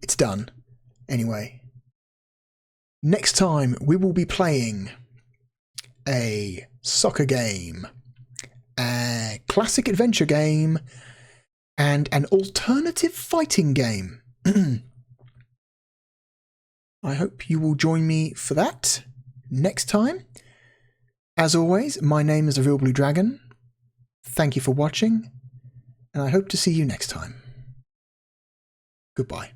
It's done. Anyway. Next time we will be playing a soccer game, a classic adventure game, and an alternative fighting game. I hope you will join me for that next time. As always, my name is therealbluedragon. Thank you for watching, and I hope to see you next time. Goodbye.